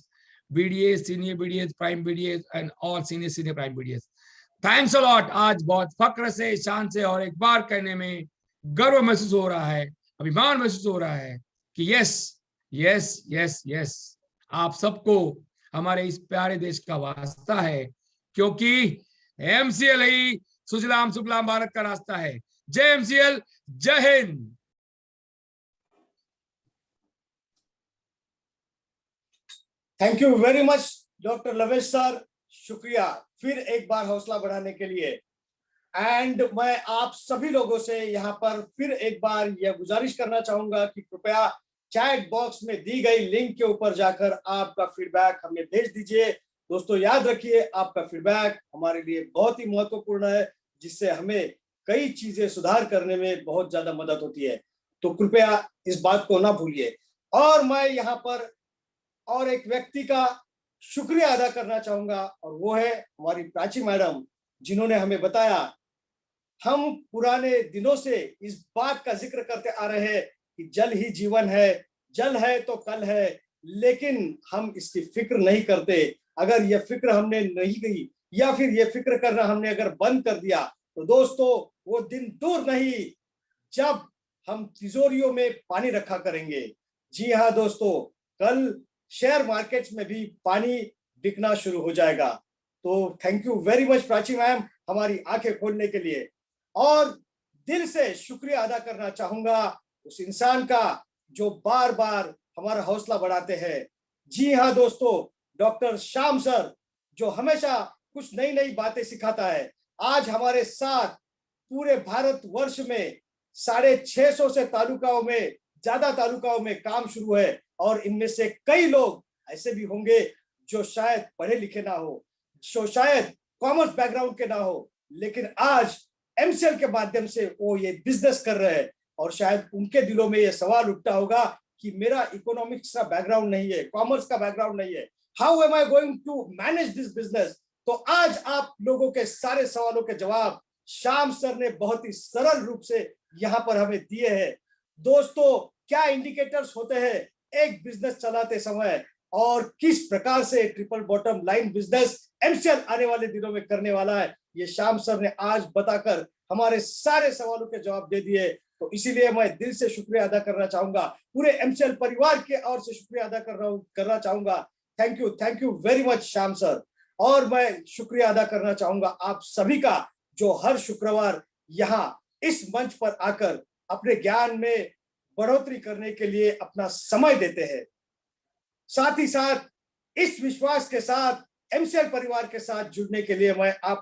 BDAs, senior BDAs, prime BDAs and all senior prime BDAs. Thanks a lot. आज बहुत फक्र से, शान से और एक बार कहने में गर्व महसूस हो रहा है, अभिमान महसूस हो रहा है कि यस यस यस यस आप सबको हमारे इस प्यारे देश का वास्ता है, क्योंकि एमसीएल ही सुजलाम सुफलाम भारत का रास्ता है। जय एमसीएल, जय Hind. Thank you very much doctor लवेश sir, शुक्रिया फिर एक बार हौसला बढ़ाने के लिए। एंड मैं आप सभी लोगों से यहाँ पर फिर एक बार यह गुजारिश करना चाहूंगा कि कृपया चैट बॉक्स में दी गई लिंक के ऊपर जाकर आपका फीडबैक हमें भेज दीजिए। दोस्तों याद रखिए, आपका फीडबैक हमारे लिए बहुत ही महत्वपूर्ण है, जिससे हमें कई चीजें सुधार करने में बहुत ज्यादा मदद होती है। तो कृपया इस बात को ना भूलिए। और मैं यहाँ पर और एक व्यक्ति का शुक्रिया अदा करना चाहूंगा, और वो है हमारी प्राची मैडम, जिन्होंने हमें बताया। हम पुराने दिनों से इस बात का जिक्र करते आ रहे हैं कि जल ही जीवन है, जल है तो कल है, लेकिन हम इसकी फिक्र नहीं करते। अगर ये फिक्र हमने नहीं की या फिर ये फिक्र करना हमने अगर बंद कर दिया, तो दोस्तों वो दिन दूर नहीं जब हम तिजोरियों में पानी रखा करेंगे। जी हाँ दोस्तों, कल शेयर मार्केट्स में भी पानी बिकना शुरू हो जाएगा। तो thank you very much Prachi ma'am, हमारी आंखें खोलने के लिए। और दिल से शुक्रिया अदा करना चाहूंगा उस इंसान का जो बार बार हमारा हौसला बढ़ाते हैं। जी हाँ दोस्तों, डॉक्टर श्याम सर, जो हमेशा कुछ नई नई बातें सिखाता है। आज हमारे साथ पूरे भारत वर्ष में 650 से तालुकाओं में ज्यादा तालुकाओं में काम शुरू है, और इनमें से कई लोग ऐसे भी होंगे जो शायद पढ़े लिखे ना हो, जो शायद कॉमर्स बैकग्राउंड के ना हो, लेकिन आज एमसीएल के माध्यम से वो ये बिजनेस कर रहे हैं। और शायद उनके दिलों में ये सवाल उठता होगा कि मेरा इकोनॉमिक्स का बैकग्राउंड नहीं है, कॉमर्स का बैकग्राउंड नहीं है, how am I going to manage this business. तो आज आप लोगों के सारे सवालों के जवाब श्याम सर ने बहुत ही सरल रूप से यहाँ पर हमें दिए हैं। दोस्तों, क्या इंडिकेटर्स होते हैं एक बिजनेस चलाते समय, और किस प्रकार से triple bottom line business MCL आने वाले दिनों में करने वाला है, ये श्याम सर ने आज बताकर हमारे सारे सवालों के जवाब दे दिए। तो इसीलिए मैं दिल से शुक्रिया अदा करना चाहूंगा, पूरे एमसीएल परिवार के ओर से शुक्रिया अदा करना चाहूंगा। Thank you very much Shyam sir. और मैं शुक्रिया अदा करना चाहूंगा आप सभी का, जो हर शुक्रवार यहाँ इस मंच पर आकर अपने ज्ञान में बढ़ोतरी करने के लिए अपना समय देते हैं। साथ ही साथ इस विश्वास के साथ एमसीएल परिवार के साथ जुड़ने के लिए मैं आप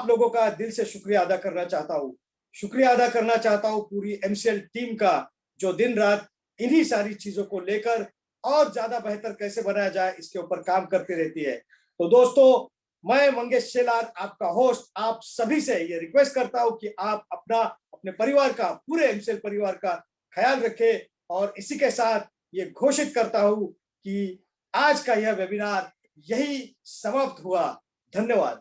लोगों का दिल से शुक्रिया अदा करना चाहता हूँ। शुक्रिया अदा करना चाहता हूँ पूरी एमसीएल टीम का, जो दिन रात इन्हीं सारी चीजों को लेकर और ज्यादा बेहतर कैसे बनाया जाए इसके ऊपर काम करती रहती है। तो दोस्तों, मैं मंगेश शेलार, आपका होस्ट, आप सभी से ये रिक्वेस्ट करता हूं कि आप अपने परिवार का, पूरे एमसीएल परिवार का ख्याल रखें। और इसी के साथ ये घोषित करता हूं कि आज का यह वेबिनार यही समाप्त हुआ। धन्यवाद।